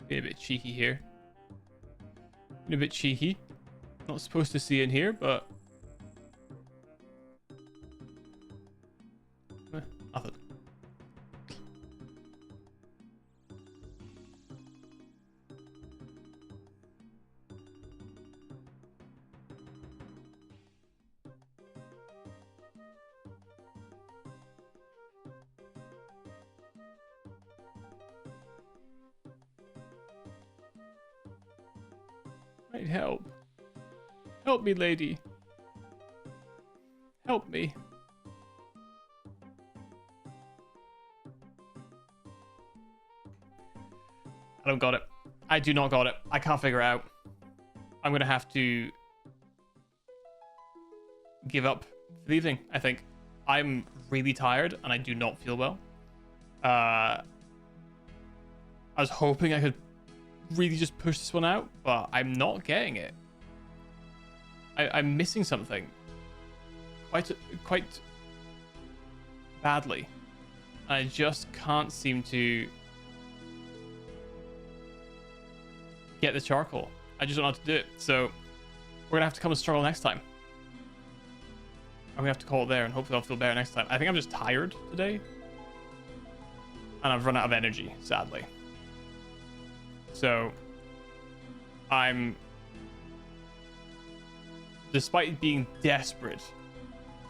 Being a bit cheeky here. Being a bit cheeky. Not supposed to see in here, but nothing. Right, help. Help me, lady. Help me. I don't got it. I do not got it. I can't figure it out. I'm going to have to give up for the evening, I think. I'm really tired and I do not feel well. I was hoping I could really just push this one out, but I'm not getting it. I'm missing something quite badly. I just can't seem to get the charcoal. I just don't know how to do it. So we're gonna have to come and struggle next time. I'm gonna have to call it there and hopefully I'll feel better next time. I think I'm just tired today and I've run out of energy, sadly. So I'm, despite being desperate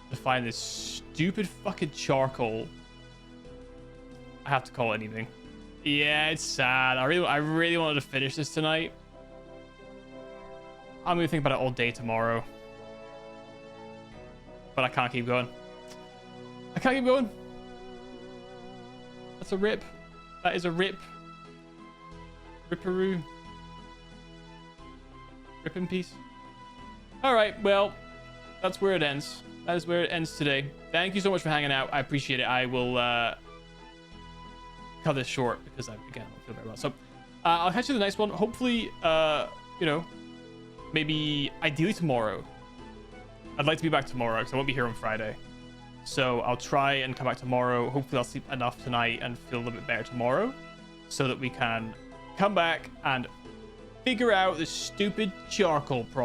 to find this stupid fucking charcoal, I have to call it anything. Yeah, it's sad. I really wanted to finish this tonight. I'm gonna think about it all day tomorrow. But I can't keep going. I can't keep going. That's a rip. That is a rip. Ripperoo. Rip in peace. Alright, well, that's where it ends. That is where it ends today. Thank you so much for hanging out. I appreciate it. I will cut this short because again, I don't feel very well. So I'll catch you in the next one. Hopefully, you know, maybe ideally tomorrow. I'd like to be back tomorrow because I won't be here on Friday. So I'll try and come back tomorrow. Hopefully I'll sleep enough tonight and feel a little bit better tomorrow so that we can come back and figure out this stupid charcoal problem.